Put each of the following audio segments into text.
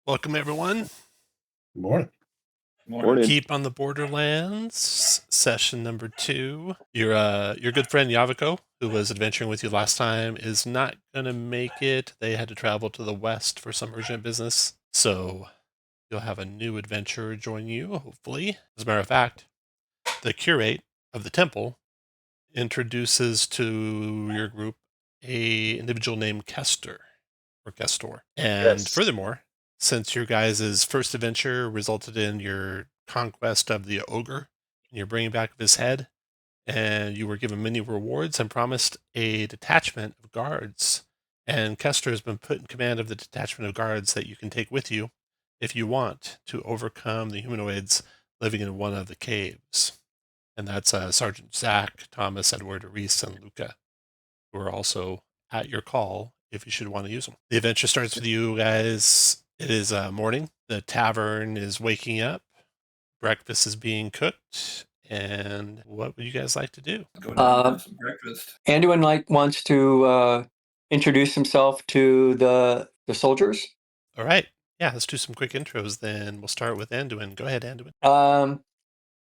Welcome, everyone. Good morning. Morning. Keep on the Borderlands, session number 2. Your good friend Yaviko, who was adventuring with you last time, is not going to make it. They had to travel to the west for some urgent business. So you'll have a new adventurer join you, hopefully. As a matter of fact, the curate of the temple introduces to your group a individual named Kester, or Kestor. And Yes. furthermore, since your guys' first adventure resulted in your conquest of the ogre, and you're bringing back his head, and you were given many rewards and promised a detachment of guards. And Kester has been put in command of the detachment of guards that you can take with you if you want to overcome the humanoids living in one of the caves. And that's Sergeant Zach, Thomas, Edward, Reese, and Luca, who are also at your call if you should want to use them. The adventure starts with you guys. It is morning. The tavern is waking up. Breakfast is being cooked. And what would you guys like to do? Go down and have some breakfast. Anduin wants to introduce himself to the soldiers. All right. Yeah, let's do some quick intros then. We'll start with Anduin. Go ahead, Anduin.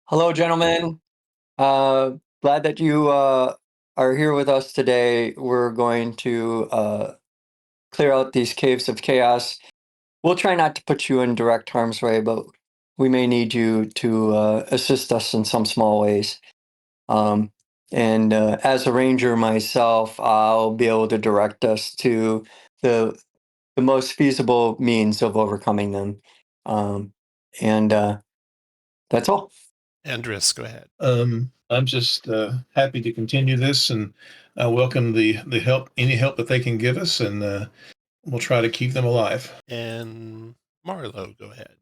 Hello, gentlemen. Glad that you are here with us today. We're going to clear out these caves of chaos. We'll try not to put you in direct harm's way, but we may need you to assist us in some small ways. And as a ranger myself, I'll be able to direct us to the most feasible means of overcoming them. And that's all. Andres, go ahead. I'm just happy to continue this and welcome the help, any help that they can give us, and we'll try to keep them alive. And Marlo, go ahead.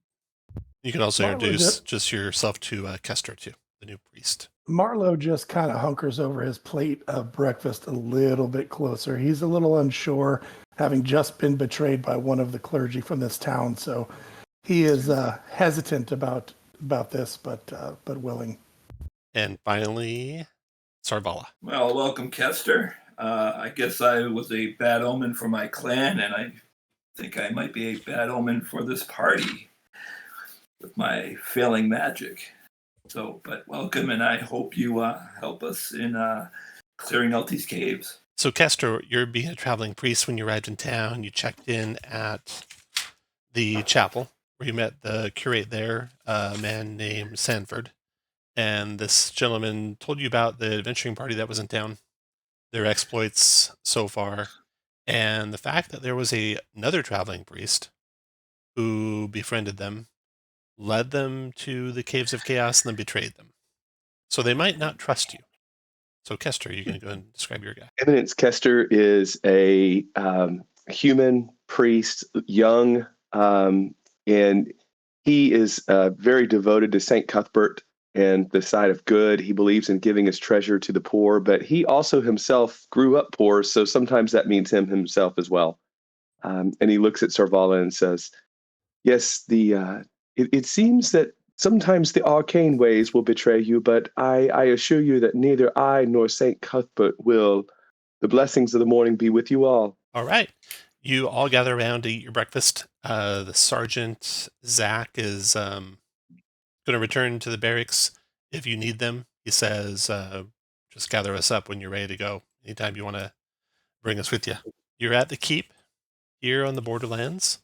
You can also Marlo introduce just yourself to Kester, too, the new priest. Marlo just kind of hunkers over his plate of breakfast a little bit closer. He's a little unsure, having just been betrayed by one of the clergy from this town, so he is hesitant about this, but willing. And finally, Sarvala. Well, welcome, Kester. I guess I was a bad omen for my clan, and I think I might be a bad omen for this party with my failing magic. So, but welcome, and I hope you help us in clearing out these caves. So, Kester, you're being a traveling priest when you arrived in town. You checked in at the chapel where you met the curate there, a man named Sanford. And this gentleman told you about the adventuring party that was in town, their exploits so far, and the fact that there was another traveling priest who befriended them, led them to the Caves of Chaos, and then betrayed them. So they might not trust you. So, Kester, you're going to go and describe your guy. Eminence Kester is a human priest, young, and he is very devoted to St. Cuthbert and the side of good. He believes in giving his treasure to the poor, but he also himself grew up poor, so sometimes that means him himself as well. And he looks at Sarvala and says, yes, it seems that sometimes the arcane ways will betray you, but I assure you that neither I nor St. Cuthbert will. The blessings of the morning be with you all. All right. You all gather around to eat your breakfast. The sergeant, Zach, is going to return to the barracks if you need them. He says, just gather us up when you're ready to go. Anytime you want to bring us with you. You're at the keep here on the Borderlands.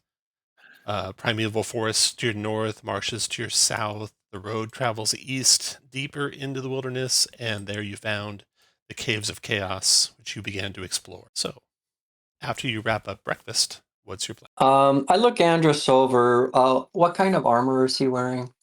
Primeval forests to your north, marshes to your south. The road travels east, deeper into the wilderness, and there you found the Caves of Chaos, which you began to explore. So, after you wrap up breakfast, what's your plan? I look Andros over. What kind of armor is he wearing?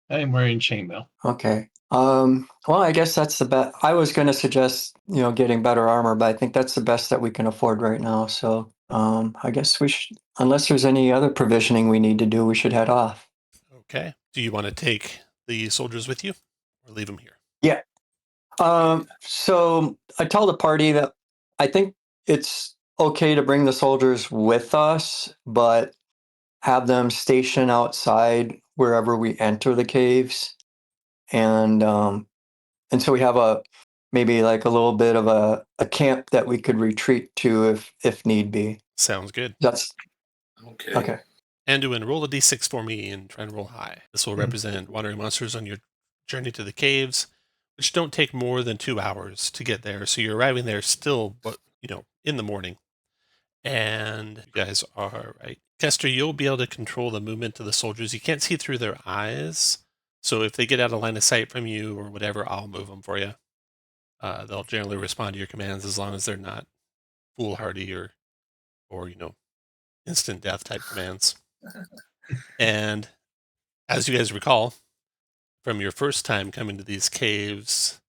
I am wearing chainmail. Okay. Well, I guess that's the best. I was going to suggest, getting better armor, but I think that's the best that we can afford right now. So, I guess we should, unless there's any other provisioning we need to do, we should head off. Okay. Do you want to take the soldiers with you or leave them here? Yeah. So I tell the party that I think it's okay to bring the soldiers with us, but have them station outside wherever we enter the caves. And so we have maybe like a little bit of a camp that we could retreat to if need be. Sounds good. That's Okay. okay. Anduin, roll a d6 for me and try and roll high. This will represent wandering monsters on your journey to the caves, which don't take more than 2 hours to get there. So you're arriving there still, but in the morning. And you guys are right. Kester, you'll be able to control the movement of the soldiers. You can't see through their eyes. So if they get out of line of sight from you or whatever, I'll move them for you. They'll generally respond to your commands as long as they're not foolhardy or instant death type commands. And as you guys recall from your first time coming to these caves,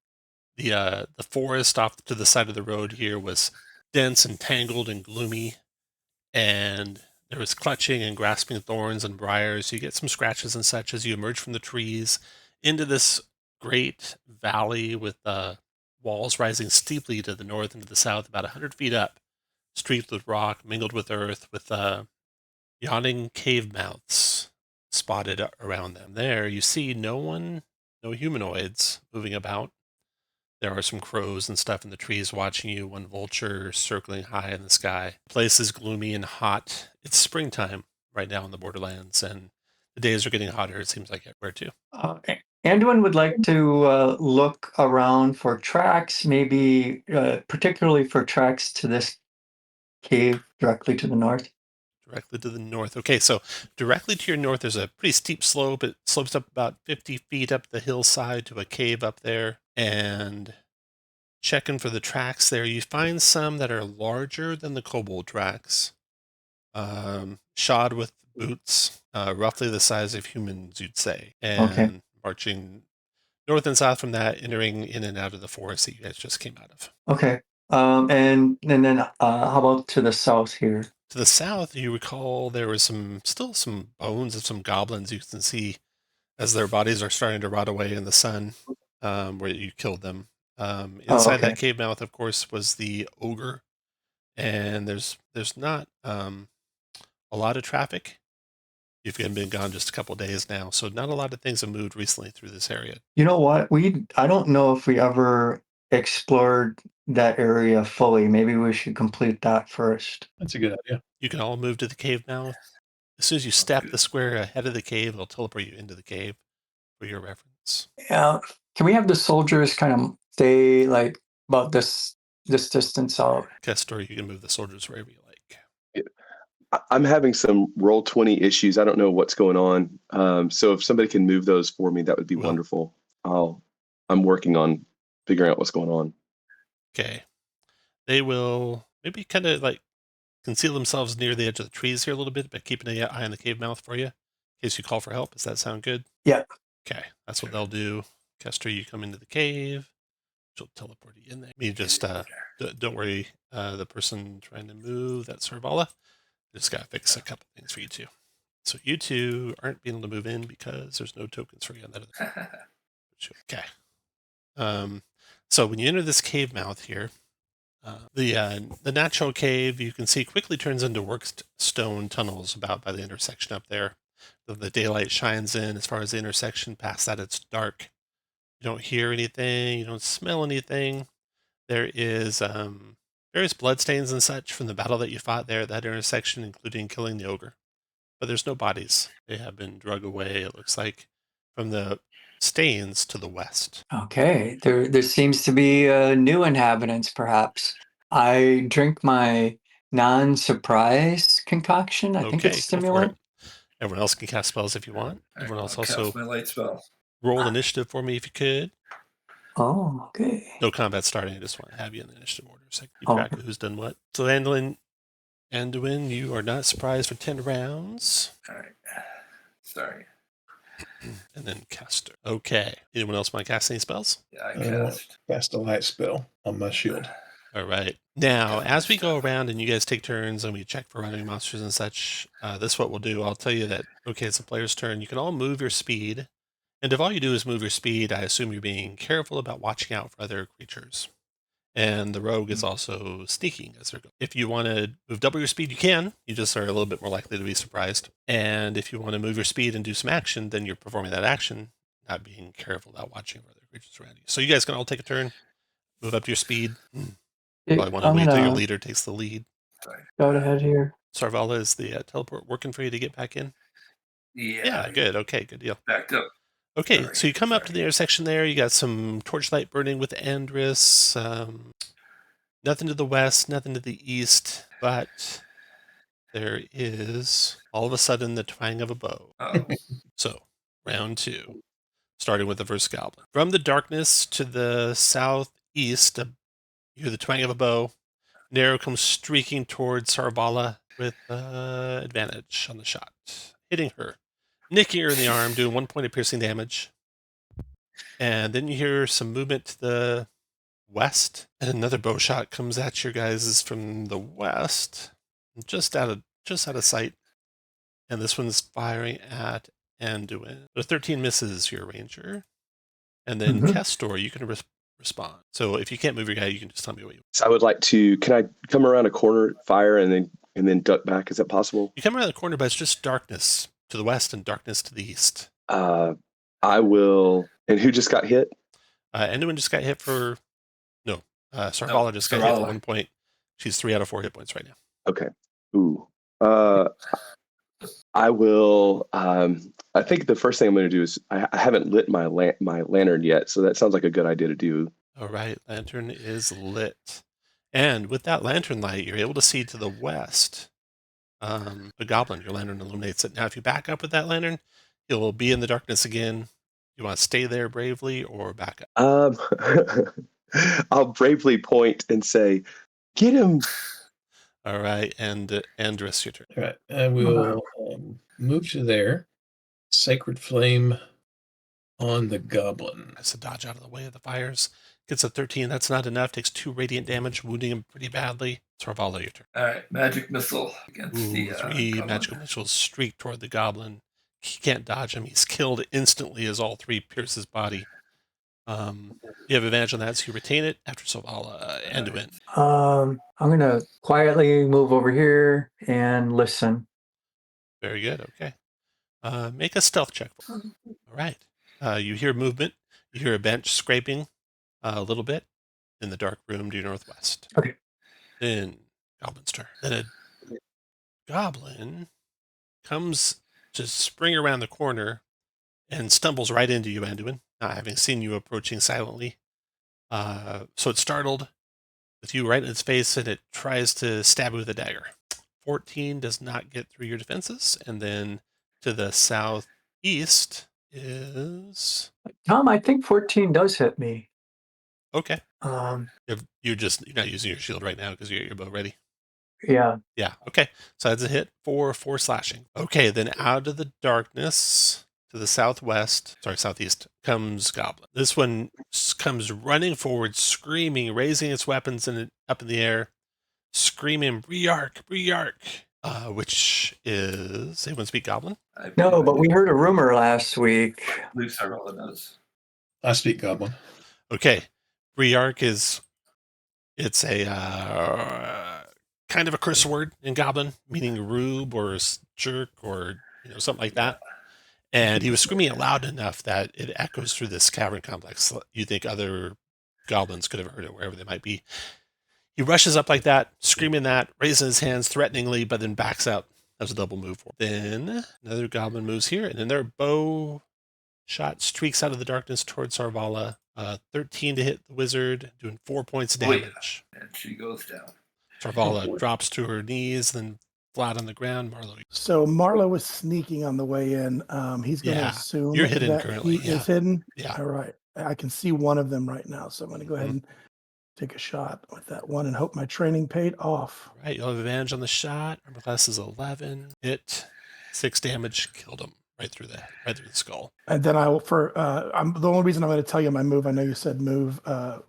the forest off to the side of the road here was dense and tangled and gloomy, and there was clutching and grasping thorns and briars. You get some scratches and such as you emerge from the trees into this great valley with walls rising steeply to the north and to the south, about 100 feet up, streaked with rock, mingled with earth, with yawning cave mouths spotted around them. There you see no humanoids moving about. There are some crows and stuff in the trees watching you, one vulture circling high in the sky. The place is gloomy and hot. It's springtime right now in the Borderlands, and the days are getting hotter, it seems like, everywhere too. Anduin would like to look around for tracks, maybe particularly for tracks to this cave directly to the north. Directly to the north. Okay, so directly to your north, there's a pretty steep slope. It slopes up about 50 feet up the hillside to a cave up there. And checking for the tracks there, you find some that are larger than the cobalt tracks, shod with boots, roughly the size of humans, you'd say. And marching north and south from that, entering in and out of the forest that you guys just came out of. Okay. And then how about to the south here? To the south, you recall there was still some bones of some goblins you can see as their bodies are starting to rot away in the sun, where you killed them. Inside that cave mouth, of course, was the ogre, and there's not a lot of traffic. You've been gone just a couple of days now, so not a lot of things have moved recently through this area. You know what? I don't know if we ever explored that area fully. Maybe we should complete that first. That's a good idea. You can all move to the cave mouth. As soon as you step the square ahead of the cave, it'll teleport you into the cave for your reference. Yeah. Can we have the soldiers kind of stay like about this distance out? Kester, you can move the soldiers wherever you like. I'm having some Roll20 issues. I don't know what's going on. So if somebody can move those for me, that would be wonderful. I'm working on figuring out what's going on. Okay. They will maybe kind of like conceal themselves near the edge of the trees here a little bit, but keeping an eye on the cave mouth for you in case you call for help. Does that sound good? Yeah. Okay. That's what they'll do. Kester, you come into the cave. She'll teleport you in there. You just don't worry. The person trying to move, that's Servala. Just got to fix a couple things for you two. So you two aren't being able to move in because there's no tokens for you on that other. Okay. So when you enter this cave mouth here, the natural cave you can see quickly turns into worked stone tunnels about by the intersection up there. The daylight shines in. As far as the intersection, past that it's dark. You don't hear anything. You don't smell anything. There is various bloodstains and such from the battle that you fought there at that intersection, including killing the ogre. But there's no bodies. They have been drug away, it looks like, from the stains to the west. Okay. There seems to be new inhabitants, perhaps. I drink my non-surprise concoction. I think it's stimulant. Everyone else can cast spells if you want. Everyone else also cast my light spell. Roll initiative for me if you could. Oh, okay. No combat starting. I just want to have you in the initiative order so I can keep track of who's done what. So Anduin, you are not surprised for 10 rounds. All right. Sorry. And then Kester. Okay. Anyone else want to cast any spells? Yeah, I cast a light spell on my shield. All right. Now, as we go around and you guys take turns and we check for running monsters and such, this is what we'll do. I'll tell you that, okay, it's the player's turn. You can all move your speed. And if all you do is move your speed, I assume you're being careful about watching out for other creatures. And the rogue is also sneaking as they're going. If you want to move double your speed, you can. You just are a little bit more likely to be surprised. And if you want to move your speed and do some action, then you're performing that action, not being careful about watching for other creatures around you. So you guys can all take a turn, move up to your speed. Probably want to wait until your leader takes the lead. Go ahead here. Sarvala, is the teleport working for you to get back in? Yeah, Good. Okay, good deal. backed up. Okay, Sorry, so you come up to sorry. the intersection there. You got some torchlight burning with Andrus. Nothing to the west, nothing to the east, but there is all of a sudden the twang of a bow. Oh, So, round 2, starting with the first goblin. From the darkness to the southeast, you hear the twang of a bow. An arrow comes streaking towards Sarvala with advantage on the shot, hitting her, nicking her in the arm, doing 1 point of piercing damage. And then you hear some movement to the west, and another bow shot comes at your guys from the west, just out of sight. And this one's firing at Anduin. The 13 misses your ranger, and then Kestor, you can respond. So if you can't move your guy, you can just tell me what you want. So I would like to. Can I come around a corner, fire, and then duck back? Is that possible? You come around the corner, but it's just darkness to the west and darkness to the east. I will. And who just got hit? Anduin just got hit for. No, Sarvala just got hit for 1 point. She's 3 out of 4 hit points right now. Okay. Ooh. I will. I think the first thing I'm going to do is I haven't lit my lantern yet, so that sounds like a good idea to do. All right, lantern is lit, and with that lantern light, you're able to see to the west. The goblin, your lantern illuminates it. Now, if you back up with that lantern, you'll be in the darkness again. You want to stay there bravely or back up? I'll bravely point and say, "Get him!" All right, and Andrus, your turn. All right. I will move to there. Sacred Flame on the goblin. Has to dodge out of the way of the fires. Gets a 13. That's not enough. Takes 2 radiant damage, wounding him pretty badly. Sarvala, your turn. all right. Magic missile against the 3 goblin. magical missiles streak toward the goblin. He can't dodge him. He's killed instantly as all 3 pierce his body. You have advantage on that, so you retain it after Sarvala. Anduin. I'm gonna quietly move over here and listen. Very good. Okay. Make a stealth check. All right. You hear movement. You hear a bench scraping a little bit in the dark room to your northwest. Okay. Then Goblin's turn. Then a goblin comes to spring around the corner and stumbles right into you, Anduin, not having seen you approaching silently. So it's startled with you right in its face, and it tries to stab you with a dagger. 14 does not get through your defenses. And then to the southeast is... Tom, I think 14 does hit me. Okay. Um, You're not using your shield right now because you got your bow ready. yeah. Yeah, okay. So that's a hit for 4 slashing. Okay, then out of the darkness to the southeast, comes Goblin. This one comes running forward, screaming, raising its weapons up in the air, screaming, "Briark, Briark!" Which is... Anyone speak Goblin? No, but we heard a rumor last week. I believe several of those. I speak goblin. Okay. Briark it's a kind of a curse word in Goblin, meaning rube or jerk or something like that. And he was screaming it loud enough that it echoes through this cavern complex. You think other goblins could have heard it wherever they might be. He rushes up like that, screaming that, raising his hands threateningly, but then backs out. That was a double move. Then another goblin moves here, and then their bow shot streaks out of the darkness towards Sarvala. 13 to hit the wizard, doing 4 points of damage. And she goes down. Sarvala drops to her knees, then flat on the ground. Marlo. So Marlo was sneaking on the way in. He's going to assume you're hidden that currently. he is hidden. Yeah. All right. I can see one of them right now. So I'm going to go ahead and take a shot with that one and hope my training paid off. All right. You'll have advantage on the shot. Armor class is 11. Hit. 6 damage. Killed him. Right through the skull. And then I will I'm the only reason I'm going to tell you my move. I know you said move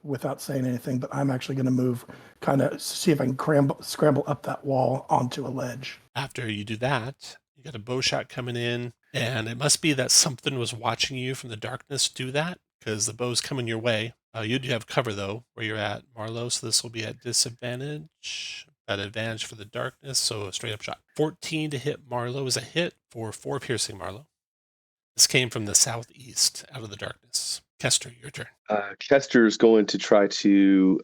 without saying anything, but I'm actually going to move, kind of see if I can scramble up that wall onto a ledge. After you do that, you got a bow shot coming in, and it must be that something was watching you from the darkness do that, because the bow's coming your way. You do have cover though where you're at, Marlo, so this will be at disadvantage. At advantage for the darkness, so a straight up shot. 14 to hit Marlo is a hit for 4 piercing, Marlo. This came from the southeast, out of the darkness. Kester, your turn. Kester's going to try to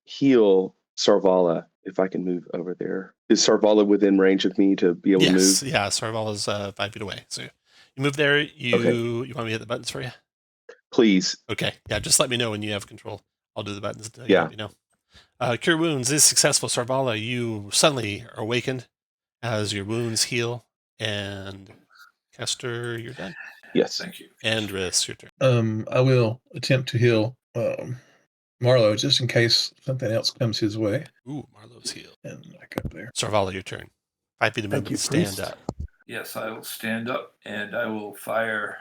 heal Sarvala, if I can move over there. Is Sarvala within range of me to be able to Yes, move? yeah. Sarvala's 5 feet away. So you move there. You Okay. you want me to hit the buttons for you? Please. Okay. Yeah. Just let me know when you have control. I'll do the buttons to Yeah. help you know. Cure wounds is successful. Sarvala, you suddenly are awakened as your wounds heal, and Kester, you're done. Yes. Thank you. Andrus, your turn. I will attempt to heal Marlowe just in case something else comes his way. Ooh, Marlowe's healed. And back up there. Sarvala, your turn. 5 feet of Thank movement. you, Stand priest. up. Yes, I will stand up and I will fire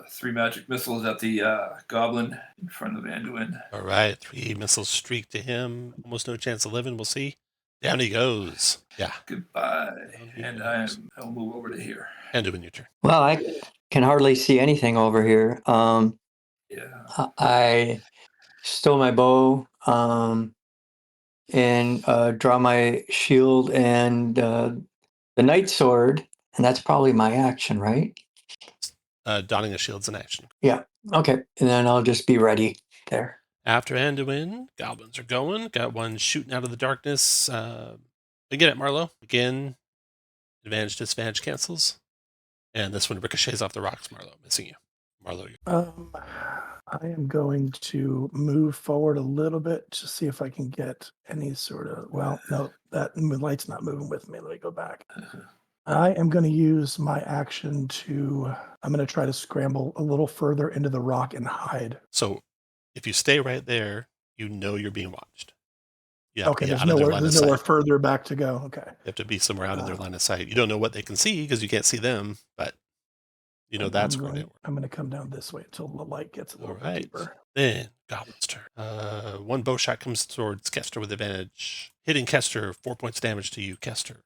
3 magic missiles at the goblin in front of Anduin. All right. 3 missiles streak to him. Almost no chance of living. We'll see. Down he goes. Yeah. Goodbye. Down he And goes. I'll move over to here. Anduin, your turn. Well, I can hardly see anything over here. Yeah. I stow my bow and draw my shield and the knight sword, and that's probably my action, right? Donning a shield's an action. Yeah. Okay. And then I'll just be ready there. After Anduin, goblins are going. Got one shooting out of the darkness. Again at Marlowe. Again, advantage, disadvantage cancels. And this one ricochets off the rocks, Marlowe, missing you. Marlowe, I am going to move forward a little bit to see if I can get any sort of. Well, no, that light's not moving with me. Let me go back. I am going to use my action to. I'm going to try to scramble a little further into the rock and hide. So if you stay right there, you know you're being watched. You have Okay, to be there's out of their nowhere. line There's of nowhere sight. further back to go. Okay. You have to be somewhere out of their line of sight. You don't know what they can see because you can't see them, but you know that's going to work. I'm going to come down this way until the light gets a little bit deeper. Then Goblin's turn. One bow shot comes towards Kester with advantage, hitting Kester. 4 points damage to you, Kester.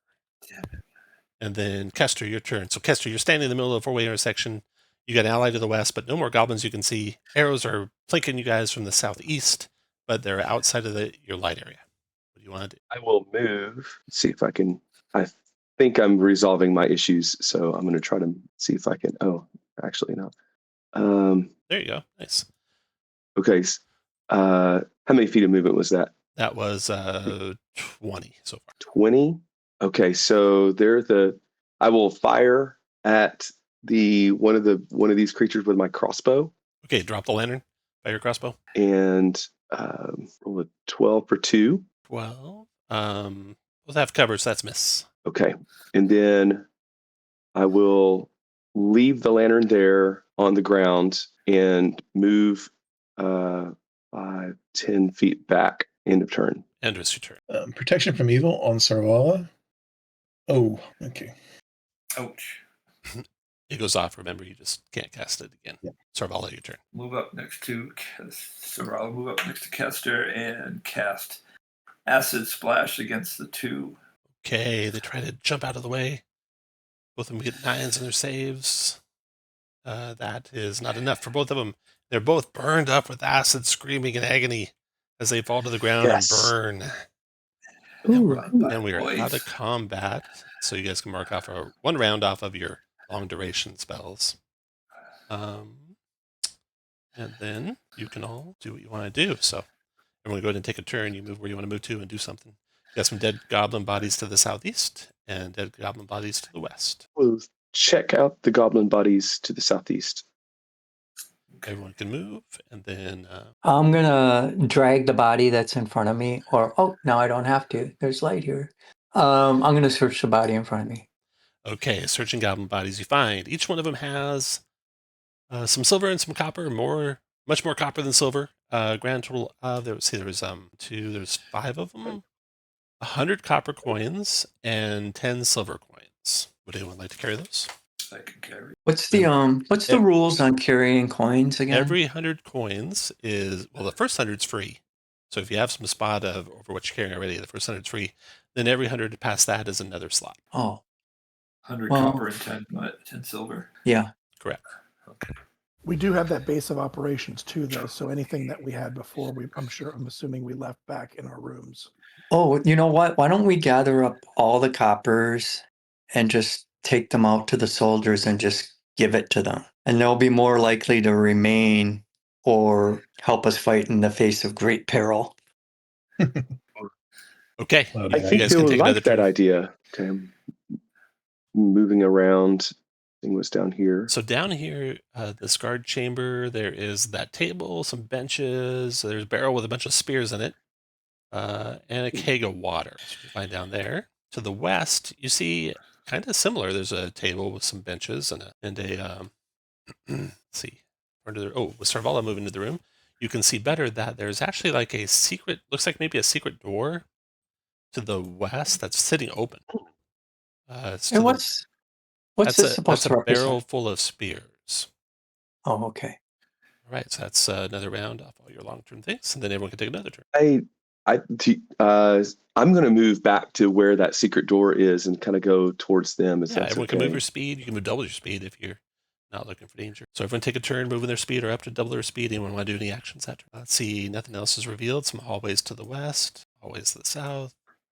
And then Kester, your turn. So Kester, you're standing in the middle of a 4-way intersection. You got an ally to the west, but no more goblins you can see. Arrows are flanking you guys from the southeast, but they're outside of your light area. What do you want to do? I will move. See if I can. I think I'm resolving my issues, so I'm going to try to see if I can. Oh, actually not. There you go. Nice. Okay. How many feet of movement was that? That was 20 so far. 20. Okay, so I will fire at one of these creatures with my crossbow. Okay, drop the lantern by your crossbow. And roll a 12 for 2. 12. Both have cover, so that's miss. Okay, and then I will leave the lantern there on the ground and move 5, 10 feet back. End of turn. Andrus, your turn. Protection from evil on Sarvala. Oh, okay. Ouch. It goes off. Remember, you just can't cast it again. Yeah. Sarvala, your turn. Move up next to I'll move up next to Kester and cast Acid Splash against the 2. Okay, they try to jump out of the way. Both of them get 9s in their saves. That is not enough for both of them. They're both burned up with acid, screaming in agony as they fall to the ground and burn. And we are out of combat, so you guys can mark off one round off of your long duration spells. And then you can all do what you want to do. So everyone go ahead and take a turn. You move where you want to move to and do something. You got some dead goblin bodies to the southeast and dead goblin bodies to the west. We'll check out the goblin bodies to the southeast. Everyone can move, and then I'm gonna drag the body that's in front of me, no, I don't have to. There's light here. I'm gonna search the body in front of me. okay, searching goblin bodies. You find each one of them has some silver and some copper, much more copper than silver. Grand total of there's 5 of them, 100 copper coins and 10 silver coins. Would anyone like to carry those? I can carry. What's the rules on carrying coins again? Every 100 coins is, the first 100's free. So if you have some spot over what you're carrying already, the first 100's free. Then every 100 past that is another slot. Oh. 100 copper and 10 silver. Yeah. Correct. Okay. We do have that base of operations too, though. So anything that we had before, I'm assuming we left back in our rooms. Oh, you know what? Why don't we gather up all the coppers and just take them out to the soldiers and just give it to them? And they'll be more likely to remain or help us fight in the face of great peril. Okay. Well, I You think guys can you'll take another like that turn. idea. Okay, I'm moving around. Thing was down here. So down here, this guard chamber, there is that table, some benches. There's a barrel with a bunch of spears in it, and a keg of water. That's what you find down there. To the west, you see kind of similar. There's a table with some benches and a let's see. With Sarvala moving into the room, you can see better that there's actually like a secret. Looks like maybe a secret door to the west that's sitting open. It's to And the what's this supposed that's a to represent? barrel full of spears. Oh, okay. All right, so that's another round off all your long-term things, and then everyone can take another turn. I'm going to move back to where that secret door is and kind of go towards them. As Yeah, that's everyone okay. can move your speed. You can move double your speed if you're not looking for danger. So everyone take a turn moving their speed or up to double their speed. Anyone want to do any actions that turn? Let's see, nothing else is revealed. Some hallways to the west, hallways to the south.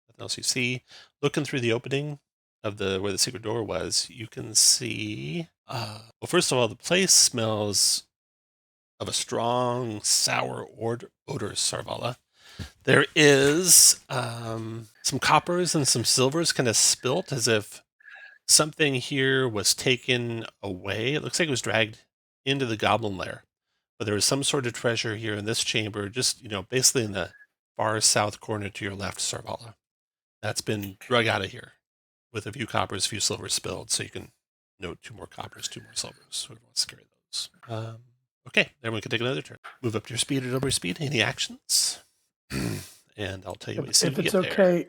Nothing else you see. Looking through the opening of where the secret door was, you can see. Well, first of all, the place smells of a strong sour odor, Sarvala. There is some coppers and some silvers kind of spilt as if something here was taken away. It looks like it was dragged into the goblin lair, but there was some sort of treasure here in this chamber, just, basically in the far south corner to your left, Sarvala. That's been drug out of here with a few coppers, a few silvers spilled. So you can note 2 more coppers, 2 more silvers. Whoever wants to carry those. Okay, everyone can take another turn. Move up to your speed or double your speed. Any actions? And I'll tell you what you see If when you it's get there. okay,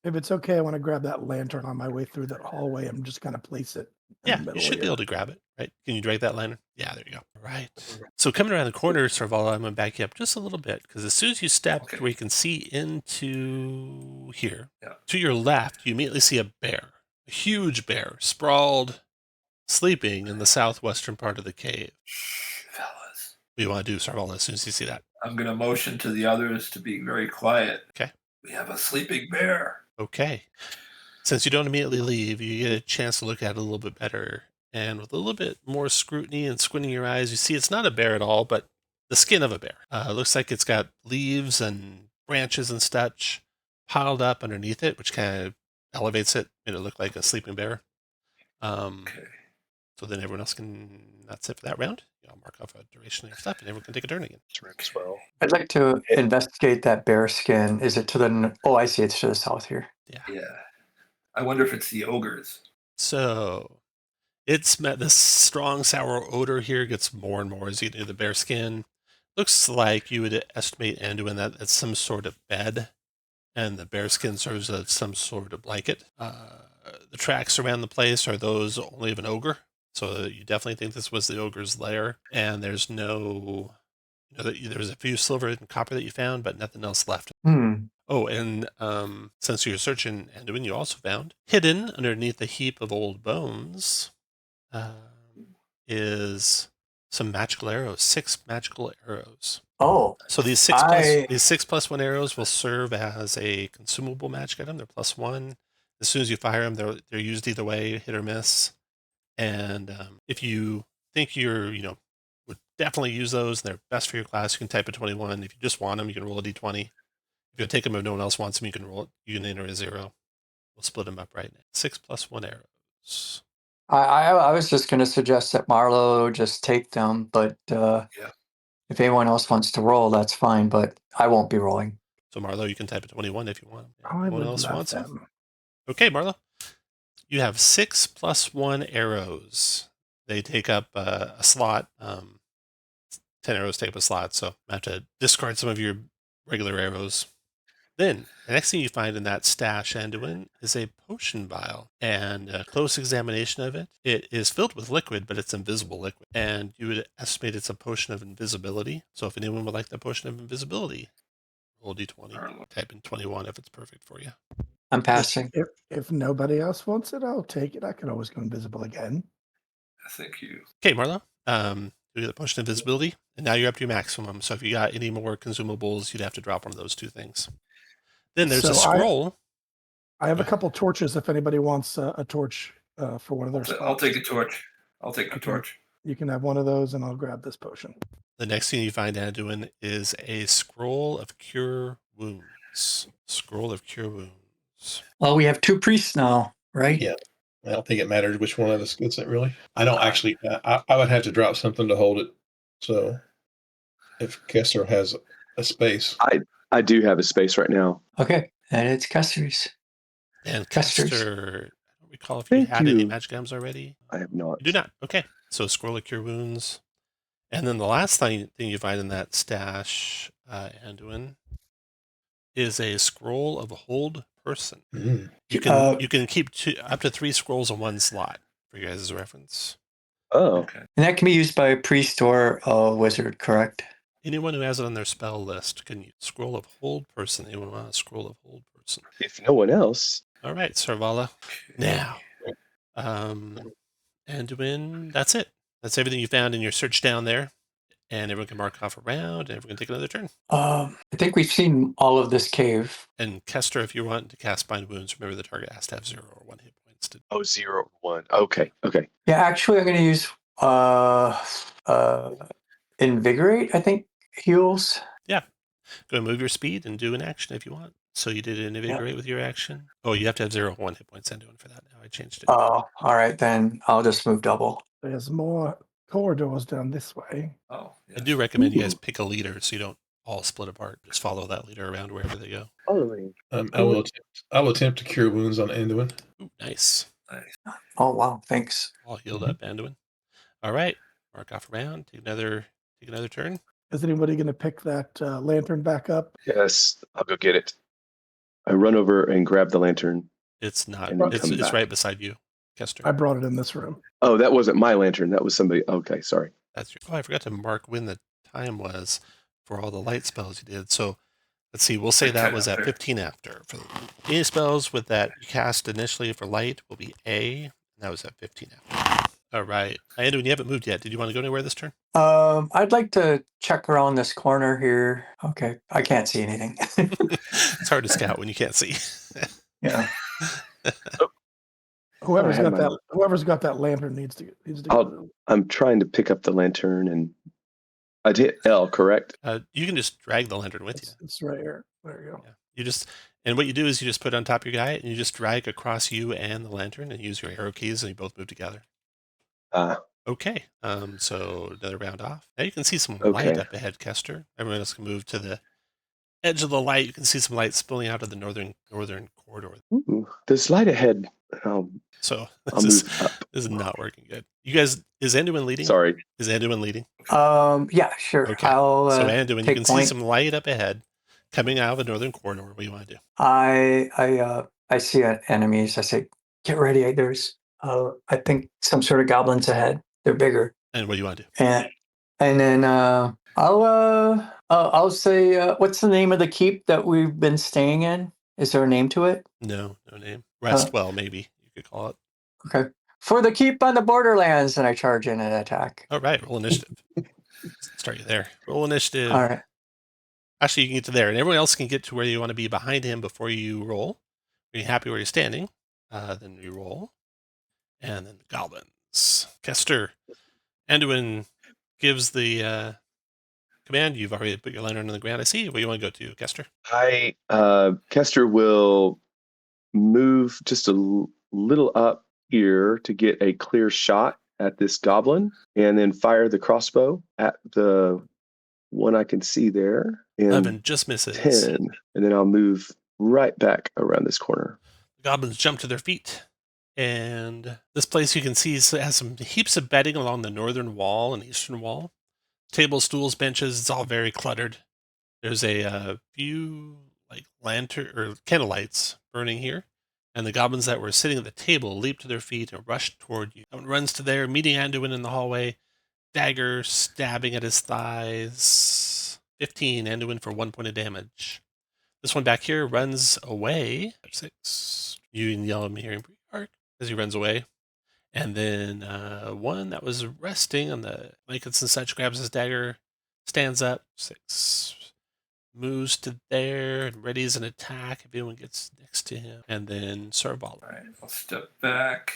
if it's okay, I want to grab that lantern on my way through that hallway and just kind of place it in the Yeah, middle you should be here. able to grab it, right? Can you drag that lantern? Yeah, there you go. Right. So coming around the corner, Sarvala, I'm going to back you up just a little bit because as soon as you step to where you can see into here, to your left, you immediately see a bear, a huge bear, sprawled, sleeping in the southwestern part of the cave. Shh, fellas. What do you want to do, Sarvala, as soon as you see that? I'm going to motion to the others to be very quiet. Okay. We have a sleeping bear. Okay. Since you don't immediately leave, you get a chance to look at it a little bit better. And with a little bit more scrutiny and squinting your eyes, you see it's not a bear at all, but the skin of a bear. It looks like it's got leaves and branches and such piled up underneath it, which kind of elevates it, made it look like a sleeping bear. Okay. So then everyone else that's it for that round. I'll mark off a duration of your stuff, and everyone can take a turn again. as well. I'd like to investigate that bear skin. Is it to the? Oh, I see. It's to the south here. Yeah. I wonder if it's the ogres. So it's this strong sour odor here gets more and more as you get into the bear skin. Looks like you would estimate Anduin that it's some sort of bed, and the bear skin serves as some sort of blanket. The tracks around the place are those only of an ogre, so you definitely think this was the ogre's lair. And there's no, there's a few silver and copper that you found, but nothing else left. Oh, and since you're searching Anduin, you also found hidden underneath a heap of old bones is some magical arrows, 6 magical arrows. Oh, so these 6+1 arrows will serve as a consumable magic item. They're +1. As soon as you fire them, they're used either way, hit or miss. And if you think would definitely use those and they're best for your class, you can type a 21. If you just want them, you can roll a d20. If you take them if no one else wants them, you can roll it. You can enter a 0. We'll split them up right now. 6+1 arrows. I was just going to suggest that Marlo just take them, but if anyone else wants to roll, that's fine, but I won't be rolling. So Marlo, you can type a 21 if you want them. Anyone else wants them? Okay, Marlo. You have 6+1 arrows. They take up a slot. 10 arrows take up a slot, so I have to discard some of your regular arrows. Then, the next thing you find in that stash, Anduin, is a potion vial. And a close examination of it, it is filled with liquid, but it's invisible liquid. And you would estimate it's a potion of invisibility. So if anyone would like the potion of invisibility, roll d20. Type in 21 if it's perfect for you. I'm passing. If nobody else wants it, I'll take it. I can always go invisible again. Thank you. Okay, Marlo. You get the potion of invisibility, and now you're up to your maximum. So if you got any more consumables, you'd have to drop one of those 2 things. Then there's a scroll. I have a couple torches if anybody wants a torch for one of their spots. I'll take a torch. I'll take a torch. You can have one of those, and I'll grab this potion. The next thing you find Anduin is a scroll of cure wounds. Scroll of Cure Wounds. Well, we have 2 priests now, right? Yeah. I don't think it matters which one of us gets it, really. I don't actually. I would have to drop something to hold it. So if Kessler has a space. I do have a space right now. Okay, and it's Custer's. And Custer's. Kester, I don't recall if you Thank had any you. magic items already. I have not. You do not. Okay. So Scroll of Cure Wounds. And then the last thing you find in that stash, Anduin, is a Scroll of Hold Person. Mm. You can keep up to 3 scrolls in one slot for you guys' reference. Oh, Okay. And that can be used by a priest or a wizard, correct? Anyone who has it on their spell list can use Scroll of Hold Person. Anyone want a Scroll of Hold Person? if no one else. All right, Sarvala. Now, Anduin, that's it. That's everything you found in your search down there. And everyone can mark off a round, and everyone can take another turn. I think we've seen all of this cave. And Kester, if you want to cast Bind Wounds, remember the target has to have 0 or 1 hit points. Oh, 0 or 1. Okay. Yeah, actually, I'm going to use Invigorate, I think, heals. Go and move your speed and do an action if you want. So you did an Invigorate with your action. Oh, you have to have 0 or 1 hit points Anduin for that now. I changed it. Oh, all right, then I'll just move double. There's more corridors down this way. Oh, I do recommend you guys pick a leader so you don't all split apart. Just follow that leader around wherever they go. Following. I will attempt to cure wounds on Anduin. Ooh, nice. Oh, wow, thanks. All healed up, Anduin. All right. Mark off a round. Take another turn. Is anybody going to pick that lantern back up? Yes, I'll go get it. I run over and grab the lantern. It's not. And then It's come back. right beside you, Kester. I brought it in this room. Oh, that wasn't my lantern. That was somebody. Okay, sorry. That's your. Oh, I forgot to mark when the time was for all the light spells you did. So let's see. We'll say that was at 15 after. For any spells with that you cast initially for light will be A. And that was at 15 after. All right. Anduin, you haven't moved yet. Did you want to go anywhere this turn? I'd like to check around this corner here. Okay, I can't see anything. It's hard to scout when you can't see. Yeah. Whoever's I have got that lantern needs to go. I'm trying to pick up the lantern, and I did L, correct? You can just drag the lantern with you. It's right here. There you go. Yeah. And what you do is you just put it on top of your guy, and you just drag across you and the lantern, and use your arrow keys, and you both move together. Okay. So another round off. Now you can see some light up ahead, Kester. Everyone else can move to the edge of the light. You can see some light spilling out of the northern corridor. Ooh, there's light ahead. So I'll this move up. is not working good. You guys, is Anduin leading? Sorry. Is Anduin leading? Yeah, sure. Okay. I'll So Anduin, you take can point. see some light up ahead coming out of the northern corridor. What do you want to do? I see enemies. I say, get ready. There's I think some sort of goblins ahead. They're bigger. And what do you want to do? And then I'll say, what's the name of the keep that we've been staying in? Is there a name to it? No name. Restwell, maybe you could call it. Okay. For the keep on the Borderlands, and I charge in and attack. All right, roll initiative. Start you there. Roll initiative. All right. Actually, you can get to there, and everyone else can get to where you want to be behind him before you roll. Are you happy where you're standing? Then you roll. And then the goblins. Kester. Anduin gives the command. You've already put your lantern on the ground. I see. Where you want to go to, Kester? Kester will move just a little up here to get a clear shot at this goblin, and then fire the crossbow at the one I can see there. And 11 just misses. 10, and then I'll move right back around this corner. The goblins jump to their feet, and this place you can see has some heaps of bedding along the northern wall and eastern wall. Tables, stools, benches. It's all very cluttered. There's a few like lantern or candle lights burning here, and the goblins that were sitting at the table leap to their feet and rush toward you. Someone runs to there, meeting Anduin in the hallway. Dagger stabbing at his thighs. 15, Anduin for 1 point of damage. This one back here runs away. 6. You can yell at me here in pre-arc as he runs away. And then one that was resting on the blankets and such grabs his dagger, stands up. 6. Moves to there and readies an attack if anyone gets next to him. And then Sarvala. All right, I'll step back.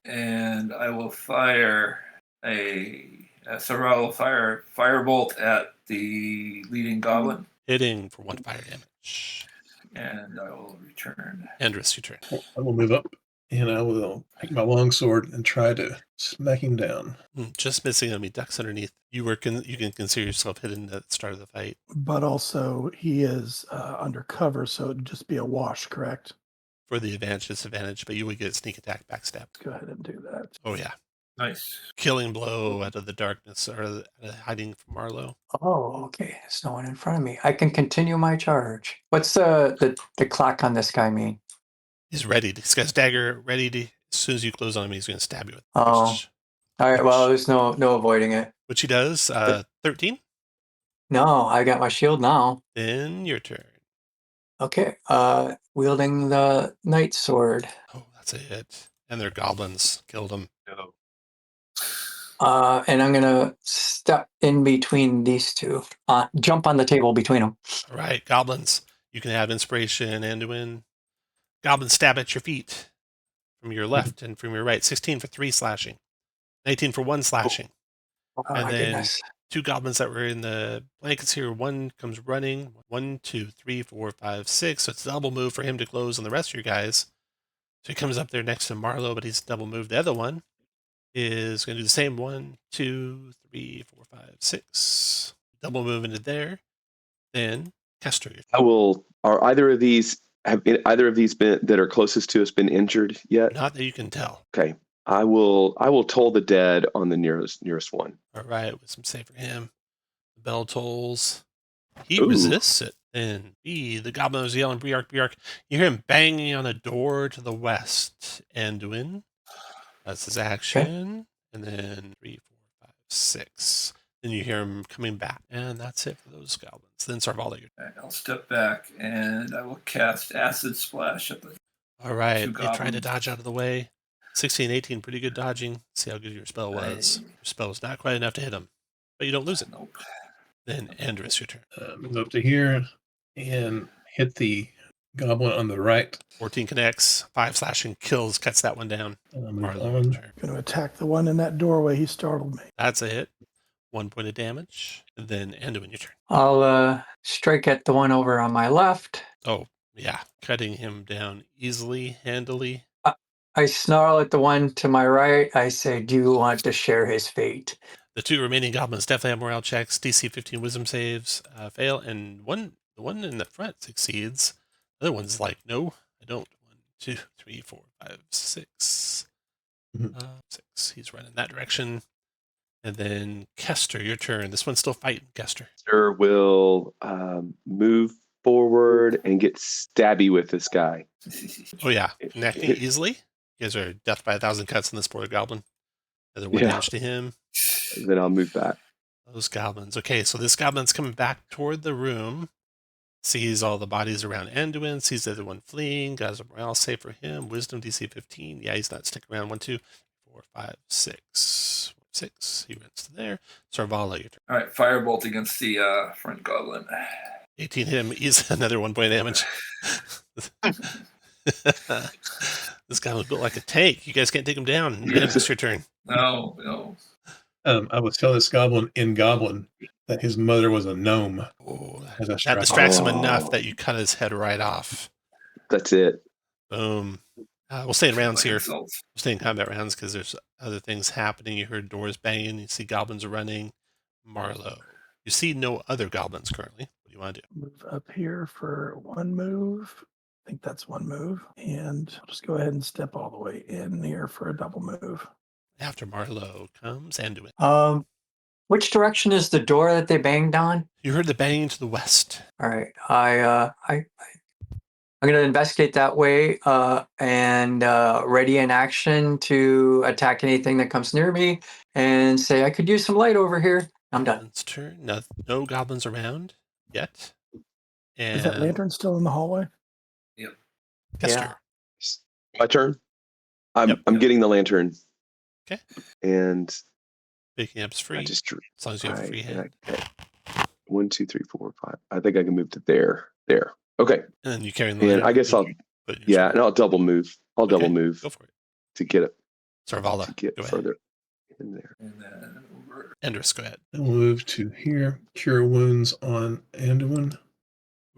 And I will fire Sarvala will fire firebolt at the leading goblin. Hitting for 1 fire damage. damage. And I will return. Andrus, your turn. I will move up and I will take my longsword and try to smack him down. Just missing him. He ducks underneath. You can consider yourself hidden at the start of the fight. But also, he is undercover, so it'd just be a wash, correct? For the advantage, disadvantage, but you would get sneak attack, backstab. Let's go ahead and do that. Oh, yeah. Nice. Killing blow out of the darkness, or hiding from Marlowe. Oh, okay. There's no one in front of me. I can continue my charge. What's the clock on this guy mean? He's ready. He's got his dagger ready to. As soon as you close on him, he's going to stab you with. Oh. All right. Well, there's no avoiding it. Which he does. 13. No, I got my shield now. Then your turn. Okay. Wielding the knight sword. Oh, that's a hit. And they're goblins. Killed them. No. And I'm gonna step in between these two. Jump on the table between them. All right, goblins. You can have inspiration and win. Goblins stab at your feet from your left and from your right. 16 for 3 slashing. 19 for 1 slashing. Oh, and my then goodness. 2 goblins that were in the blankets here. One comes running. 1, 2, 3, 4, 5, 6. So it's a double move for him to close on the rest of your guys. So he comes up there next to Marlowe, but he's double moved. The other one is going to do the same. 1, 2, 3, 4, 5, 6. Double move into there. Then Kester. I will. Are either of these been that are closest to us been injured yet? Not that you can tell. Okay. I will toll the dead on the nearest one. All right, with some save for him. The bell tolls. He Ooh. resists it. And the goblin was yelling, Briark, Briark. You hear him banging on a door to the west. Anduin. That's his action. And then 3, 4, 5, 6. Then you hear him coming back. And that's it for those goblins. Then Sarvala. Right, I'll step back and I will cast Acid Splash at the All right, two they try to goblins. dodge out of the way. 16, 18, pretty good dodging. See how good your spell was. Your spell was not quite enough to hit him. But you don't lose it. Nope. Then Andrus, your turn. Move up to here and hit the goblin on the right. 14 connects, 5 slashing kills, cuts that one down. Move Marlowe, on. turn. Going to attack the one in that doorway. He startled me. That's a hit. 1 point of damage. And then Anduin, your turn. I'll strike at the one over on my left. Oh, yeah. Cutting him down easily, handily. I snarl at the one to my right. I say, do you want to share his fate? The 2 remaining goblins definitely have morale checks. DC 15 wisdom saves fail. And the one in the front succeeds. The other one's like, no, I don't. 1, 2, 3, 4, 5, 6. 6. He's running that direction. And then Kester, your turn. This one's still fighting, Kester. Kester will move forward and get stabby with this guy. Oh, yeah. Connecting easily. You guys are death by 1,000 cuts on this poor goblin. Another 1 damage to him. Then I'll move back. Those goblins. Okay, so this goblin's coming back toward the room. Sees all the bodies around Anduin. Sees the other one fleeing. Guys, a morale save for him. Wisdom DC 15. Yeah, he's not sticking around. 1, 2, 4, 5, 6. 6. He runs to there. Sarvala, your turn. All right, Firebolt against the front goblin. 18 hit him. He's another 1 point of damage. This guy was built like a tank. You guys can't take him down. It's your turn. No. I would tell this goblin in Goblin that his mother was a gnome. Oh, As a that distracts him enough that you cut his head right off. That's it. Boom. We'll stay in rounds here. Insult. We'll stay in combat rounds because there's other things happening. You heard doors banging. You see goblins running. Marlowe. You see no other goblins currently. What do you want to do? Move up here for 1 move. I think that's 1 move. And I'll just go ahead and step all the way in here for a double move. After Marlowe comes Anduin. Which direction is the door that they banged on? You heard the banging to the west. All right. I'm going to investigate that way and ready in action to attack anything that comes near me and say, I could use some light over here. I'm done. Goblin's turn. No goblins around yet. And Is that lantern still in the hallway? Kester. My turn. I'm getting the lantern. Okay. And Picking up's free. as long as you have a free hand. 1, 2, 3, 4, 5. I think I can move to there. Okay. And then you carry the And lantern. I guess I'll and I'll double move. I'll Okay, double move Go for it. to get it Sarvala. to get Go ahead. further in there. And then over. Andrus, go ahead. I'll move to here. Cure wounds on Anduin.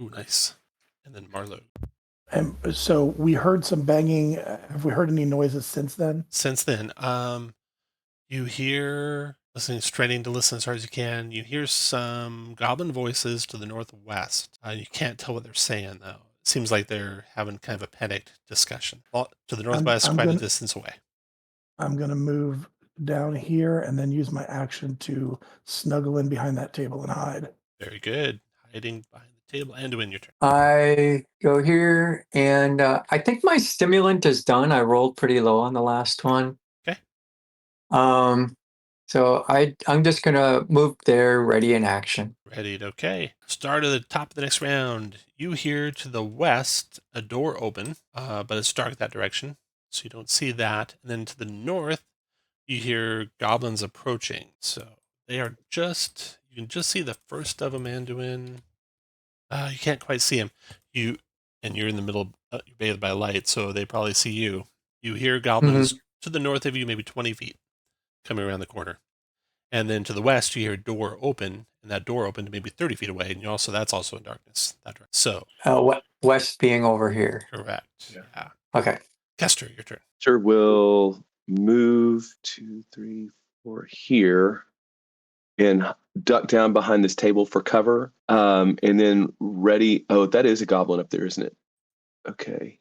Ooh, nice. and then Marlowe. And so we heard some banging. Have we heard any noises since then? Since then, you hear, straining to listen as hard as you can, you hear some goblin voices to the northwest. You can't tell what they're saying, though. It seems like they're having kind of a panicked discussion. Well, to the northwest, I'm quite gonna, a distance away. I'm going to move down here and then use my action to snuggle in behind that table and hide. Very good. Hiding behind the table. Anduin, your turn. I go here, and I think my stimulant is done. I rolled pretty low on the last one. Okay. So I'm just gonna move there, ready in action. Ready. Okay. Start at the top of the next round. You hear to the west a door open, but it's dark that direction, so you don't see that. And then to the north, you hear goblins approaching. So they are just, you can just see the first of them, Anduin. You can't quite see him. And you're in the middle, you're bathed by light, so they probably see you. You hear goblins to the north of you, maybe 20 feet, coming around the corner. And then to the west, you hear a door open, and that door opened maybe 30 feet away, and that's also in darkness. So, West being over here. correct. Yeah. Okay. Kester, your turn. Kester will move 2, 3, 4 here and duck down behind this table for cover. And then ready. Oh, that is a goblin up there, isn't it? Okay.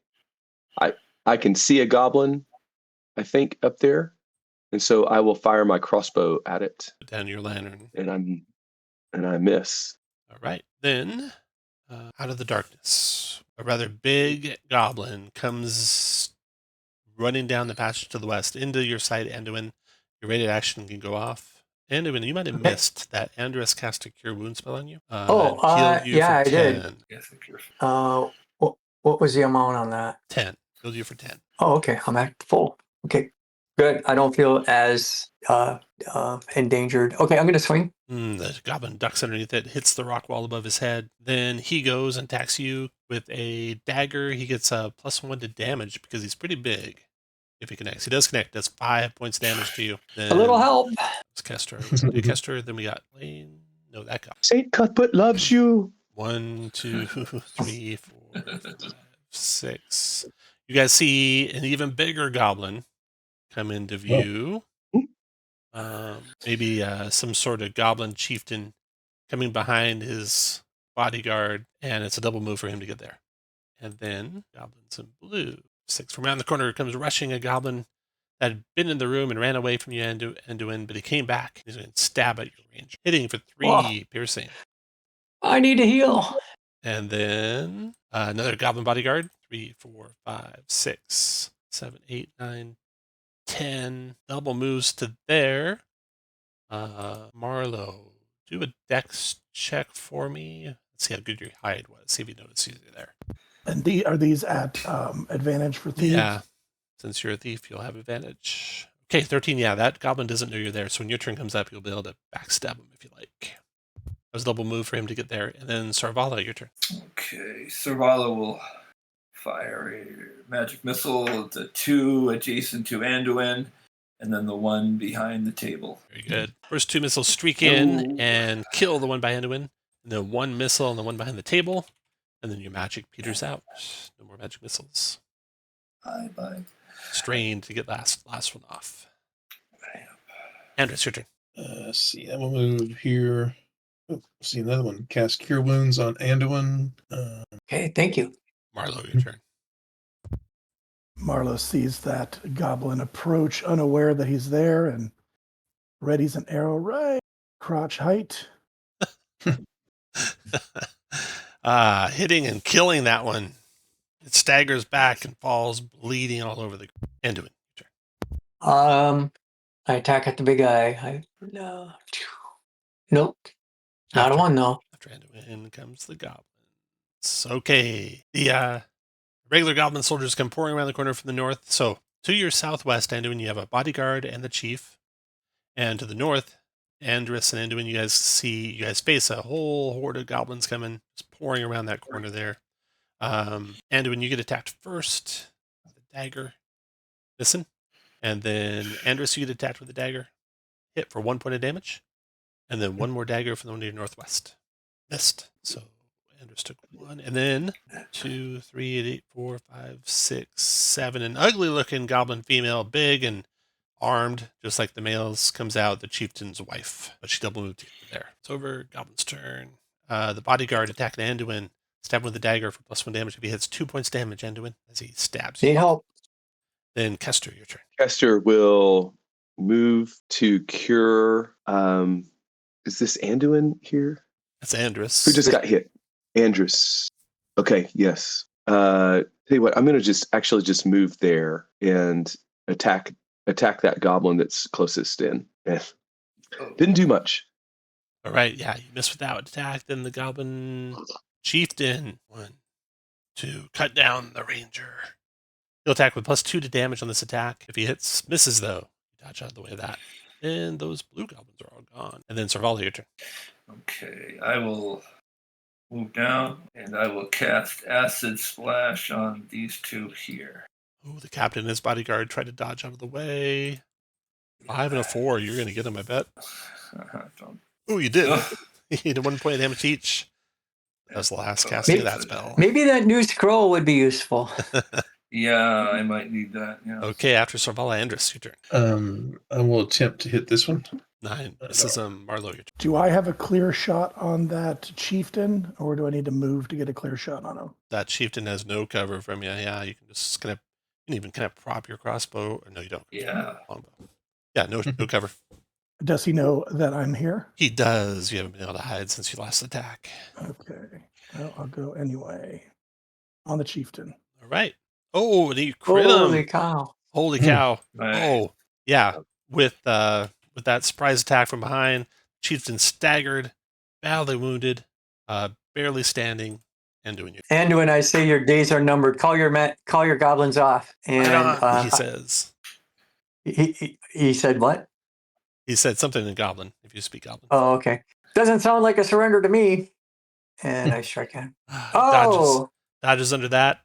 I can see a goblin, I think, up there. And so I will fire my crossbow at it. Put down your lantern. And I miss. All right. Then, out of the darkness, a rather big goblin comes running down the passage to the west into your sight, Anduin. Your rated action can go off. Anduin, you might have missed that Andrus cast a Cure Wound spell on you. Yeah, I did. Yes, I What was the amount on that? 10. Healed you for 10. Oh, okay. I'm at full. Okay, good. I don't feel as endangered. Okay, I'm gonna swing. The goblin ducks underneath it, hits the rock wall above his head. Then he goes and attacks you with a dagger. He gets a +1 to damage because he's pretty big. If he connects, he does connect. That's 5 points damage to you. Then A little help. it's Kester. Kester. Then we got Lane. No, that guy. Saint Cuthbert loves you. 1, 2, 3, 4, 5, 6. You guys see an even bigger goblin come into view. Maybe some sort of goblin chieftain coming behind his bodyguard, and it's a double move for him to get there. And then goblins in blue. 6 from around the corner comes rushing a goblin that had been in the room and ran away from you, Anduin, but he came back. He's going to stab at your range, hitting for 3 piercing. I need to heal. And then another goblin bodyguard. 3, 4, 5, 6, 7, 8, 9, 10. Double moves to there. Marlowe, do a dex check for me. Let's see how good your hide was. See if you notice you there. And are these at advantage for thieves? Yeah. Since you're a thief, you'll have advantage. Okay, 13. Yeah, that goblin doesn't know you're there. So when your turn comes up, you'll be able to backstab him if you like. That was a double move for him to get there. And then Sarvala, your turn. Okay, Sarvala will fire a magic missile at the 2 adjacent to Anduin, and then the 1 behind the table. Very good. First 2 missiles streak in and kill the one by Anduin. And then 1 missile and the one behind the table. And then your magic peters out. No more magic missiles. Bye. Strain to get last one off. Andrus, your turn. Let's see. I will move here. Oh, see another one. Cast Cure Wounds on Anduin. Okay, thank you. Marlowe, your turn. Marlowe sees that goblin approach, unaware that he's there, and readies an arrow right crotch height. Hitting and killing that one. It staggers back and falls bleeding all over the Anduin. Your turn. I attack at the big guy. Nope. Not a 1, though. After Anduin comes the goblins. Okay. The regular goblin soldiers come pouring around the corner from the north. So to your southwest, Anduin, you have a bodyguard and the chief. And to the north, Andrus and Anduin, you guys face a whole horde of goblins coming, just pouring around that corner there. Anduin, you get attacked first with a dagger. Listen. And then Andrus, you get attacked with a dagger. Hit for 1 point of damage. And then 1 more dagger from the one to your northwest. Missed. So Andrews took 1. And then 2, 3, 8, 4, 5, 6, 7. An ugly looking goblin female, big and armed, just like the males, comes out, the chieftain's wife. But she double moved to get there. It's over. Goblin's turn. The bodyguard attacking Anduin. Stab him with a dagger for +1 damage. If he hits 2 points damage, Anduin, as he stabs you. Need help. Then Kester, your turn. Kester will move to cure. Is this Anduin here? That's Andrus. Who just got hit? Andrus. Okay, yes. Tell you what, I'm going to just move there and attack that goblin that's closest in. Didn't do much. All right, yeah, you miss with that attack. Then the goblin chieftain. 1, 2, cut down the ranger. He'll attack with +2 to damage on this attack. If he misses though, you dodge out of the way of that. And those blue goblins are all gone. And then Servala, your turn. Okay, I will move down and I will cast Acid Splash on these two here. Oh, the captain and his bodyguard try to dodge out of the way. 5 and a 4, you're going to get them, I bet. Oh, you did. You did 1 point of damage each. That was the last casting of that spell. Maybe that new scroll would be useful. Yeah, I might need that. Yeah. Okay, after Servala, Andrus, your turn. I will attempt to hit this one. 9. This is Marlo, your turn. Do I have a clear shot on that chieftain, or do I need to move to get a clear shot on him? That chieftain has no cover from you. Yeah, you can just you can even prop your crossbow. Or no, you don't. Yeah. Longbow. Yeah, no cover. Does he know that I'm here? He does. You haven't been able to hide since your last attack. Okay. Well, I'll go anyway. On the chieftain. All right. Oh, and you crit Holy him. cow. Holy cow. Right. Oh, yeah. With that surprise attack from behind, chieftain staggered, badly wounded, barely standing, and doing you. Anduin, I say your days are numbered. Call your goblins off. And he says. He said what? He said something in Goblin, if you speak Goblin. Oh, okay. Doesn't sound like a surrender to me. And I strike him. Oh! Dodges under that.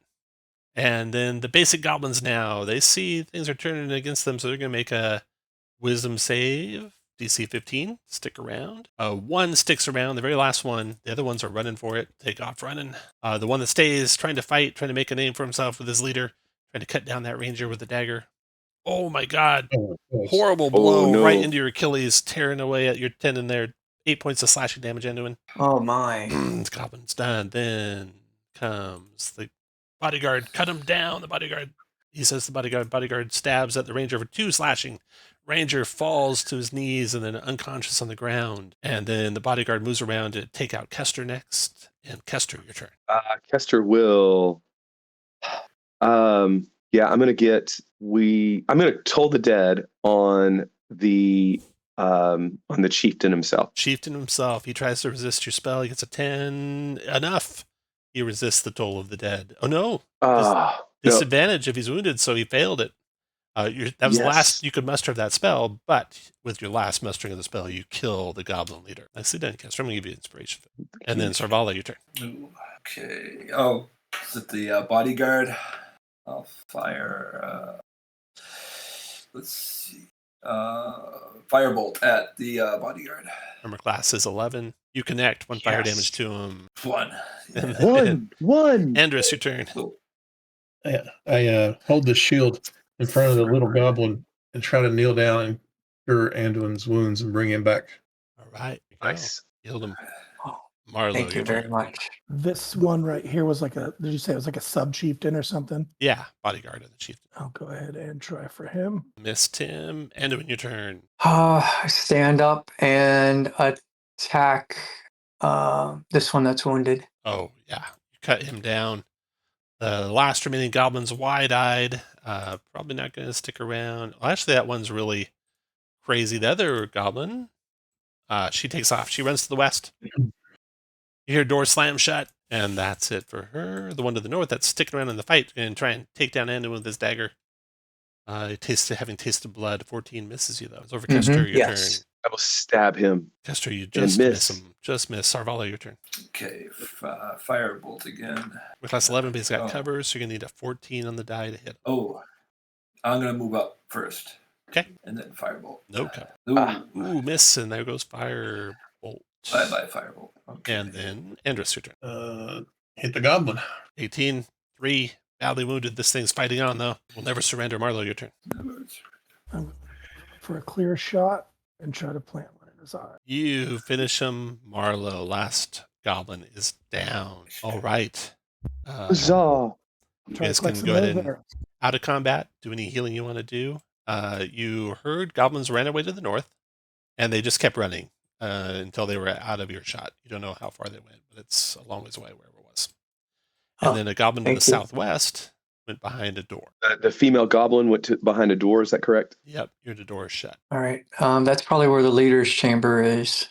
And then the basic goblins now, they see things are turning against them, so they're going to make a wisdom save. DC 15. Stick around. 1 sticks around, the very last one. The other ones are running for it. Take off running. The one that stays, trying to fight, trying to make a name for himself with his leader, trying to cut down that ranger with a dagger. Oh my god. Horrible blow right into your Achilles, tearing away at your tendon there. 8 points of slashing damage, Anduin. Oh my. The goblin's done. Then comes the bodyguard. Cut him down. The bodyguard, he says the bodyguard stabs at the ranger for 2 slashing. Ranger falls to his knees and then unconscious on the ground. And then the bodyguard moves around to take out Kester next. And Kester, your turn. Kester will. Yeah, I'm gonna toll the dead on the chieftain himself. Chieftain himself. He tries to resist your spell. He gets a 10. Enough. He resists the toll of the dead. Oh no. Disadvantage if he's wounded, so he failed it. That was the last you could muster of that spell, but with your last mustering of the spell, you kill the goblin leader. Nicely done, Kester. I'm going to give you inspiration. And then Servala, your turn. Ooh, okay. Oh, is it the bodyguard? I'll fire. Let's see. Firebolt at the bodyguard. Armor class is 11. You connect 1 fire damage to him. 1. One. Andrus, your turn. I hold the shield in front of the little goblin and try to kneel down and cure Anduin's wounds and bring him back. All right. Nice. Healed him. Oh, Marlo, thank you very much. This one right here was did you say it was like a sub chieftain or something? Yeah, bodyguard of the chieftain. I'll go ahead and try for him. Missed him. Anduin, your turn. Stand up and attack this one that's wounded. Oh, yeah. You cut him down. The last remaining goblin's wide-eyed. Probably not going to stick around. Well, actually, that one's really crazy. The other goblin, she takes off. She runs to the west. You hear doors slam shut, and that's it for her. The one to the north that's sticking around in the fight and try and take down Anduin with his dagger. Having tasted blood, 14 misses you, though. It's over Kester, your turn. I will stab him. Kester, you just miss him. Just miss. Servala, your turn. Okay, firebolt again. With class 11, but he's got cover, so you're going to need a 14 on the die to hit. Oh, I'm going to move up first. Okay. And then firebolt. No cover. Ooh. Ooh, miss, and there goes firebolt. Bye-bye, Firebolt. Okay. And then Andrus, your turn. Hit the goblin. 18, 3, badly wounded. This thing's fighting on, though. We'll never surrender. Marlo, your turn. For a clear shot and try to plant one in his eye. You finish him, Marlo. Last goblin is down. All right. Huzzah! You Try to guys collect can some go of ahead those and arrows. out of combat, do any healing you want to do. You heard goblins ran away to the north, and they just kept running until they were out of your shot. You don't know how far they went, but it's a long ways away wherever it was. And then a goblin to the thank you. southwest went behind a door. The female goblin went behind a door. Is that correct? Yep, the door is shut. All right. That's probably where the leader's chamber is.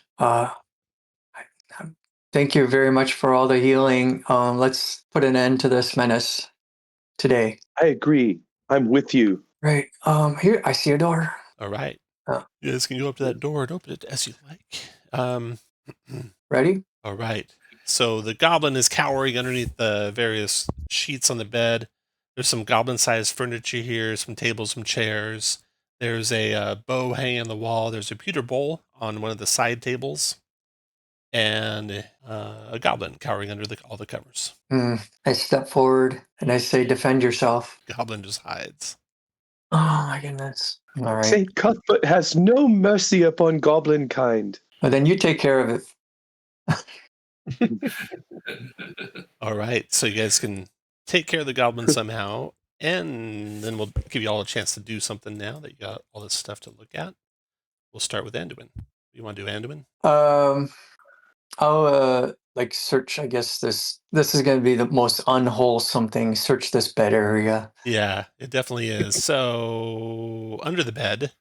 Thank you very much for all the healing. Let's put an end to this menace today. I agree. I'm with you. Right. Here, I see a door. All right. Oh. You guys can go up to that door and open it as you like. Ready? All right. So the goblin is cowering underneath the various sheets on the bed. There's some goblin-sized furniture here, some tables, some chairs. There's a bow hanging on the wall. There's a pewter bowl on one of the side tables. And a goblin cowering under all the covers. I step forward and I say, defend yourself. Goblin just hides. Oh my goodness. All right. Saint Cuthbert has no mercy upon goblin kind. Well, then you take care of it. All right. So you guys can take care of the goblin somehow. And then we'll give you all a chance to do something now that you got all this stuff to look at. We'll start with Anduin. You want to do Anduin? I'll like search. I guess this is going to be the most unwholesome thing. Search this bed area. Yeah, it definitely is. So under the bed,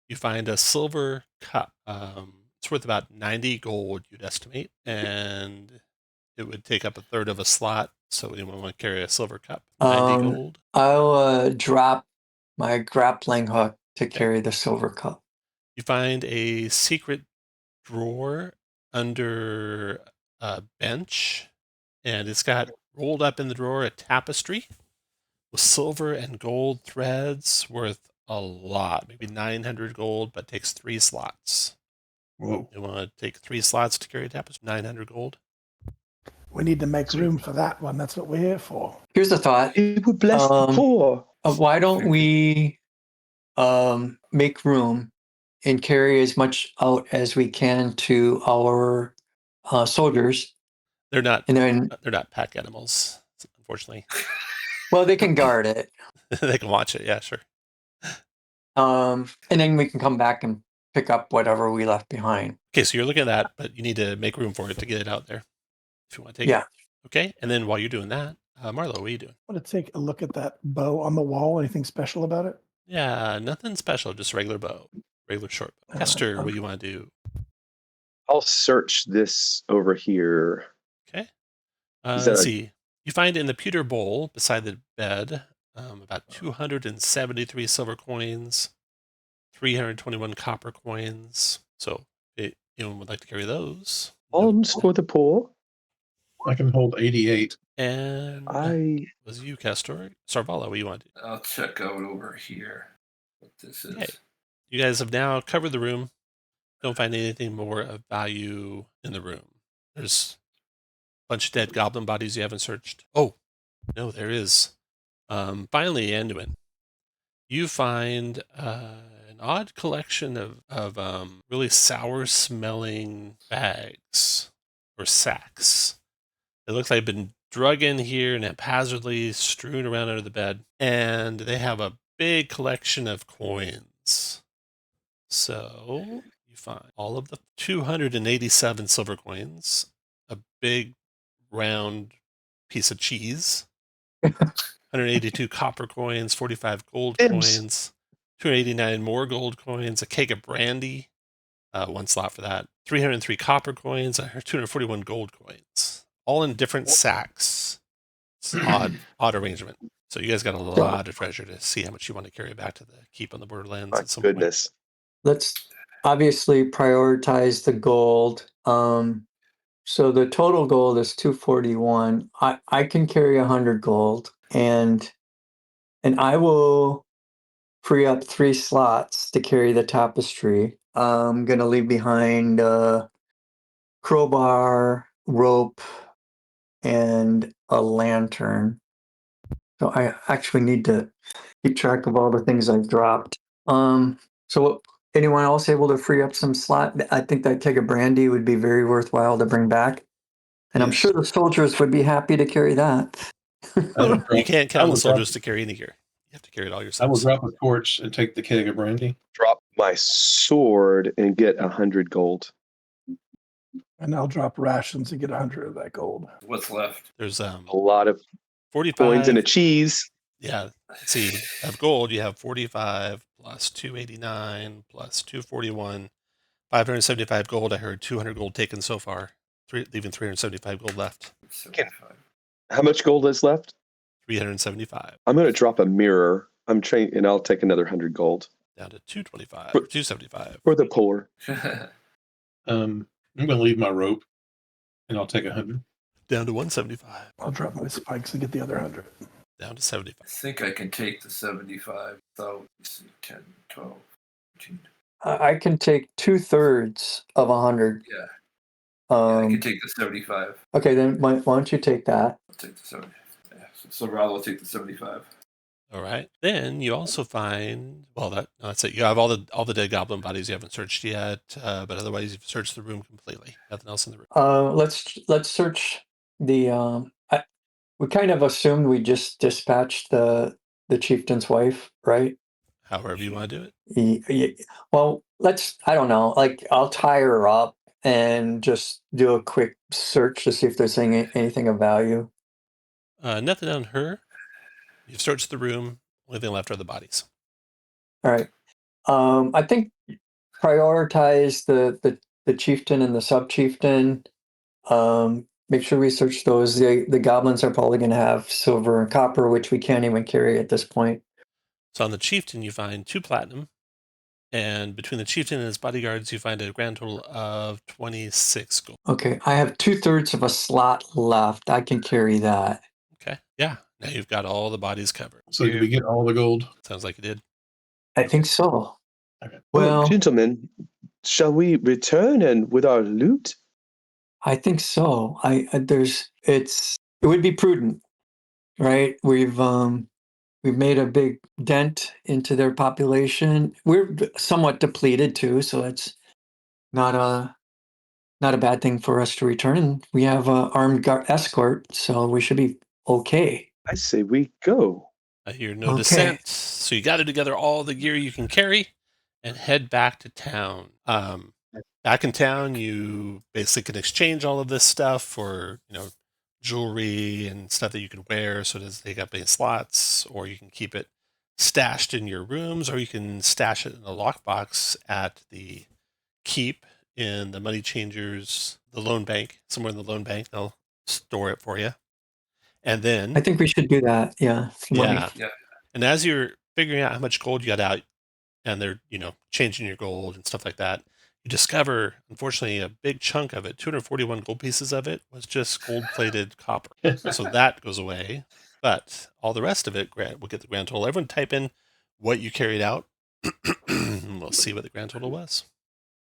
you find a silver cup. It's worth about 90 gold, you'd estimate, and it would take up a third of a slot. So anyone want to carry a silver cup? 90 gold. I'll drop my grappling hook to carry the silver cup. You find a secret drawer under a bench, and it's got rolled up in the drawer a tapestry with silver and gold threads worth a lot, maybe 900 gold, but takes 3 slots. Whoa. You want to take 3 slots to carry a tapestry, 900 gold? We need to make room for that one. That's what we're here for. Here's a thought. It would bless the poor. Why don't we make room and carry as much out as we can to our soldiers? They're not. And then, They're not pack animals, unfortunately. well, they can guard it. They can watch it. Yeah, sure. And then we can come back and pick up whatever we left behind. Okay, so you're looking at that, but you need to make room for it to get it out there if you want to take it. Okay, and then while you're doing that, Marlo, what are you doing? I want to take a look at that bow on the wall. Anything special about it? Yeah, nothing special, just regular bow, regular short bow. Hester, what do you want to do? I'll search this over here. Okay. Let's see. You find in the pewter bowl beside the bed about 273 silver coins, 321 copper coins. So anyone would like to carry those? Alms for the poor. I can hold 88. And was you, Castor? Sarvala, what do you want to do? I'll check out over here what this is. Okay. You guys have now covered the room. Don't find anything more of value in the room. There's a bunch of dead goblin bodies you haven't searched. Oh, no, there is. Finally, Anduin, you find an odd collection of really sour-smelling bags or sacks. It looks like they've been drug in here and haphazardly strewn around under the bed. And they have a big collection of coins. So you find all of the 287 silver coins, a big round piece of cheese, 182 copper coins, 45 gold coins, 289 more gold coins, a keg of brandy, 1 slot for that, 303 copper coins, 241 gold coins. All in different sacks. It's odd arrangement. So you guys got a lot of treasure to see how much you want to carry back to the keep on the Borderlands at some point. Let's obviously prioritize the gold. So the total gold is 241. I can carry 100 gold, and I will free up 3 slots to carry the tapestry. I'm gonna leave behind crowbar, rope, and a lantern. So I actually need to keep track of all the things I've dropped. So anyone else able to free up some slot? I think that keg of brandy would be very worthwhile to bring back. And I'm Yes. sure the soldiers would be happy to carry that. I would You drop, can't I count on the would drop, soldiers to carry any gear. You have to carry it all I will yourselves. drop a torch and take the keg of brandy. Drop my sword and get 100 gold. And I'll drop rations and get 100 of that gold. What's left? There's A lot of 45 coins and a cheese. Yeah. Let's see, of gold, you have 45 plus 289 plus 241, 575 gold. I heard 200 gold taken so far, leaving 375 gold left. 75. How much gold is left? 375 I'm going to drop a mirror. I'm trained, and I'll take another 100 gold down to 225, For- 275. for the poor. I'm going to leave my rope, and I'll take 100. Down to 175. I'll drop my spikes and get the other 100. Down to 75. I think I can take the 75. So, 10, 12, 13. I can take 2/3 of 100. Yeah. I Um, can take the 75. okay, then why don't you take that? I'll take the 70. Yeah. So Ral will take the 75. All right. Then you also find, well, that's it. You have all the dead goblin bodies you haven't searched yet, but otherwise you've searched the room completely. Nothing else in the room. Let's search the. We kind of assumed we just dispatched the chieftain's wife, right? However you want to do it. Well, I don't know. Like, I'll tie her up and just do a quick search to see if there's anything of value. Nothing on her. You've searched the room. Only thing left are the bodies. All right. I think prioritize the chieftain and the sub chieftain. Make sure we search those. The goblins are probably going to have silver and copper, which we can't even carry at this point. So on the chieftain, you find 2 platinum, and between the chieftain and his bodyguards, you find a grand total of 26 gold. Okay, I have 2/3 of a slot left. I can carry that. Okay. Yeah. Now you've got all the bodies covered. So did we get all the gold? Sounds like you did. I think so. Okay. Well, Gentlemen, shall we return and with our loot? I think so. It would be prudent, right? We've made a big dent into their population. We're somewhat depleted too, so it's not a bad thing for us to return. We have an armed escort, so we should be okay. I say we go. I hear no Okay. dissent. So you gather together all the gear you can carry and head back to town. Back in town, you basically can exchange all of this stuff for, jewelry and stuff that you can wear so it doesn't take up any slots, or you can keep it stashed in your rooms, or you can stash it in a lockbox at the keep, in the money changers, the loan bank, somewhere in the loan bank. They'll store it for you. And then I think we should do that. Yeah. yeah. Yeah. And as you're figuring out how much gold you got out, and they're, changing your gold and stuff like that, you discover, unfortunately, a big chunk of it, 241 gold pieces of it, was just gold-plated copper. So that goes away. But all the rest of it, we'll get the grand total. Everyone type in what you carried out, and we'll see what the grand total was.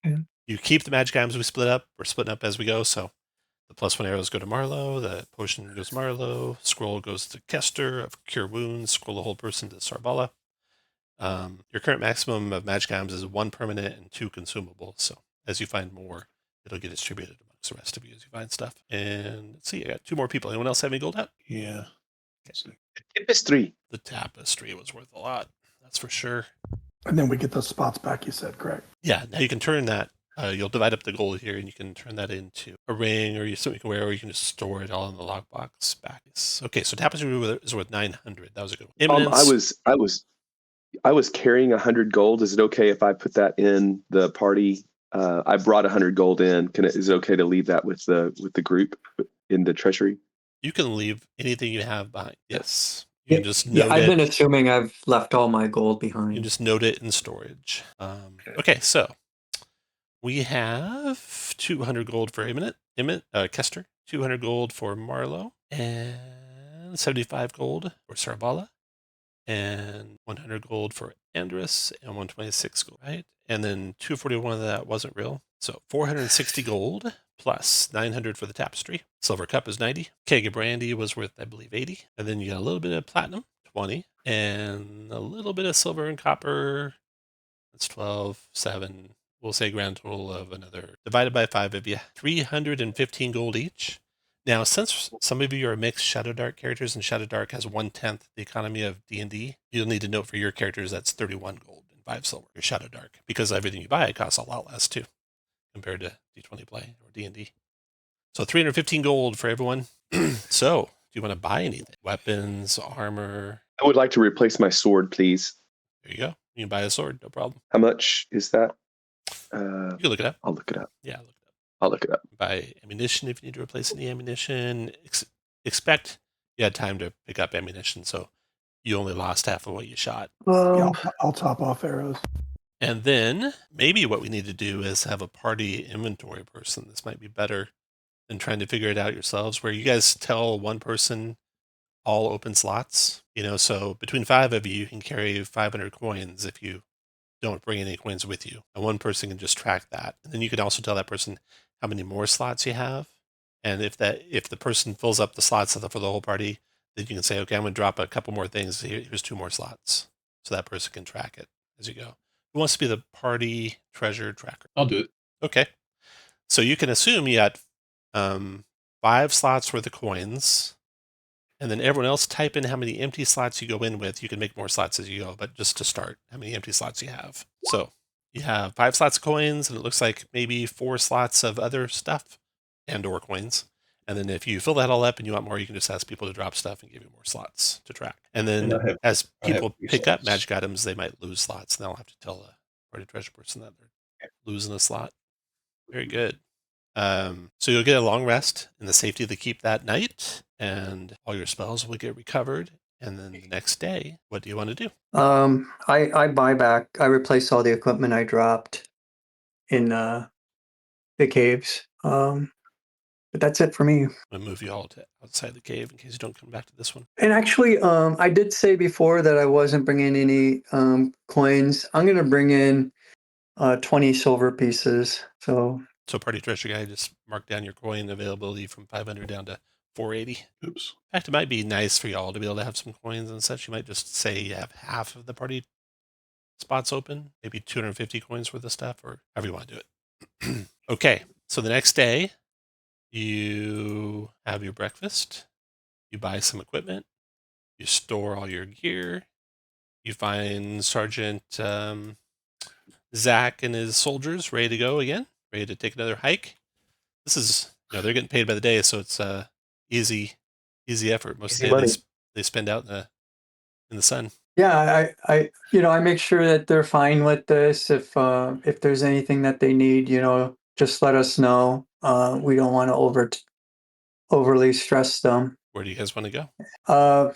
Yeah. You keep the magic items we split up. We're splitting up as we go, so the +1 arrows go to Marlowe, the potion goes to Marlowe, scroll goes to Kester of Cure Wounds, scroll the whole person to Sarbala. Your current maximum of magic items is 1 permanent and 2 consumable, so as you find more, it'll get distributed amongst the rest of you as you find stuff. And let's see, I got 2 more people. Anyone else have any gold out? Yeah. Tapestry. The tapestry was worth a lot, that's for sure. And then we get those spots back, you said, correct? Yeah, now you can turn that. You'll divide up the gold here, and you can turn that into a ring, or something you can wear, or you can just store it all in the lockbox back. Okay, so tapestry is worth 900. That was a good one. Eminence. I was carrying 100 gold. Is it okay if I put that in the party? I brought 100 gold in. Is it okay to leave that with the group in the treasury? You can leave anything you have behind. Yes. You can just note Yeah, I've been it. assuming I've left all my gold You behind. can just note it in storage. Okay, so we have 200 gold for Kester, 200 gold for Marlowe, and 75 gold for Sarbala, and 100 gold for Andrus, and 126 gold, right? And then 241 of that wasn't real. So 460 gold plus 900 for the tapestry. Silver cup is 90. Keg of brandy was worth, I believe, 80. And then you got a little bit of platinum, 20. And a little bit of silver and copper. That's 12, 7. We'll say grand total of another, divided by 5 of you, 315 gold each. Now, since some of you are mixed Shadow Dark characters and Shadow Dark has 1/10 the economy of D&D, you'll need to note for your characters that's 31 gold and 5 silver for Shadow Dark, because everything you buy costs a lot less too compared to d20play or D&D. So 315 gold for everyone. So, do you want to buy anything? Weapons, armor? I would like to replace my sword, please. There you go. You can buy a sword, no problem. How much is that? You can look it up. I'll look it up. Yeah, look it up. I'll look it up. Buy ammunition if you need to replace any ammunition. Expect you had time to pick up ammunition, so you only lost half of what you shot. Yeah, I'll top off arrows. And then maybe what we need to do is have a party inventory person. This might be better than trying to figure it out yourselves, where you guys tell one person all open slots. So between 5 of you, you can carry 500 coins if you don't bring any coins with you. And one person can just track that. And then you can also tell that person how many more slots you have. And if the person fills up the slots for the whole party, then you can say, okay, I'm going to drop a couple more things. Here's 2 more slots. So that person can track it as you go. Who wants to be the party treasure tracker? I'll do it. Okay. So you can assume you got 5 slots worth of coins. And then everyone else type in how many empty slots you go in with. You can make more slots as you go, but just to start, how many empty slots you have. So you have 5 slots of coins, and it looks like maybe 4 slots of other stuff and or coins. And then if you fill that all up and you want more, you can just ask people to drop stuff and give you more slots to track. And then as people pick up magic items, they might lose slots, and they'll have to tell the party treasure person that they're losing a slot. Very good. So you'll get a long rest in the safety of the keep that night, and all your spells will get recovered. And then the next day, what do you want to do? I buy back. I replace all the equipment I dropped in the caves. But that's it for me. I'm going to move you all to outside the cave in case you don't come back to this one. And actually, I did say before that I wasn't bringing any coins. I'm going to bring in 20 silver pieces. So party treasure guy, just mark down your coin availability from 500 down to 480. Oops. In fact, it might be nice for y'all to be able to have some coins and such. You might just say you have half of the party spots open, maybe 250 coins worth of stuff, or however you want to do it. Okay, so the next day, you have your breakfast, you buy some equipment, you store all your gear, you find Sergeant Zach and his soldiers ready to go again, ready to take another hike. This is, they're getting paid by the day, so it's easy effort. Most of the day they spend out in the sun. Yeah, I make sure that they're fine with this. If there's anything that they need, just let us know. We don't want to overly stress them. Where do you guys want to go?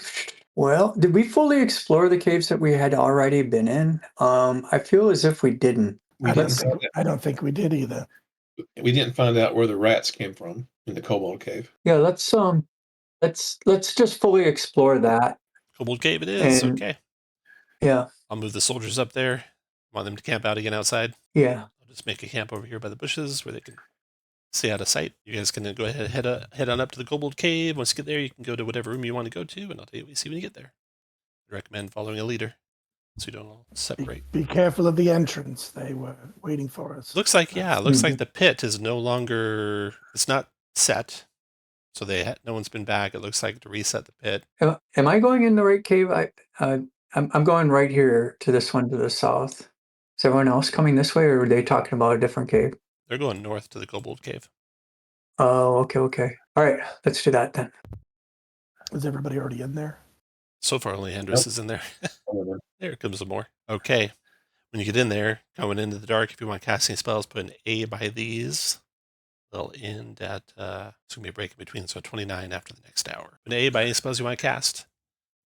Well, did we fully explore the caves that we had already been in? I feel as if we didn't. I don't think we did either. We didn't find out where the rats came from in the Cobalt Cave. Yeah, let's just fully explore that. Cobalt Cave it is. Okay. Yeah. I'll move the soldiers up there. Want them to camp out again outside? Yeah. I'll just make a camp over here by the bushes where they can stay out of sight. You guys can go ahead head on up to the Cobalt Cave. Once you get there, you can go to whatever room you want to go to, and I'll tell you what you see when you get there. I recommend following a leader so you don't all separate. Be careful of the entrance. They were waiting for us. Looks like the pit is no longer, it's not set. So no one's been back. It looks like to reset the pit. Am I going in the right cave? I'm going right here to this one to the south. Is everyone else coming this way, or are they talking about a different cave? They're going north to the Cobalt Cave. Oh, okay. All right, let's do that then. Is everybody already in there? So far, only Andrus is in there. There comes some more. Okay. When you get in there, going into the dark, if you want casting spells, put an A by these. They'll end at, it's going to be a break in between, so 29 after the next hour. An A by any spells you want to cast.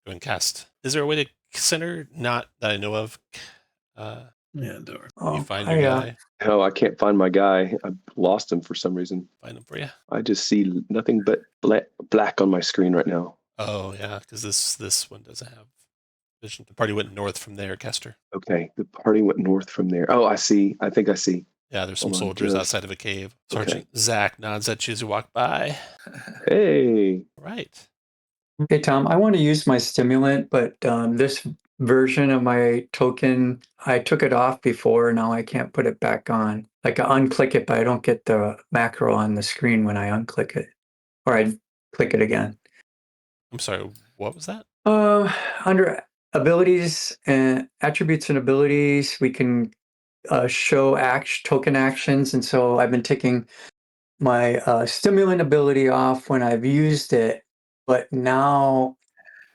Go and cast. Is there a way to center? Not that I know of. Yeah, darn. You find your guy? No, I can't find my guy. I lost him for some reason. Find him for you. I just see nothing but black on my screen right now. Oh, yeah, because this one doesn't have vision. The party went north from there, Kester. Okay, the party went north from there. Oh, I see. I think I see. Yeah, there's some Oh my soldiers gosh. outside of a cave. Okay. Sergeant Zach nods at you as you walk by. Hey. Right. Hey, Tom, I want to use my stimulant, but this version of my token, I took it off before. Now I can't put it back on. Like I unclick it, but I don't get the macro on the screen when I unclick it. Or I click it again. I'm sorry, what was that? Under abilities and attributes and abilities, we can show token actions. And so I've been taking my stimulant ability off when I've used it. But now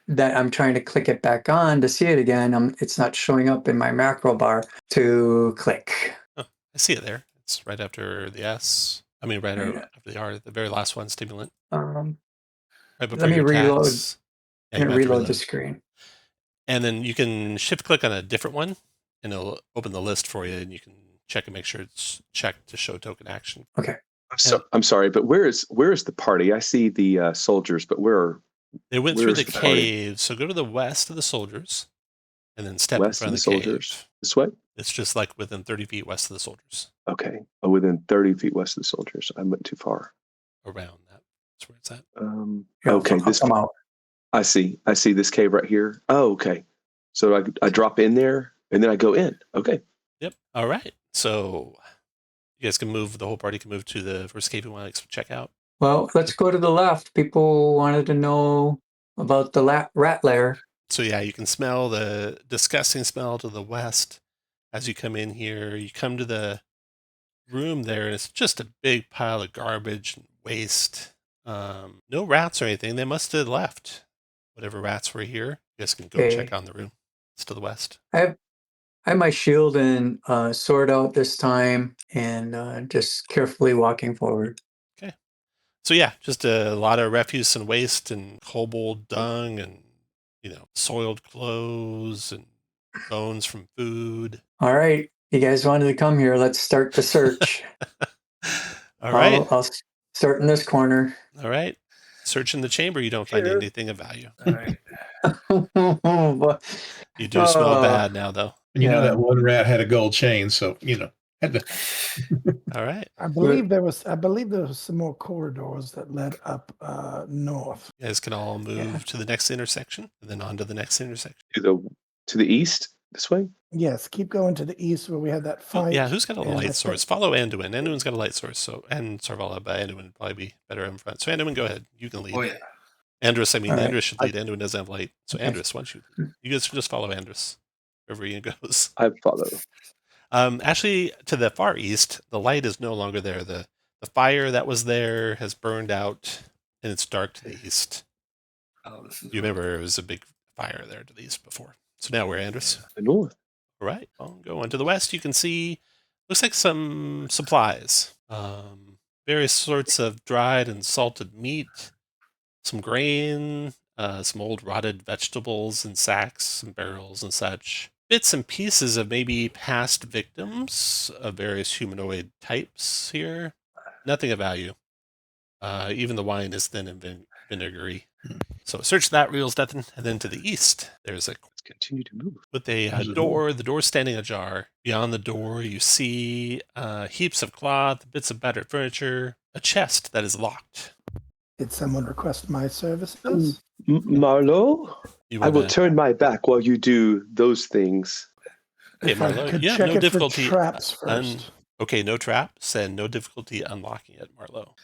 that I'm trying to click it back on to see it again, it's not showing up in my macro bar to click. Oh, I see it there. It's right after the S. I mean, right after the R, the very last one, stimulant. Right before Let me your reload. attacks. Yeah, I'm you gonna might have to reload the screen. And then you can shift click on a different one and it'll open the list for you and you can check and make sure it's checked to show token action. Okay. I'm sorry, but where is the party? I see the soldiers, but They went where through is the the party? cave, so go to the west of the soldiers and then step in West front of of the the soldiers. cave. This way? It's just like within 30 feet west of the soldiers. Okay. Oh, within 30 feet west of the soldiers. I went too far. Around that. That's where it's at. Yeah, Okay. I'm out. I see this cave right here. Oh, okay. So I drop in there and then I go in. Okay. Yep. All right. So you guys can move, the whole party can move to the first cave you want to check out. Well, let's go to the left. People wanted to know about the rat lair. So yeah, you can smell the disgusting smell to the west as you come in here. You come to the room there, and it's just a big pile of garbage and waste. No rats or anything. They must have left. Whatever rats were here, you guys can go Okay. check on the room. It's to the west. I have my shield and sword out this time, and just carefully walking forward. Okay. So yeah, just a lot of refuse and waste and kobold dung and soiled clothes and bones from food. All right, you guys wanted to come here. Let's start the search. All right. I'll start in this corner. All right. Search in the chamber. You don't find Sure. anything of value. All right. You do smell bad now, though. And you know that one rat had a gold chain, so had to. All right. I believe there was some more corridors that led up north. You guys can all move to the next intersection and then on to the next intersection. To the east this way? Yes, keep going to the east where we had that fight. Yeah, who's got a and light source? Follow Anduin. Anduin's got a light source, and Sarvala, but Anduin would probably be better in front. So Anduin, go ahead. You can lead. Oh, yeah. Andrus, I mean, All right. Andrus should lead. Anduin doesn't have light. So Andrus, why don't you guys just follow Andrus wherever he goes. I follow. Actually, to the far east, the light is no longer there. The fire that was there has burned out, and it's dark to the east. Oh, this is You remember it was a big fire there to the east before. So now we're Andrus. The north. All right. Well, go on to the west. You can see, looks like some supplies. Various sorts of dried and salted meat, some grain, some old rotted vegetables in sacks and barrels and such. Bits and pieces of maybe past victims of various humanoid types here. Nothing of value. Even the wine is thin and vinegary. So search that, Reels Dethin, and then to the east, there's Let's continue to move. with a door. The door's standing ajar. Beyond the door, you see heaps of cloth, bits of battered furniture, a chest that is locked. Did someone request my services? Marlo, You I will wanna- turn my back while you do those things. Okay, If I Marlo, could you have check no it difficulty. for traps first. Okay, no traps and no difficulty unlocking it, Marlo.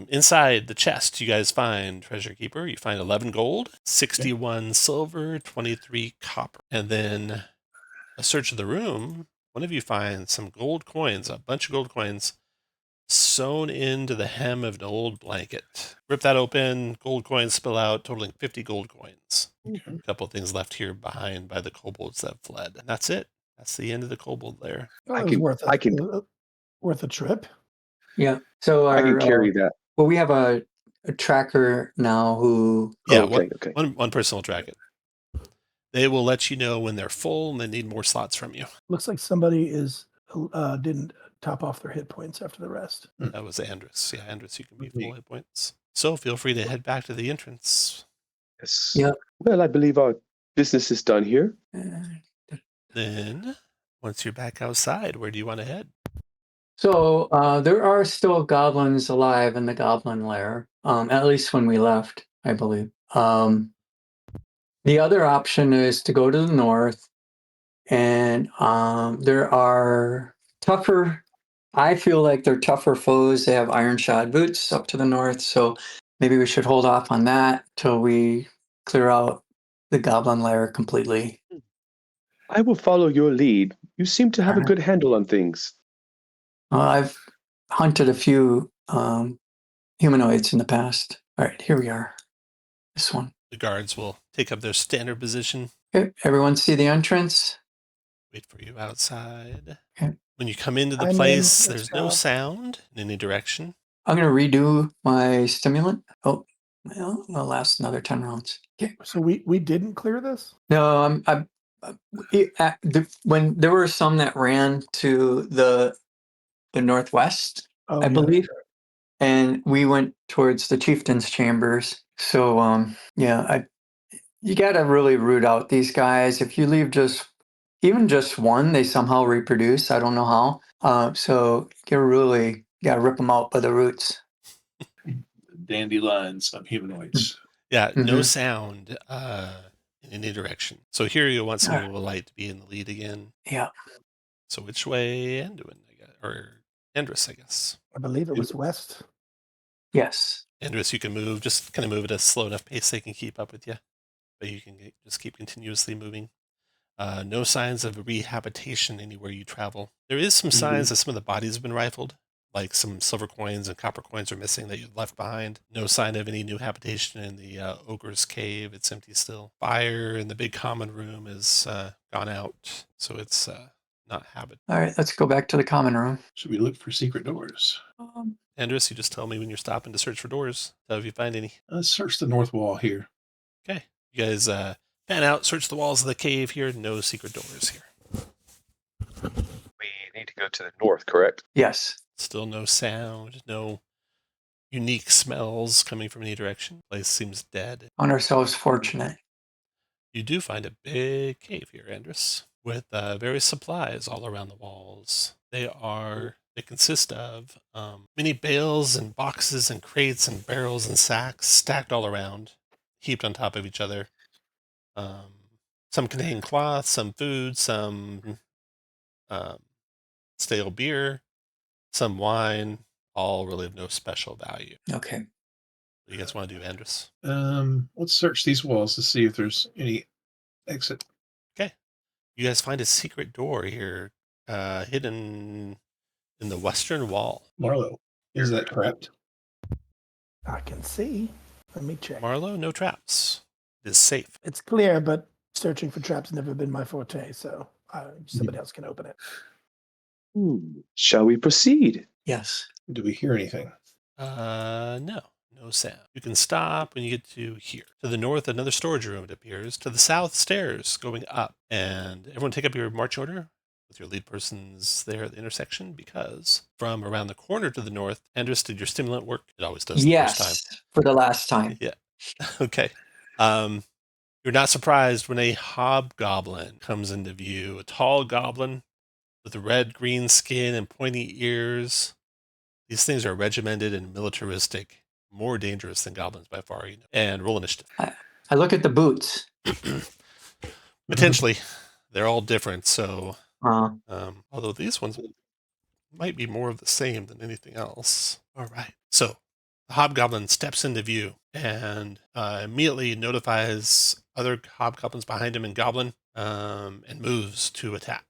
Inside the chest, you guys find Treasure Keeper. You find 11 gold, 61 silver, 23 copper. And then a search of the room, one of you finds some gold coins, a bunch of gold coins sewn into the hem of an old blanket. Rip that open, gold coins spill out, totaling 50 gold coins. A couple of things left here behind by the kobolds that fled. And that's it. That's the end of the kobold lair. Well, it was worth a trip. Yeah. So I can carry that. Well, we have a tracker now who. Yeah, okay. One person will track it. They will let you know when they're full and they need more slots from you. Looks like somebody didn't top off their hit points after the rest. That was Andrus. Yeah, Andrus, you can be full hit points. So feel free to head back to the entrance. Yes. Yeah. Well, I believe our business is done here. Then, once you're back outside, where do you want to head? So there are still goblins alive in the goblin lair, at least when we left, I believe. The other option is to go to the north, and there are tougher. I feel like they're tougher foes. They have iron shod boots up to the north, so maybe we should hold off on that till we clear out the goblin lair completely. I will follow your lead. You seem to have a good handle on things. I've hunted a few humanoids in the past. All right, here we are. This one. The guards will take up their standard position. Okay, everyone see the entrance? Wait for you outside. Okay. When you come into the I'm in. place, Let's there's no go. sound in any direction. I'm going to redo my stimulant. Oh, well, it'll last another 10 rounds. Okay. So we didn't clear this? No, when there were some that ran to the northwest, Oh, I yeah, believe, and we went towards the chieftain's chambers. So, yeah, you got to really root out these guys. If you leave even just one, they somehow reproduce. I don't know how. So you really got to rip them out by the roots. Dandelions of humanoids. Yeah, no Mhm. sound in any direction. So here you want someone with a light to be in the lead again. Yeah. So which way Anduin, I guess, or Andrus, I guess. I believe it was west. Yes. Andrus, you can move, just kind of move at a slow enough pace they can keep up with you. But you can just keep continuously moving. No signs of rehabilitation anywhere you travel. There is some signs that some of the bodies have been rifled, like some silver coins and copper coins are missing that you left behind. No sign of any new habitation in the ogre's cave. It's empty still. Fire in the big common room is gone out, so it's not habit. All right, let's go back to the common room. Should we look for secret doors? Andrus, you just tell me when you're stopping to search for doors. Tell if you find any. Let's search the north wall here. Okay. You guys fan out, search the walls of the cave here. No secret doors here. We need to go to the north, correct? Yes. Still no sound, no unique smells coming from any direction. Place seems dead. On ourselves fortunate. You do find a big cave here, Andrus, with various supplies all around the walls. They consist of many bales and boxes and crates and barrels and sacks stacked all around, heaped on top of each other. Some contain cloth, some food, some stale beer, some wine, all really of no special value. Okay. What do you guys want to do, Andrus? Let's search these walls to see if there's any exit. Okay. You guys find a secret door here, hidden in the western wall. Marlowe, is that trapped? I can see. Let me check. Marlowe, no traps. It is safe. It's clear, but searching for traps has never been my forte, so somebody else can open it. Shall we proceed? Yes. Do we hear anything? No sound. You can stop when you get to here. To the north, another storage room, it appears. To the south, stairs going up. And everyone take up your marching order with your lead persons there at the intersection, because from around the corner to the north, Andrus, did your stimulant work? It always does the first time. Yes, for the last time. Yeah. Okay. You're not surprised when a hobgoblin comes into view. A tall goblin with red-green skin and pointy ears. These things are regimented and militaristic, more dangerous than goblins by far. And roll initiative. I look at the boots. Potentially, they're all different. So, Uh, although these ones might be more of the same than anything else. All right. So the hobgoblin steps into view and immediately notifies other hobgoblins behind him and goblin and moves to attack.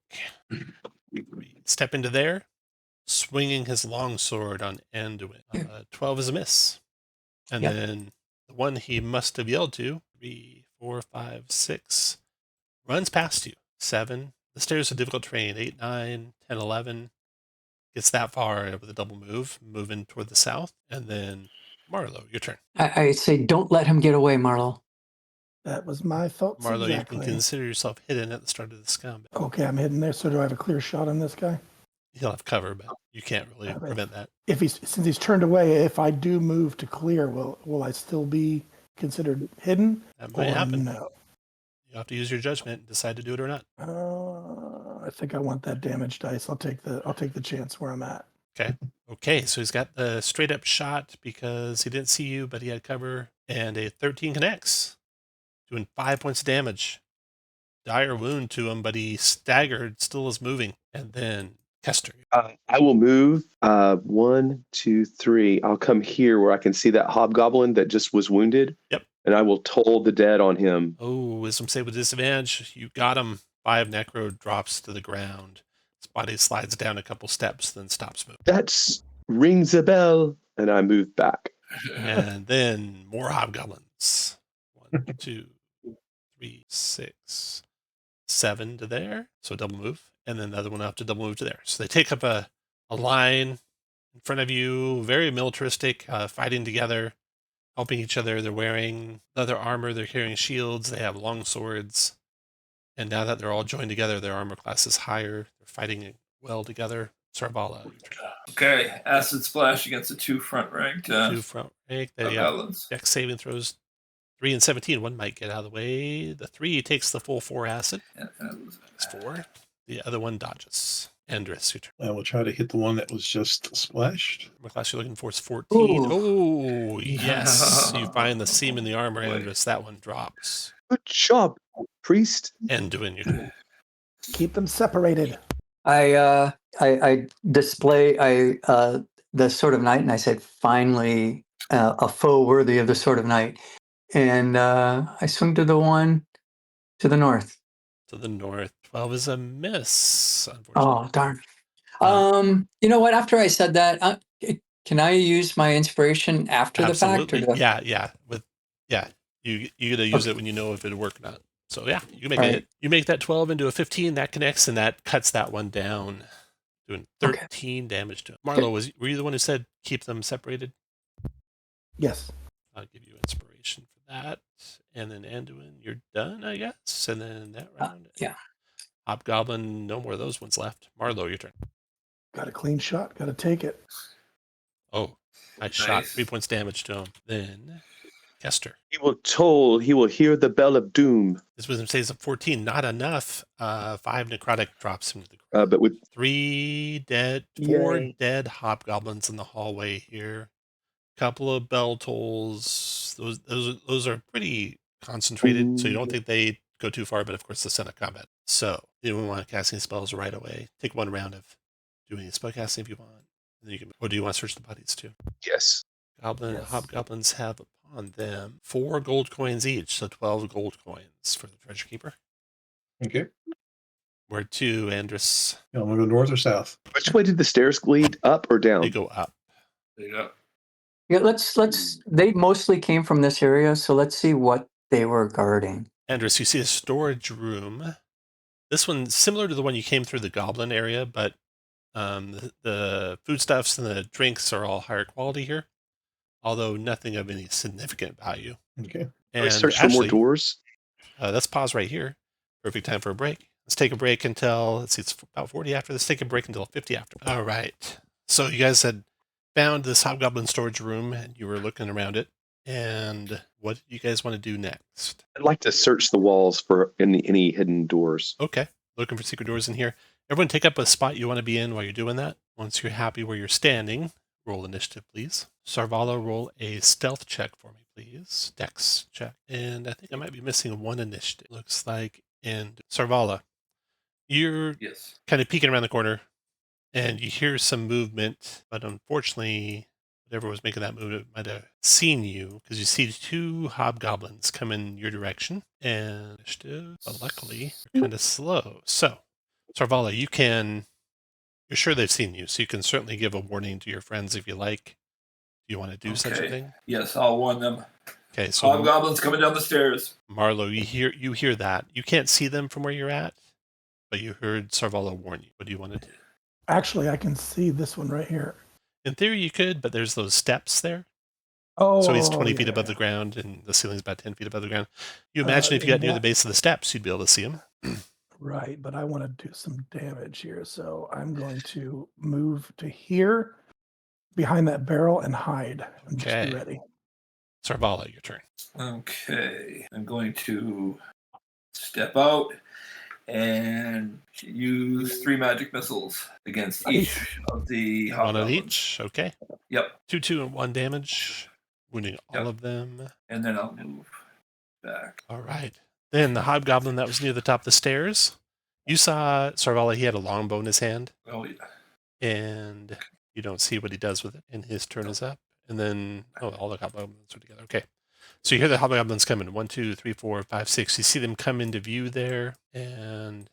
Step into there, swinging his longsword on Anduin. 12 is a miss. And then the one he must have yelled to, 3, 4, 5, 6, runs past you. 7. The stairs are difficult terrain. 8, 9, 10, 11. Gets that far with a double move, moving toward the south. And then Marlowe, your turn. I say, don't let him get away, Marlo. That was my thoughts. Marlowe, exactly. you can consider yourself hidden at the start of this combat. Okay, I'm hidden there. So do I have a clear shot on this guy? He'll have cover, but you can't really prevent that. Since he's turned away, if I do move to clear, will I still be considered hidden? That might happen. No. You have to use your judgment and decide to do it or not. I think I want that damage dice. I'll take the chance where I'm at. Okay, so he's got the straight up shot because he didn't see you, but he had cover, and a 13 connects, doing 5 points of damage. Dire wound to him, but he staggered, still is moving. And then Kester. I will move 1, 2, 3. I'll come here where I can see that hobgoblin that just was wounded. Yep. And I will toll the dead on him. Oh, wisdom save with disadvantage. You got him. 5 necro drops to the ground. His body slides down a couple steps, then stops moving. That rings a bell, and I move back. And then more hobgoblins. 1, 2, 3, 6, 7 to there. So double move. And then the other one will have to double move to there. So they take up a line in front of you, very militaristic, fighting together, helping each other. They're wearing leather armor. They're carrying shields. They have long swords. And now that they're all joined together, their armor class is higher. They're fighting well together. Sarvala. Okay, acid splash against the 2 front ranked 2 front rank. They have goblins. dex saving throws. 3 and 17. One might get out of the way. The 3 takes the full 4 acid. It's 4. The other one dodges. Andrus, your turn. I will try to hit the one that was just splashed. Armor class you're looking for is 14. Ooh. Oh, yes. You find the seam in the armor, Boy. Andrus. That one drops. Good job, priest. And doing your turn. Keep them separated. I display the Sword of Night, and I said, finally, a foe worthy of the Sword of Night. And I swing to the one to the north. To the north. 12 is a miss, unfortunately. Oh, darn. You know what? After I said that, can I use my inspiration after Absolutely. the fact? Yeah. You gotta use it when you know if it'll work or not. So yeah, you can make it. You make that 12 into a 15. That connects, and that cuts that one down, doing 13 damage to him. Marlo, were you the one who said keep them separated? Yes. I'll give you inspiration for that. And then Anduin, you're done, I guess. And then that round. Yeah. Hobgoblin, no more of those ones left. Marlo, your turn. Got a clean shot. Got to take it. Oh, nice shot. 3 points damage to him. Then Kester. He will toll. He will hear the bell of doom. His wisdom saves at 14. Not enough. 5 necrotic drops him to the ground. But with 4 dead hobgoblins in the hallway here. Couple of bell tolls. Those are pretty concentrated, so you don't think they go too far, but of course the Senate combat. So you don't want to casting spells right away. Take one round of doing spell casting if you want. And then you can, or do you want to search the bodies too? yes. Hobgoblins have upon them 4 gold coins each, so 12 gold coins for the treasure keeper. Okay. Where to, Andrus? You want to go north or south? Which way did the stairs lead? Up or down? They go up. There you go. Yeah, let's. They mostly came from this area, so let's see what they were guarding. Andrus, you see a storage room. This one's similar to the one you came through the Goblin area, but the foodstuffs and the drinks are all higher quality here, although nothing of any significant value. Okay. Can we search for more doors? Let's pause right here. Perfect time for a break. Let's take a break until, let's see, it's about 40 after. Let's take a break until 50 after. All right. So you guys had found this hobgoblin storage room, and you were looking around it. And what do you guys want to do next? I'd like to search the walls for any hidden doors. Okay. Looking for secret doors in here. Everyone take up a spot you want to be in while you're doing that. Once you're happy where you're standing, roll initiative, please. Sarvala, roll a stealth check for me, please. Dex check. And I think I might be missing one initiative. Looks like. And Sarvala, you're kind of peeking around the corner, and you hear some movement, but unfortunately, whatever was making that movement might have seen you, because you see 2 hobgoblins come in your direction, and but luckily, you're kind of slow. So, Sarvala, you're sure they've seen you, so you can certainly give a warning to your friends if you like. Do you want to do such a thing? Yes, I'll warn them. Okay, so Hobgoblins coming down the stairs. Marlo, you hear that. You can't see them from where you're at, but you heard Sarvala warn you. What do you want to do? Actually, I can see this one right here. In theory, you could, but there's those steps there. Oh, So he's 20 feet above the ground, and the ceiling's about 10 feet above the ground. You imagine if you got near the base of the steps, you'd be able to see him. Right, but I want to do some damage here, so I'm going to move to here, behind that barrel, and hide. And just be ready. Sarvala, your turn. Okay, I'm going to step out and use 3 magic missiles against each of the One on hobgoblins. each. Okay. Yep. 2, and 1 damage, wounding all Yep. of them. And then I'll move back. All right. Then the hobgoblin that was near the top of the stairs. You saw Sarvala, he had a longbow in his hand, Oh, yeah. and you don't see what he does with it, and his turn is up. And then, all the hobgoblins are together. Okay. So you hear the hobgoblins coming. 1, 2, 3, 4, 5, 6. You see them come into view there, and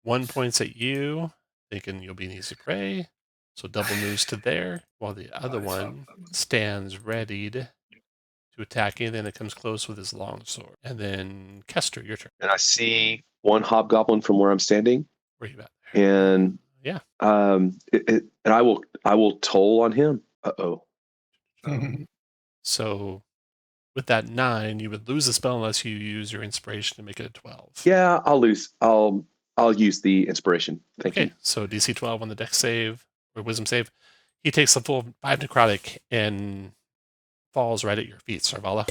one points at you, thinking you'll be an easy prey. So double moves to there, while the other one stands readied to attack you. Then it comes close with his long sword. And then Kester, your turn. And I see one hobgoblin from where I'm standing, Where are you at? and Yeah. and I will toll on him. Uh-oh. So with that 9, you would lose the spell unless you use your inspiration to make it a 12. Yeah, I'll use the inspiration. Thank you. So DC 12 on the dex save or wisdom save. He takes the full 5 necrotic and falls right at your feet, Sarvala.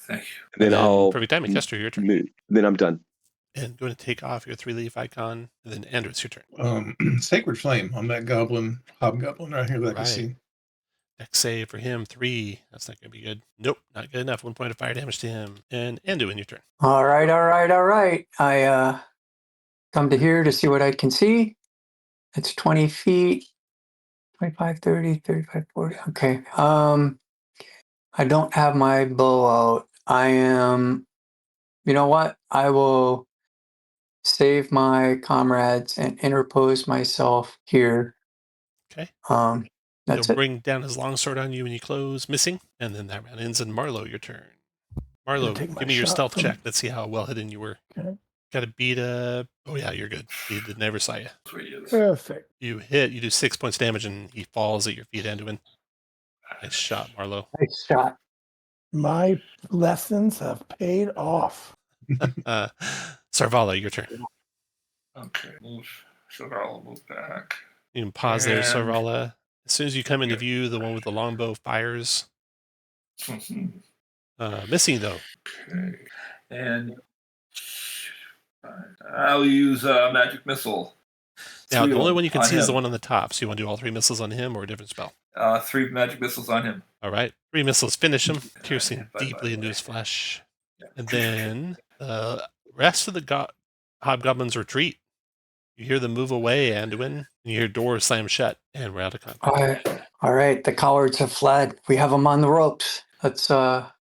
Thank you. And then I'll perfect timing, Kester, your turn. move. Then I'm done. And going to take off your 3-leaf icon, and then Andrew, it's your turn. Sacred Flame on that hobgoblin right here that I can Right. see. Dex save for him, 3. That's not going to be good. Nope, not good enough. 1 point of fire damage to him. And Anduin, your turn. All right. I come to here to see what I can see. It's 20 feet, 25, 30, 35, 40. Okay. I don't have my bow out. You know what? I will save my comrades and interpose myself here. Okay. That's He'll it. bring down his longsword on you when you close, missing. And then that round ends. And Marlo, your turn. Marlo, take my give me your shot stealth from- check. Let's see how well hidden you were. Okay. Got to beat a... Oh, yeah, you're good. He never saw you. That's where he is. Perfect. You hit, you do 6 points damage, and he falls at your feet, Anduin. Nice shot, Marlo. Nice shot. My lessons have paid off. Sarvala, your turn. Okay. So I'll move back. You can pause there, And- Sarvala. As soon as you come into Yeah. view, the one with the longbow fires. Okay. Missing, though. And I'll use a magic missile. Now, the 3 only one you can on see is the him. one on the top. So you want to do all 3 missiles on him or a different spell? 3 magic missiles on him. All right. 3 missiles finish him, Yeah, piercing bye, deeply bye, into bye. his flesh. Yeah. And then the rest of the hobgoblins retreat. You hear them move away, Anduin, and you hear doors slam shut, and we're out of contact. All right. The cowards have fled. We have them on the ropes. Let's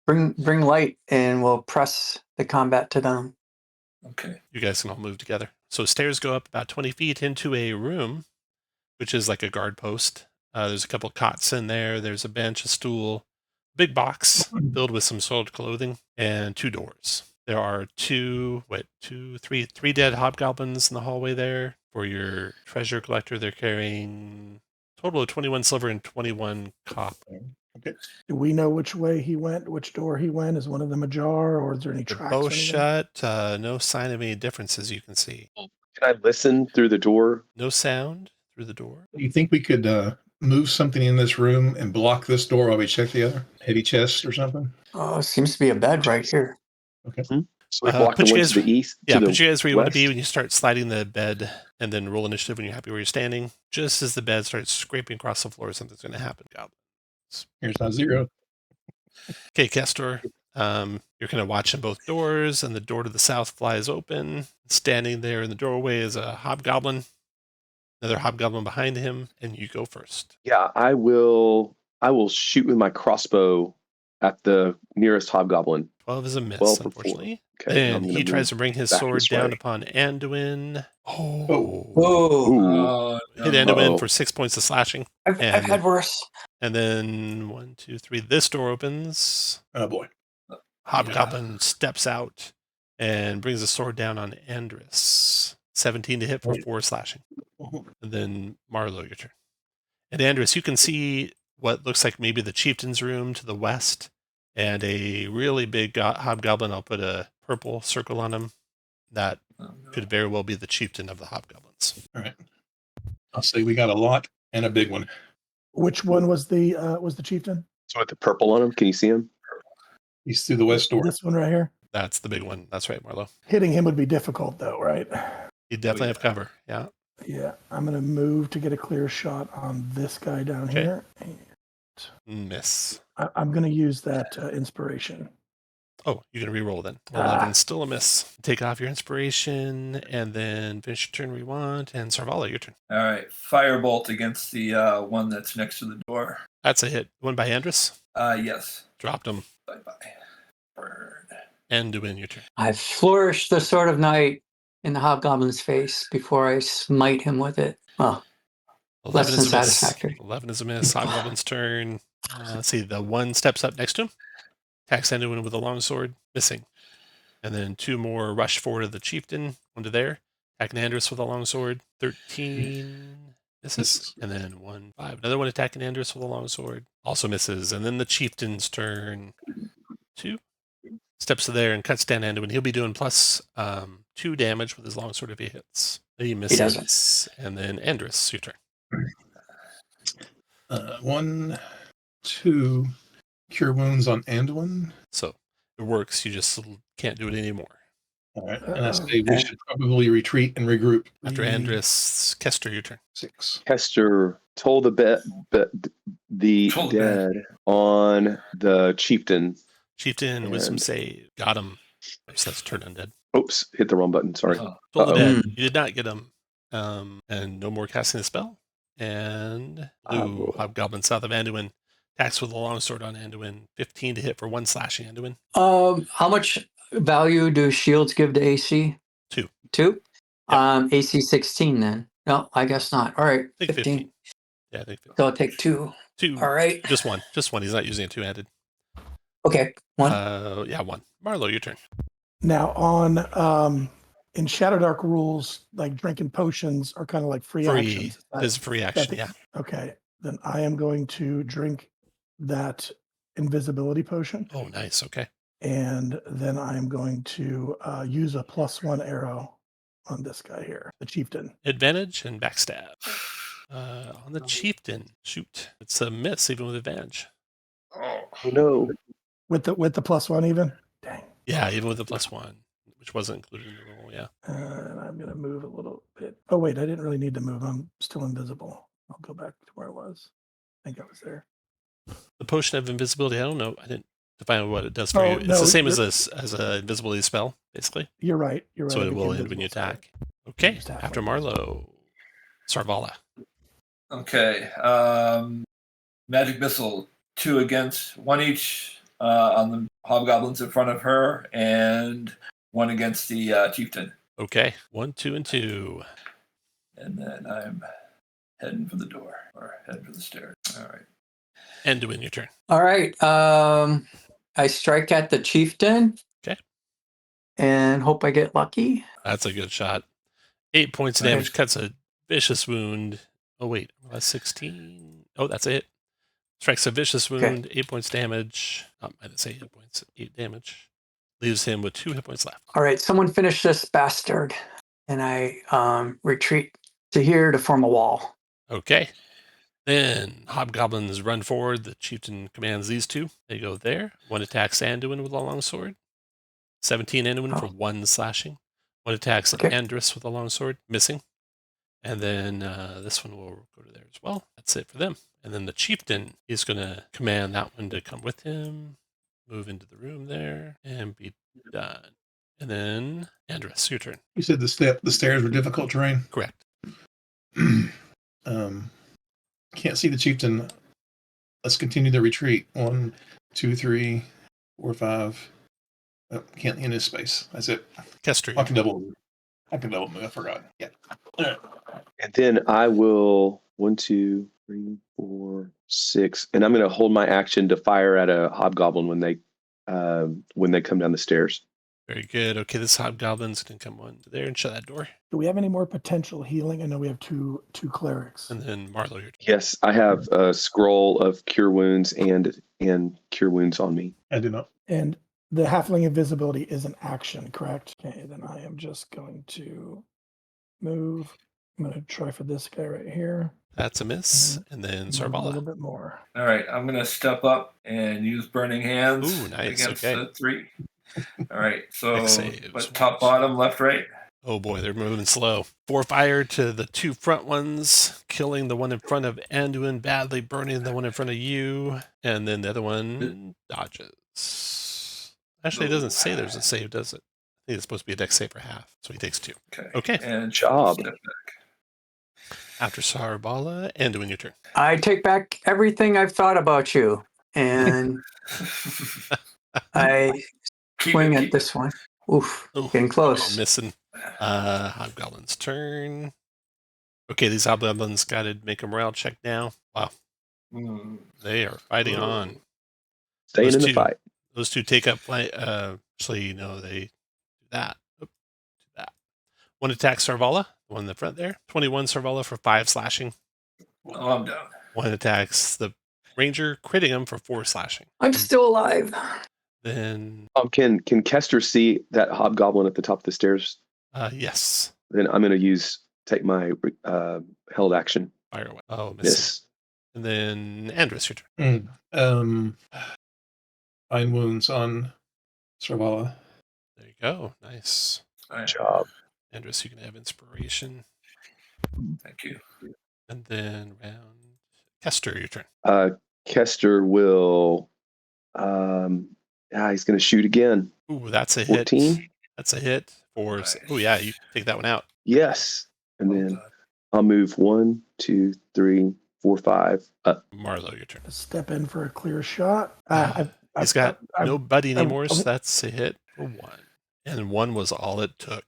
bring light, and we'll press the combat to them. Okay. You guys can all move together. So stairs go up about 20 feet into a room, which is like a guard post. There's a couple cots in there. There's a bench, a stool, big box filled with some soiled clothing, and 2 doors. There are 3 dead hobgoblins in the hallway there. For your treasure collector, they're carrying a total of 21 silver and 21 copper. Okay. Do we know which way he went, which door he went? Is one of them ajar, or is there any They're tracks? both or anything? shut. No sign of any differences you can see. Can I listen through the door? No sound through the door. Do you think we could move something in this room and block this door while we check the other? Heavy chest or something? Oh, seems to be a bed right here. So we block put the you one guys- to the east. Yeah, to put you guys where you want to be west? when you start sliding the bed, and then roll initiative when you're happy where you're standing. Just as the bed starts scraping across the floor, something's going to happen. Goblins. Here's my 0. Okay, Kestor, you're kind of watching both doors, and the door to the south flies open. Standing there in the doorway is a hobgoblin, another hobgoblin behind him, and you go first. Yeah, I will shoot with my crossbow at the nearest hobgoblin. 12 is a miss, 12 for 4. unfortunately. Okay, I'm And gonna he tries move to bring his back sword this down way. upon Anduin. Oh. Whoa! Ooh. Hit no. Anduin Uh-oh. for 6 points of slashing. I've And- had worse. And then 1, 2, 3. This door opens. Oh boy. Hobgoblin steps out and brings a sword down on Andrus. 17 to hit for 4 slashing. And then Marlo, your turn. And Andrus, you can see what looks like maybe the chieftain's room to the west, and a really big hobgoblin. I'll put a purple circle on him. That Oh, no. could very well be the chieftain of the hobgoblins. All right. I'll say we got a lot and a big one. Which one was the chieftain? So with the purple on him, can you see him? He's through the west door. This one right here. That's the big one. That's right, Marlo. Hitting him would be difficult, though, right? You definitely yeah. have cover. Yeah. Yeah, I'm going to move to get a clear shot on this guy down Okay. here. Miss. I'm going to use that inspiration. Oh, you can re-roll then. Ah. 11, still a miss. Take off your inspiration, and then finish your turn we want. And Sarvala, your turn. All right. Firebolt against the one that's next to the door. That's a hit. One by Andrus. Yes. Dropped him. Bye-bye. Burn. Anduin, your turn. I flourish the Sword of Night in the Hobgoblin's face before I smite him with it. Well, 11 less than is a miss. satisfactory. 11 is a miss. Hobgoblin's turn. Let's see. The one steps up next to him. Attacks Anduin with a longsword. Missing. And then 2 more rush forward to the chieftain. 1 to there. Attacking Andrus with a longsword. 13 misses. And then 1, 5. Another one attacking Andrus with a longsword. Also misses. And then the chieftain's turn. 2. Steps to there and cuts down Anduin. He'll be doing plus 2 damage with his longsword if he hits. He misses. doesn't. And then Andrus, your turn. 1, 2, cure wounds on Anduin. So it works. You just can't do it anymore. All right, and I say we should probably retreat and regroup. After Andrus, Kester, your turn. 6. Hester told the Toll the dead on the chieftain. Chieftain, wisdom And- save. Got him. Oops, that's turn undead. Oops, hit the wrong button. Sorry. Oh, Toll the Uh-oh. dead. You did not get him. And no more casting the spell. And blue Hobgoblin south of Anduin. Attacks with a longsword on Anduin. 15 to hit for 1 slashing Anduin. How much value do shields give to AC? 2. 2? Yep. AC 16 then. No, I guess not. All right, I think 15. 15. Yeah, I think 15. So I'll take 2. 2. All right. Just 1. Just 1. He's not using a 2-handed. Okay, 1. Yeah, 1. Marlo, your turn. Now, on in Shadow Dark rules, like drinking potions are kind of like free actions. Is free action, yeah. Okay, then I am going to drink that invisibility potion, Oh, nice. Okay. and then I am going to use a +1 arrow on this guy here, the chieftain. Advantage and backstab. On the chieftain. Shoot. It's a miss, even with advantage. Oh no. With the +1 even. Dang. Yeah, even with the +1, which wasn't included in the roll, yeah. And I'm going to move a little bit. Oh, wait, I didn't really need to move. I'm still invisible. I'll go back to where I was. I think I was there. The potion of invisibility, I don't know. I didn't define what it does for Oh, you. It's no, the same as a invisibility spell, basically. You're right. You're right. So I it became will end when you invisible, sorry. attack. Okay, Just halfway. after Marlo. Sarvala. Okay. Magic missile. 2 against, 1 each on the hobgoblins in front of her, and 1 against the chieftain. Okay, 1, 2, and 2. And then I'm heading for the door, or heading for the stairs. All right. Anduin, your turn. All right. I strike at the chieftain. Okay. And hope I get lucky. That's a good shot. 8 points of Okay. damage, cuts a vicious wound. Oh, wait, that's 16. Oh, that's it. Strikes a vicious wound, 8 points damage. I didn't say 8 points, 8 damage. Leaves him with 2 hit points left. All right, someone finish this bastard. And I retreat to here to form a wall. Okay. Then hobgoblins run forward. The chieftain commands these 2. They go there. 1 attacks Anduin with a longsword. 17 Anduin for 1 slashing. 1 attacks Andrus with a longsword, missing. And then this one will go to there as well. That's it for them. And then the chieftain is going to command that one to come with him, move into the room there, and be done. And then Andrus, your turn. You said the stairs were difficult terrain. Correct. Can't see the chieftain. Let's continue the retreat. 1, 2, 3, 4, 5. Oh, can't in his space. That's it. Kester. I can double move. I forgot. Yeah. All right. And then I will 1, 2, 3, 4, 6, and I'm going to hold my action to fire at a hobgoblin when they come down the stairs. Very good. Okay, this hobgoblin's going to come on there and shut that door. Do we have any more potential healing? I know we have two clerics. And then Marlo, your turn. Yes, I have a scroll of cure wounds and cure wounds on me. I do not. And the halfling invisibility is an action, correct? Okay, then I am just going to move. I'm going to try for this guy right here. That's a miss. And then Move a little Sarvala. bit more. All right. I'm going to step up and use Burning Hands Ooh, nice, against okay. the 3. All right. So, Dex saves. what, top, bottom, left, right? Oh boy, they're moving slow. 4 fire to the 2 front ones, killing the one in front of Anduin badly, burning the one in front of you, and then the other one dodges. Actually, it doesn't say there's a save, does it? I think it's supposed to be a dex save for half, so he takes 2. Okay. And Job. step back. After Sarabala, Anduin, your turn. I take back everything I've thought about you, and I swing at this one. Oof, Oh, getting close. missing. Hobgoblin's turn. Okay, these hobgoblins got to make a morale check now. Wow, they are fighting on. Staying in the fight. Those 2 take up fight. Actually, no, they do that. Do that. One attacks Sarvala, the one in the front there. 21 Sarvala for 5 slashing. Oh, I'm down. One attacks the ranger, critting him for 4 slashing. I'm still alive. Then, Can Kester see that hobgoblin at the top of the stairs? yes. Then I'm going to take my held action. Fire away. Oh, miss. Yes. And then Andrus, your turn. Fine wounds on Sarvala. There you go. Nice. Good job. Andrus, you can have inspiration. Thank you. And then round Kester, your turn. Kester will. He's going to shoot again. Ooh, that's a 14? hit. That's a hit. For Nice. Oh yeah, you take that one out. Yes. And Well then done. I'll move 1, 2, 3, 4, 5. Marlo, your turn. Step in for a clear shot. He's got no buddy I- anymore, so that's a hit for 1. And 1 was all it took.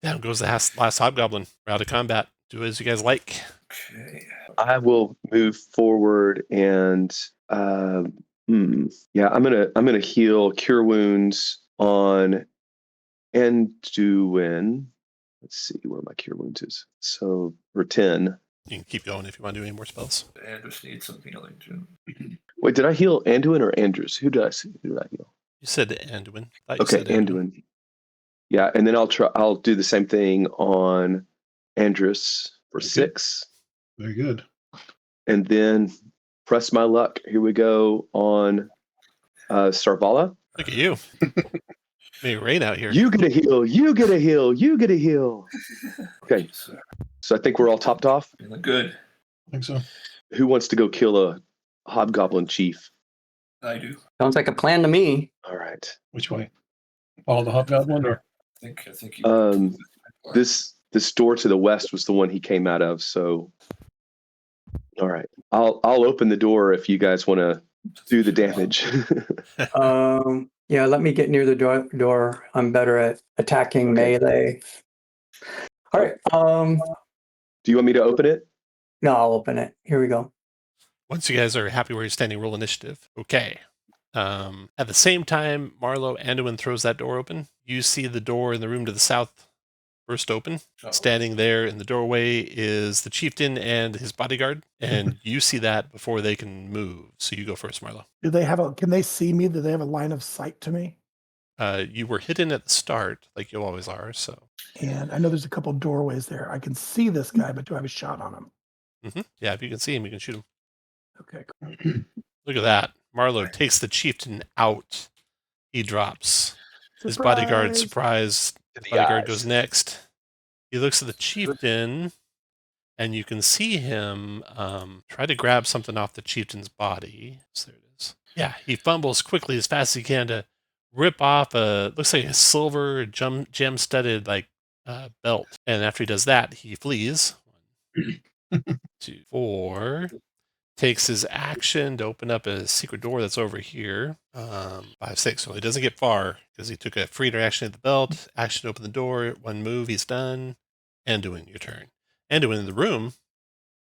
Down goes the last hobgoblin. We're out of combat. Do as you guys like. Okay. I will move forward and I'm gonna heal cure wounds on Anduin. Let's see where my cure wounds is. So for 10. You can keep going if you want to do any more spells. Andrews needs some healing too. Wait, did I heal Anduin or Andrews? Who did I heal? You said Anduin. Okay, Anduin. Yeah, and then I'll do the same thing on Andrus for Okay. 6. Very good. And then press my luck. Here we go on Sarvala. Look at you. May rain out here. You get a heal. You get a heal. You get a heal. Okay. So, So I think we're all topped off. feeling good. I think so. Who wants to go kill a hobgoblin chief? I do. Sounds like a plan to me. All right. Which way? Follow the hobgoblin or? I think you. This door to the west was the one he came out of. So, all right. I'll open the door if you guys want to do the damage. Yeah, let me get near the door. I'm better at attacking Okay. melee. All right. Do you want me to open it? No, I'll open it. Here we go. Once you guys are happy where you're standing, roll initiative. Okay. At the same time, Marlo Anduin throws that door open. You see the door in the room to the south burst open. Oh. Standing there in the doorway is the chieftain and his bodyguard, and you see that before they can move. So you go first, Marlo. Can they see me? Do they have a line of sight to me? You were hidden at the start, like you always are. So And I know there's a couple doorways there. I can see this guy, but do I have a shot on him? yeah, if you can see him, you can shoot him. Okay. Look at that. Marlo takes the chieftain out. He drops. His bodyguard, surprised. The Bodyguard eyes. goes next. He looks at the chieftain, and you can see him try to grab something off the chieftain's body. So there it is. Yeah, he fumbles quickly as fast as he can to rip off looks like a silver gem-studded belt. And after he does that, he flees. 1, 2, 4. Takes his action to open up a secret door that's over here. 5, 6. So he doesn't get far because he took a free interaction at the belt. Action to open the door. 1 move. He's done. Anduin, your turn. Anduin, in the room,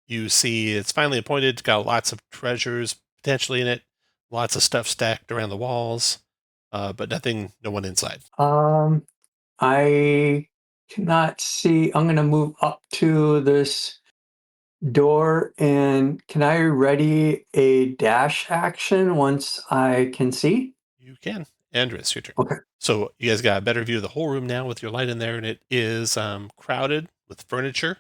you see it's finally appointed. It's got lots of treasures potentially in it. Lots of stuff stacked around the walls, but no one inside. I cannot see. I'm going to move up to this door, and can I ready a dash action once I can see? You can. Andrus, your turn. Okay. So you guys got a better view of the whole room now with your light in there, and it is crowded with furniture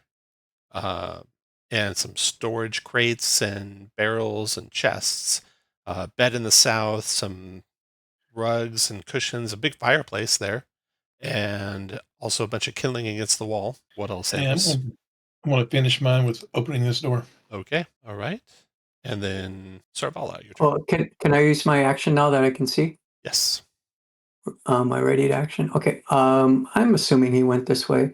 and some storage crates and barrels and chests. Bed in the south, some rugs and cushions, a big fireplace there, and also a bunch of kindling against the wall. What else, And Andres? I want to finish mine with opening this door. Okay, all right. And then Sarvala, your turn. Oh, can I use my action now that I can see? Yes. My ready to action. Okay. I'm assuming he went this way.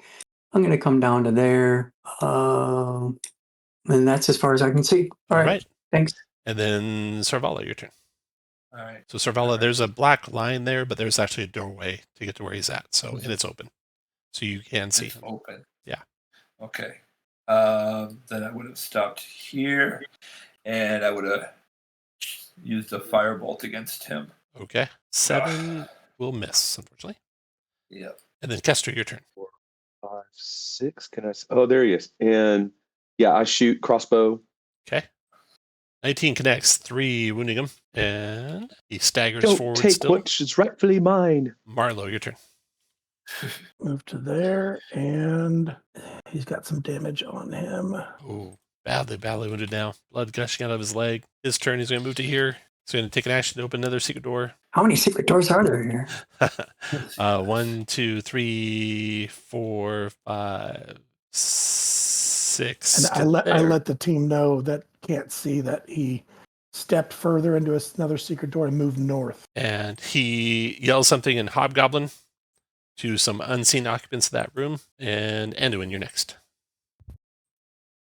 I'm gonna come down to there. And that's as far as I can see. All right. Thanks. And then Sarvala, your turn. All right. So Sarvala, there's a black line there, but there's actually a doorway to get to where he's at. So, and it's open, so you can see It's him. open. Yeah. Okay. Then I would have stopped here, and I would have used a firebolt against him. Okay. 7 will miss, unfortunately. Yep. And then Kester, your turn. 4, 5, 6. Can I? Oh, there he is. And yeah, I shoot crossbow. Okay. 19 connects, 3 wounding him, and he staggers Don't forward take still. what is rightfully mine. Marlo, your turn. Move to there, and he's got some damage on him. Oh, badly wounded now. Blood gushing out of his leg. His turn, he's going to move to here. He's going to take an action to open another secret door. How many secret doors are there here? 1, 2, 3, 4, 5, 6. And I let the team know that can't see that he stepped further into another secret door and moved north. And he yells something in Hobgoblin to some unseen occupants of that room. And Anduin, you're next.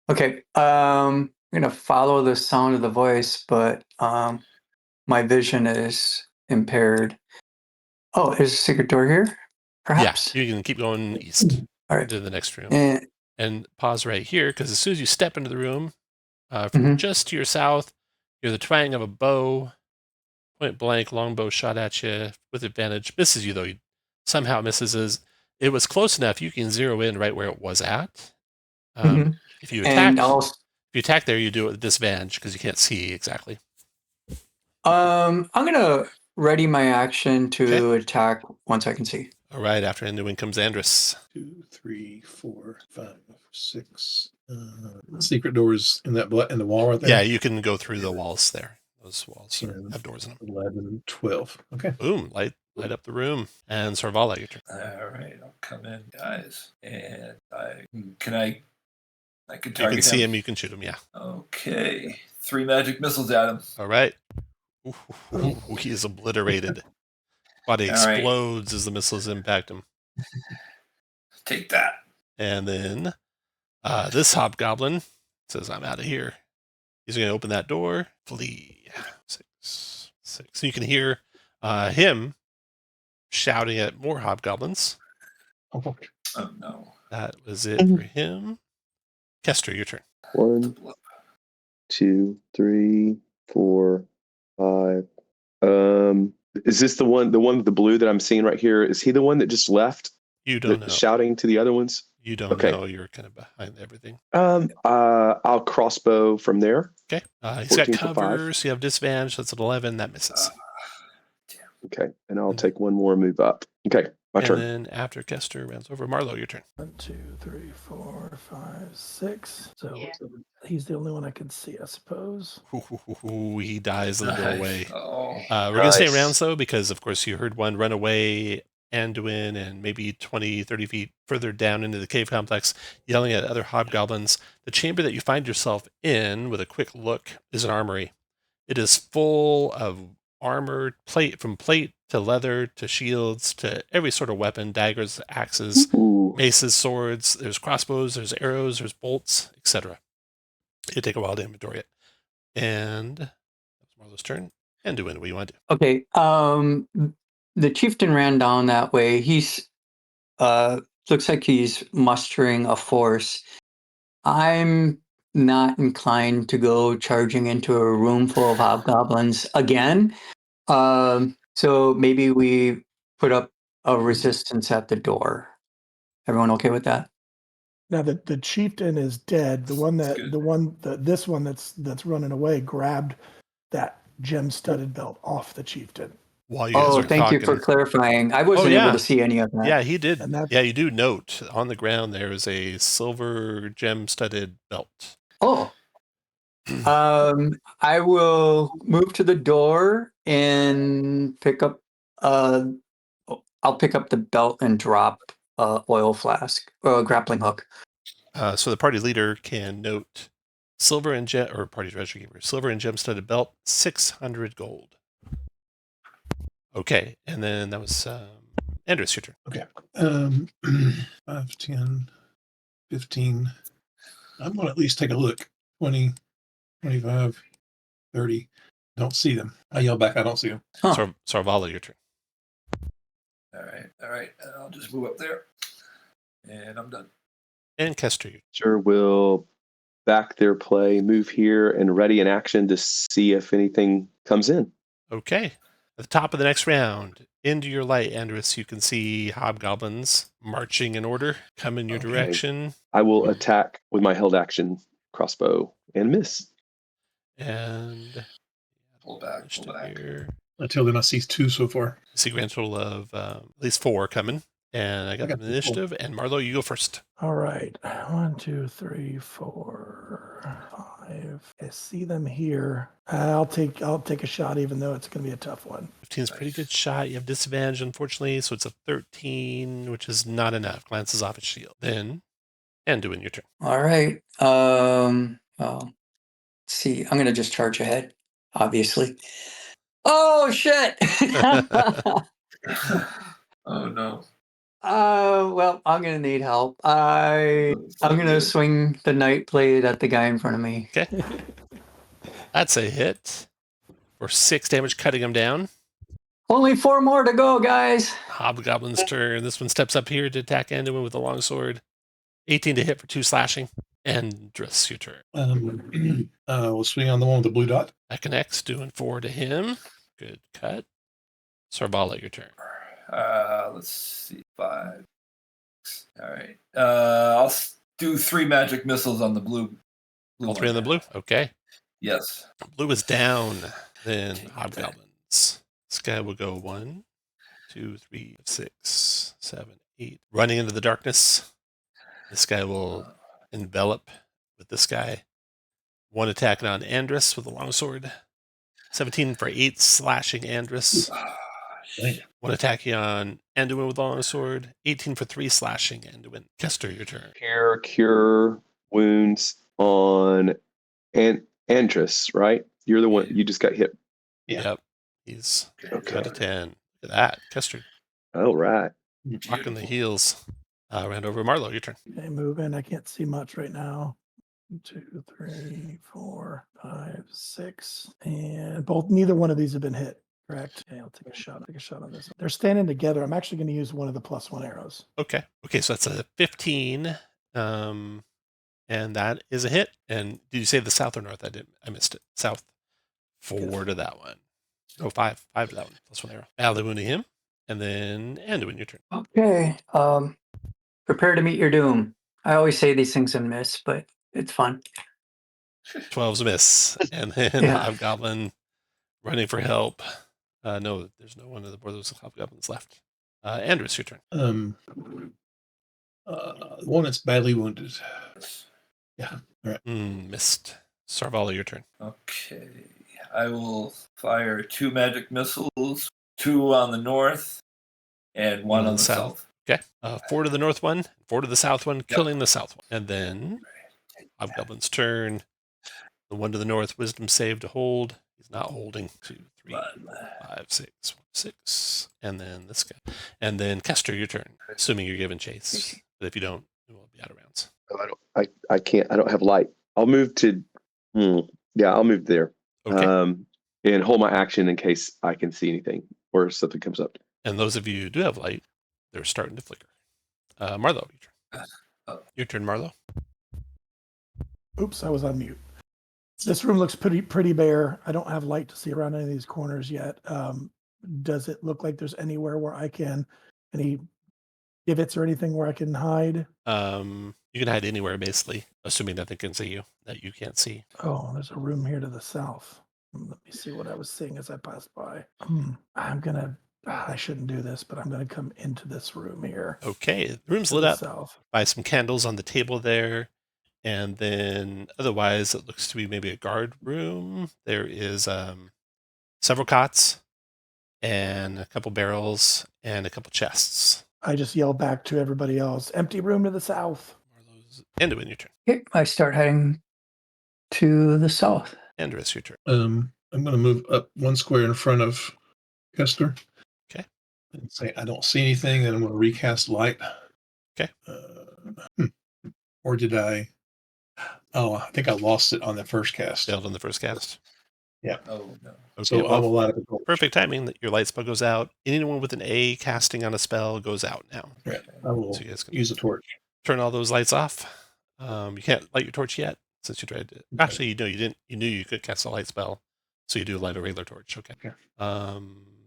Okay. I'm gonna follow the sound of the voice, but my vision is impaired. Oh, there's a secret door here? Perhaps. Yeah, you can keep going east. All right. To the next room. And And pause right here, because as soon as you step into the room, from just to your south, you're the twang of a bow, point blank, longbow shot at you with advantage. Misses you, though. He somehow misses. It was close enough. You can zero in right where it was at. If you attack there, you do it with disadvantage because you can't see exactly. I'm gonna ready my action to attack once I can see. All right, after Anduin comes Andrus. 2, 3, 4, 5, 6. Secret doors in that in the wall right there. Yeah, you can go through the walls there. Those walls have doors in them. 11, 12. Okay. Boom! Light up the room. And Sarvala, your turn. All right, I'll come in, guys, and I can You target can see him. You can shoot him. Yeah. Okay, 3 magic missiles at him. All right. Ooh, he is obliterated. Body explodes as the missiles impact him. Take that. And then this Hobgoblin says, I'm out of here. He's going to open that door. Flee. 6. So you can hear him shouting at more Hobgoblins. Oh, no. That was it for him. Kester, your turn. 1, 2, 3, 4, 5. Is this the one with the blue that I'm seeing right here? Is he the one that just left? You don't know. Shouting to the other ones? You don't know. You're kind of behind everything. I'll crossbow from there. Okay. He's got cover, so you have disadvantage. That's an 11. That misses. Okay. And I'll take one more move up. Okay. My turn. And then after Kester rounds over, Marlo, your turn. 1, 2, 3, 4, 5, 6. So he's the only one I can see, I suppose. He dies in the doorway. Oh, We're going to stay around, though, because, of course, you heard one run away, Anduin, and maybe 20, 30 feet further down into the cave complex, yelling at other hobgoblins. The chamber that you find yourself in, with a quick look, is an armory. It is full of armor, from plate to leather to shields to every sort of weapon, daggers, axes, maces, swords. There's crossbows, there's arrows, there's bolts, etc. It'd take a while to inventory it. And that's Marlo's turn. Anduin, what do you want to do? Okay. The chieftain ran down that way. He's looks like he's mustering a force. I'm not inclined to go charging into a room full of hobgoblins again. So maybe we put up a resistance at the door. Everyone okay with that? Now the chieftain is dead. This one that's running away grabbed that gem-studded belt off the chieftain. While you guys are thank talking. You for clarifying. I wasn't able to see any of that. Yeah, he did. Yeah, you do note on the ground there is a silver gem-studded belt. Oh. I will move to the door and pick up I'll pick up the belt and drop oil flask or a grappling hook. So the party leader can note silver and gem, or party treasure keeper, silver and gem studded belt, 600 gold. Okay, and then that was Andres, your turn. Okay. 5, 10, 15. I'm going to at least take a look. 20, 25, 30. Don't see them. I yell back, I don't see them. Huh. Sarvala, your turn. All right. I'll just move up there, and I'm done. And Kester, your turn. Sure will back their play, move here, and ready in action to see if anything comes in. Okay. At the top of the next round, into your light, Andres, you can see hobgoblins marching in order, come in your Okay. direction. I will attack with my held action crossbow and miss. And Pull back. here. Until then, I see 2 so far. I see a grand total of at least 4 coming. And I got got the the initiative. And Marlo, you go first. All right. 1, 2, 3, 4, 5. I see them here. I'll take a shot, even though it's going to be a tough one. 15 is a pretty good shot. You have disadvantage, unfortunately, so it's a 13, which is not enough. Glances off its shield. Then, Anduin, your turn. All right. Well, let's see. I'm gonna just charge ahead, obviously. Oh shit! Oh no. Well, I'm gonna need help. I'm gonna swing the night blade at the guy in front of me. Okay. That's a hit for 6 damage, cutting him down. Only 4 more to go, guys. Hobgoblin's turn. This one steps up here to attack Anduin with a longsword. 18 to hit for 2 slashing. Andres, your turn. We'll swing on the one with the blue dot. That connects, doing 4 to him. Good cut. Sarvala, your turn. Let's see, 5. All right. I'll do 3 magic missiles on the blue. All 3 on the blue? Okay. Yes. Blue is down. Then hobgoblins. This guy will go 1, 2, 3, 6, 7, 8. Running into the darkness. This guy will envelop with this guy. 1 attacking on Andres with a longsword. 17 for 8 slashing Andres. 1 attacking on Anduin with a longsword. 18 for 3 slashing Anduin. Kester, your turn. Cure wounds on Andres, right? You're the one. You just got hit. Yeah. Yep. He's Okay. 2 to 10. Look at that. Kester All right. rocking the heels. Round over Marlo, your turn. Okay, moving. I can't see much right now. 1, 2, 3, 4, 5, 6, and neither one of these have been hit. Correct. Okay, I'll take a shot. Take a shot on this. They're standing together. I'm actually going to use one of the +1 arrows. Okay. So that's a 15. And that is a hit. And did you say the south or north? I missed it. South. 4 to that one. No, 5. 5 to that one. +1 arrow. Badly wounding him. And then Anduin, your turn. Okay. Prepare to meet your doom. I always say these things and miss, but it's fun. 12's a miss. And then Yeah. Hobgoblin running for help. No, there's no one of the brothers of Hobgoblins left. Andres, your turn. One that's badly wounded. Yeah. All right. Missed. Sarvala, your turn. Okay. I will fire 2 magic missiles, 2 on the north, and 1 on the south. Okay. 4 to the north one, 4 to the south one, killing the south one. And then Hobgoblin's turn. The 1 to the north, wisdom save to hold. He's not holding. 2, 3, 5, 6, 6. And then this guy. And then Kester, your turn. Assuming you're given chase. But if you don't, it will be out of rounds. I can't. I don't have light. I'll move to. I'll move there. Okay. And hold my action in case I can see anything or something comes up. And those of you who do have light, they're starting to flicker. Marlo, your turn. Your turn, Marlo. Oops, I was on mute. This room looks pretty bare. I don't have light to see around any of these corners yet. Does it look like there's anywhere where I can, any divots or anything where I can hide? You can hide anywhere, basically, assuming nothing can see you that you can't see. Oh, there's a room here to the south. Let me see what I was seeing as I passed by. I shouldn't do this, but I'm gonna come into this room here. Okay, the room's lit up by some candles on the table there. And then otherwise, it looks to be maybe a guard room. There is several cots. and a couple barrels, and a couple chests. I just yell back to everybody else, empty room to the south. Marlowe's Anduin, your turn. Okay, I start heading to the south. Andrus, your turn. I'm going to move up one square in front of Kester. Okay. And say I don't see anything, and I'm going to recast light. Okay. Or did I? Oh, I think I lost it on the first cast. Failed on the first cast. Oh, no. Okay, So I will light up a torch. perfect timing that your light spell goes out. Anyone with an A casting on a spell goes out now. Right. I will So you guys can use a torch. turn all those lights off. You can't light your torch yet since you tried to. Actually, you didn't. You knew you could cast a light spell, so you do light a regular torch. Okay. Okay.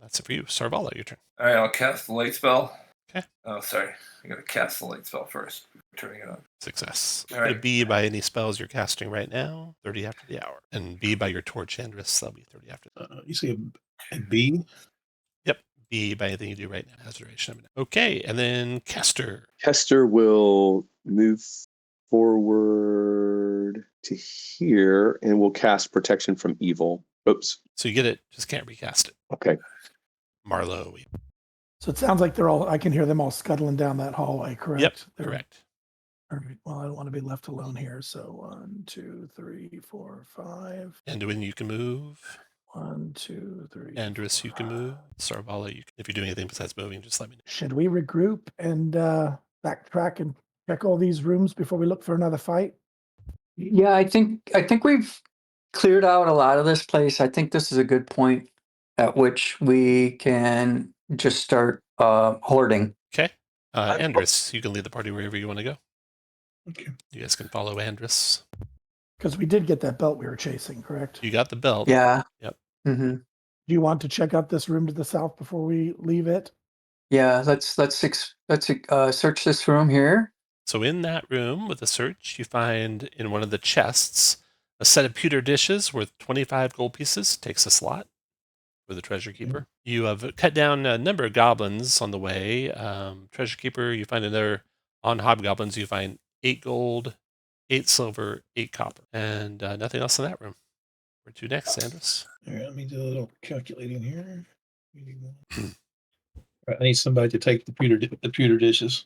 That's it for you. Sarvala, your turn. All right, I'll cast the light spell. Okay. Oh, sorry. I got to cast the light spell first. Turning it on. Success. All right. B by any spells you're casting right now, 30 after the hour. And B by your torch, Andrus, that'll be 30 after. You see a B? Yep. B by anything you do right now has a duration of a minute. Okay, and then Kester. Kester will move forward to here and will cast protection from evil. Oops. So you get it, just can't recast it. Okay. Marlowe. So it sounds like I can hear them all scuttling down that hallway, correct? Yep, They're- correct. All right. Well, I don't want to be left alone here. So 1, 2, 3, 4, 5. Anduin, you can move. 1, 2, 3. Andrus, you can move. Sarvala, you can. If you do anything besides moving, just let me know. Should we regroup and backtrack and check all these rooms before we look for another fight? Yeah, I think we've cleared out a lot of this place. I think this is a good point at which we can just start hoarding. Okay. Andrus, you can lead the party wherever you want to go. Okay. You guys can follow Andrus. Because we did get that belt we were chasing, correct? You got the belt. Yeah. Yep. Mm-hmm. Do you want to check out this room to the south before we leave it? Yeah. Let's search this room here. So in that room with the search, you find in one of the chests a set of pewter dishes worth 25 gold pieces. Takes a slot for the treasure keeper. You have cut down a number of goblins on the way. Treasure keeper, you find another on hobgoblins. You find 8 gold, 8 silver, 8 copper, and nothing else in that room. Where to next, Andrus? All right, let me do a little calculating here. All right, I need somebody to take the pewter dishes.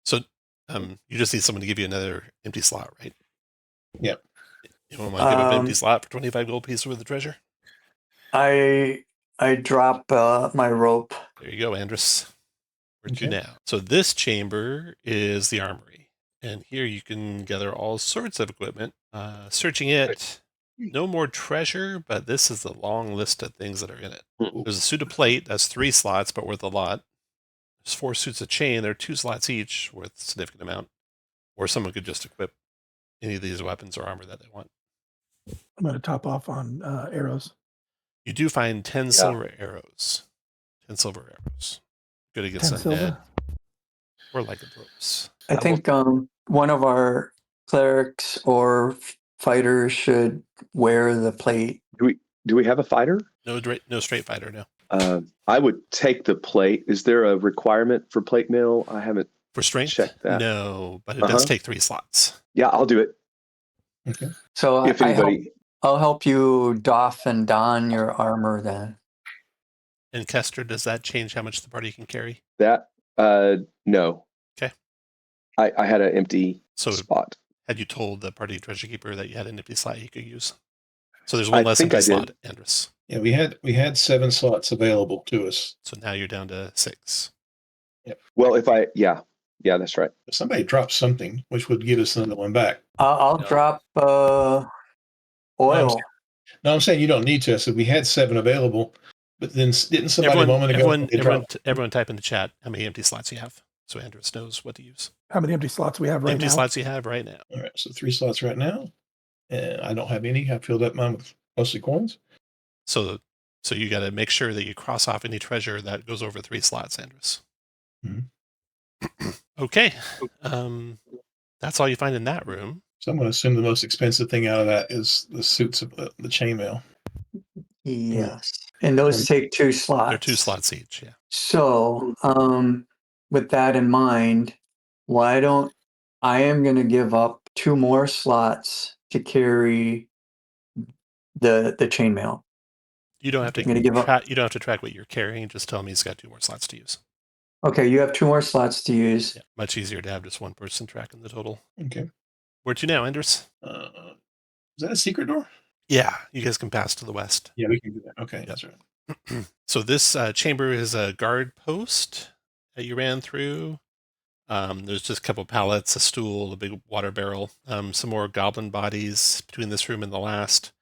So you just need someone to give you another empty slot, right? Yep. You want to give up an empty slot for 25 gold pieces worth of treasure? I drop my rope. There you go, Andrus. Where to Okay. now? So this chamber is the armory, and here you can gather all sorts of equipment. Searching it, no more treasure, but this is the long list of things that are in it. There's a suit of plate, that's 3 slots, but worth a lot. There's 4 suits of chain, there are 2 slots each, worth a significant amount. Or someone could just equip any of these weapons or armor that they want. I'm going to top off on arrows. You do find 10 silver arrows. 10 silver arrows. Good against 10 undead silver. or lycanthropes. I think one of our clerics or fighters should wear the plate. Do we have a fighter? No straight fighter, no. I would take the plate. Is there a requirement for plate mail? I haven't. For strength, Check that. no, but it does take 3 slots. Yeah, I'll do it. Okay. So If anybody. I'll help you doff and don your armor then. And Kester, does that change how much the party can carry? That no. Okay. I had an empty spot. Had you told the party treasure keeper that you had an empty slot he could use? So there's one less think empty I slot, did. Andrus. Yeah, we had 7 slots available to us. So now you're down to 6. Well, if yeah, that's right. If somebody dropped something, which would give us another one back. I'll No. drop oil. No, I'm saying you don't need to. I said we had 7 available, but then didn't somebody a moment ago? Everyone type in the chat how many empty slots you have, so Andrus knows what to use. How many empty slots we have right Empty now? slots you have right now. All right, so 3 slots right now, and I don't have any. I filled up mine with mostly coins. So you got to make sure that you cross off any treasure that goes over 3 slots, Andrus. Okay. That's all you find in that room. So I'm going to assume the most expensive thing out of that is the suits of the chainmail. Yes. And those take 2 slots. They're 2 slots each, yeah. So, with that in mind, I am going to give up 2 more slots to carry the chainmail. You don't have to I'm gonna give up. You don't have to track what you're carrying. Just tell him he's got 2 more slots to use. Okay, you have 2 more slots to use. Yeah, much easier to have just one person tracking the total. Okay. Where to now, Anders? Is that a secret door? Yeah, you guys can pass to the west. Yeah, we can do that. Okay, that's right. So this chamber is a guard post that you ran through. There's just a couple pallets, a stool, a big water barrel, some more goblin bodies between this room and the last.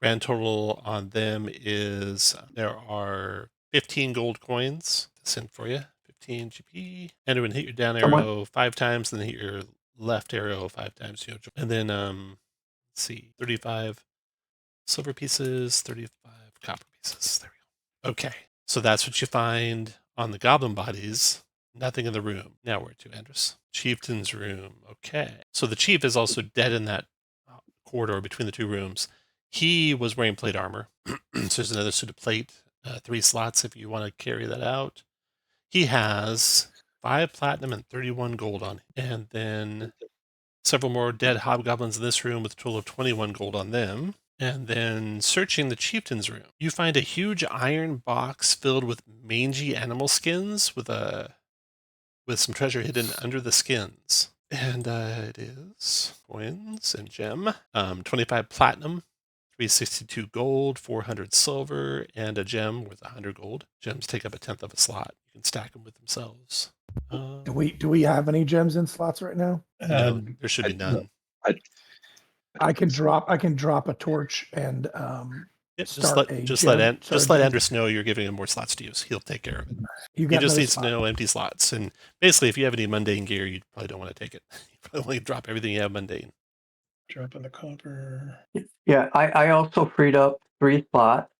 Grand total on them is there are 15 gold coins. That's in for you. 15 GP. And when hit your down arrow 5 times, then hit your left arrow 5 times. And then let's see, 35 silver pieces, 35 copper pieces. There we go. Okay, so that's what you find on the goblin bodies. Nothing in the room. Now where to, Andrus? Chieftain's room. Okay. So the chief is also dead in that corridor between the 2 rooms. He was wearing plate armor. So there's another suit of plate, 3 slots if you want to carry that out. He has 5 platinum and 31 gold on him. And then several more dead hobgoblins in this room with a total of 21 gold on them. And then searching the chieftain's room, you find a huge iron box filled with mangy animal skins with some treasure hidden under the skins. And it is coins and gem, 25 platinum, 362 gold, 400 silver, and a gem worth 100 gold. Gems take up a 10th of a slot. You can stack them with themselves. Do we have any gems in slots right now? No, there should be none. I can drop a torch and Just let Andrus know you're giving him more slots to use. He'll take care of it. He just needs to know empty slots. And basically, if you have any mundane gear, you probably don't want to take it. You probably want to drop everything you have mundane. Drop in the copper. Yeah, I also freed up 3 slots.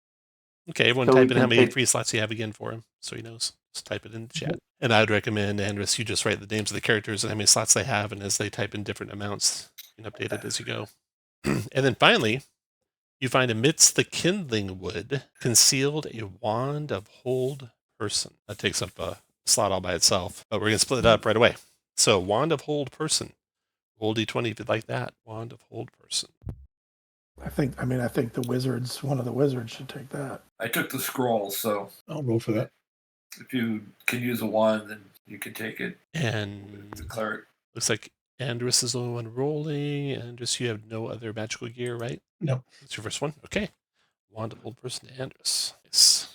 Okay, everyone type in how many free slots you have again for him, so he knows. Just type it in the chat. And I would recommend, Andrus, you just write the names of the characters and how many slots they have, and as they type in different amounts, you can update it as you go. And then finally, you find amidst the kindling wood concealed a wand of hold person. That takes up a slot all by itself, but we're going to split it up right away. So, wand of hold person. Roll d20 if you'd like that. Wand of hold person. I think one of the wizards should take that. I took the scroll, so I'll roll for that. if you can use a wand, then you can take it. And The cleric. looks like Andrus is the only one rolling. Andrus, you have no other magical gear, right? No. That's your first one? Okay. Wand of old person to Andrus. Nice.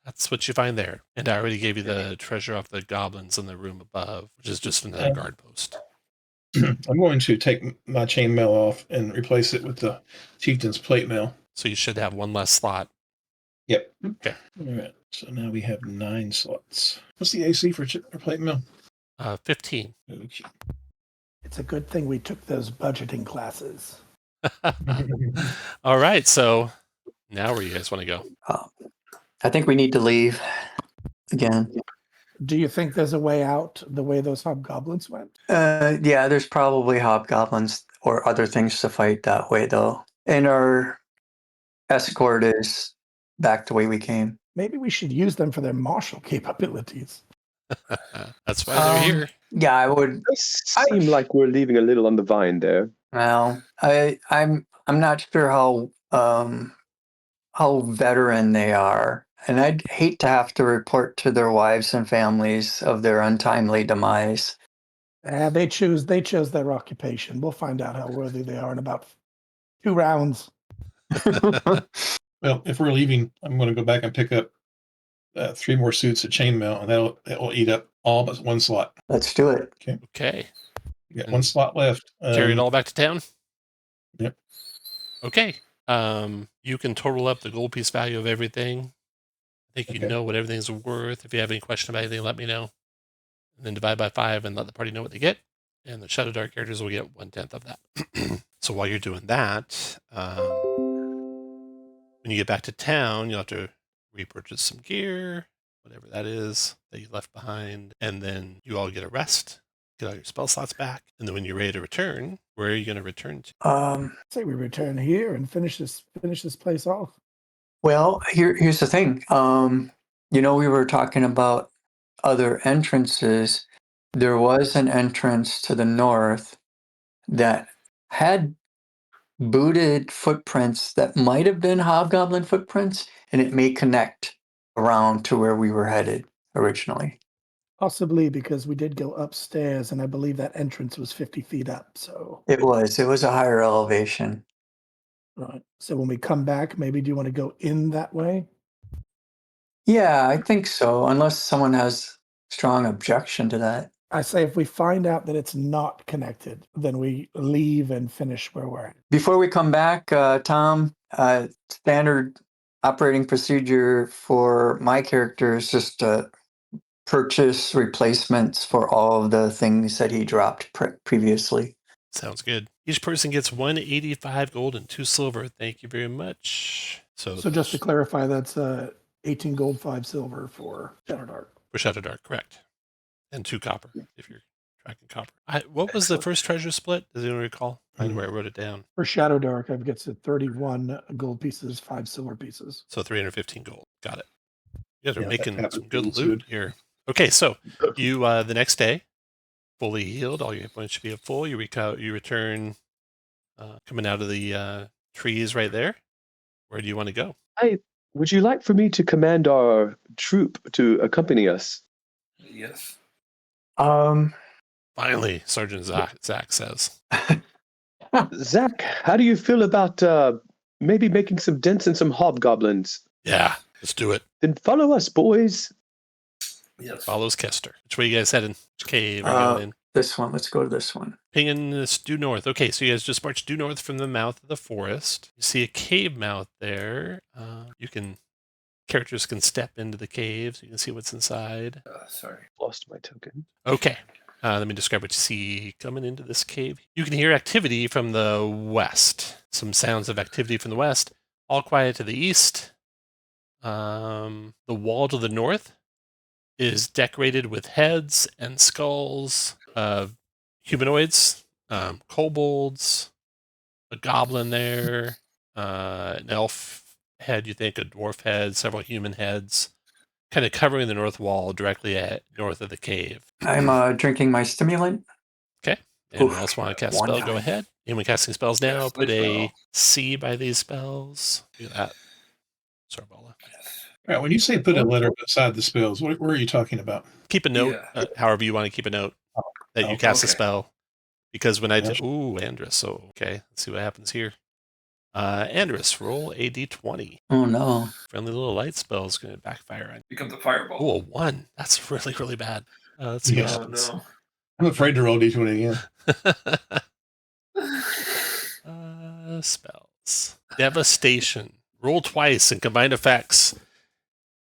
That's what you find there. And I already gave you the treasure off the goblins in the room above, which is just another guard post. I'm going to take my chainmail off and replace it with the chieftain's plate mail. So you should have one less slot. Yep. Okay. All right. So now we have 9 slots. What's the AC for plate mail? 15. Okay. It's a good thing we took those budgeting classes. All right. So now where you guys want to go? I think we need to leave again. Do you think there's a way out the way those hobgoblins went? Yeah, there's probably hobgoblins or other things to fight that way, though. And our escort is back the way we came. Maybe we should use them for their martial capabilities. That's why they're here. Yeah, I would. It does seem like we're leaving a little on the vine there. Well, I'm not sure how veteran they are, and I'd hate to have to report to their wives and families of their untimely demise. They chose their occupation. We'll find out how worthy they are in about 2 rounds. Well, if we're leaving, I'm going to go back and pick up 3 more suits of chainmail, and that'll eat up all but 1 slot. Let's do it. Okay. You got 1 slot left. Carry it all back to town? Yep. Okay. You can total up the gold piece value of everything. I think you know what everything's worth. If you have any question about anything, let me know. And then divide by 5 and let the party know what they get. And the Shadow Dark characters will get 1/10 of that. So while you're doing that, when you get back to town, you'll have to repurchase some gear, whatever that is that you left behind. And then you all get a rest, get all your spell slots back. And then when you're ready to return, where are you going to return to? Say we return here and finish this place off. Well, here's the thing. We were talking about other entrances. There was an entrance to the north that had booted footprints that might have been hobgoblin footprints, and it may connect around to where we were headed originally. Possibly because we did go upstairs, and I believe that entrance was 50 feet up. So, It was a higher elevation. right. So when we come back, maybe do you want to go in that way? Yeah, I think so, unless someone has strong objection to that. I say if we find out that it's not connected, then we leave and finish where we're at. Before we come back, Tom, standard operating procedure for my character is just to purchase replacements for all of the things that he dropped previously. Sounds good. Each person gets 185 gold and 2 silver. Thank you very much. So just to clarify, that's 18 gold, 5 silver for Shadow Dark. for Shadow Dark, correct. And 2 copper, if you're tracking copper. What was the first treasure split? Does anyone recall? I know where I wrote it down. For Shadow Dark, I've got 31 gold pieces, 5 silver pieces. So 315 gold. Got it. You guys are Yeah, making that some feels good loot good. here. Okay, so you the next day, fully healed. All your hit points should be at full. You return coming out of the trees right there. Where do you want to go? Would you like for me to command our troop to accompany us? Yes. Finally, Sergeant Zach says. Zach, how do you feel about maybe making some dents in some hobgoblins? Yeah, let's do it. Then follow us, boys. Yes. Follows Kester. Which way you guys heading? Which cave are you going in? This one. Let's go to this one. Pinging this due north. Okay, so you guys just march due north from the mouth of the forest. You see a cave mouth there. Characters can step into the cave so you can see what's inside. Sorry. Lost my token. Okay. Let me describe what you see coming into this cave. You can hear activity from the west. Some sounds of activity from the west. All quiet to the east. The wall to the north is decorated with heads and skulls of humanoids, kobolds, a goblin there, an elf head, you think, a dwarf head, several human heads, kind of covering the north wall directly north of the cave. I'm drinking my stimulant. Okay. Anyone Oof, else want to cast a one spell? time. Go ahead. Anyone casting spells now? Yes, Put please, a well. C by these spells. Do that. Sorbola. Yes. All right, when you say put a letter beside the spells, what are you talking about? Keep a note, Yeah. however you want to keep a note that you Okay. cast a spell. Because when I Yeah. ooh, Andrus. So okay, let's see what happens here. Andrus, roll a d20. Oh no. Friendly little light spell is going to backfire on you. Becomes a fireball. Oh, a 1. That's really, really bad. Let's see Yeah. what Oh happens. no. I'm afraid to roll D20 again. Spells. Devastation. Roll twice and combine effects.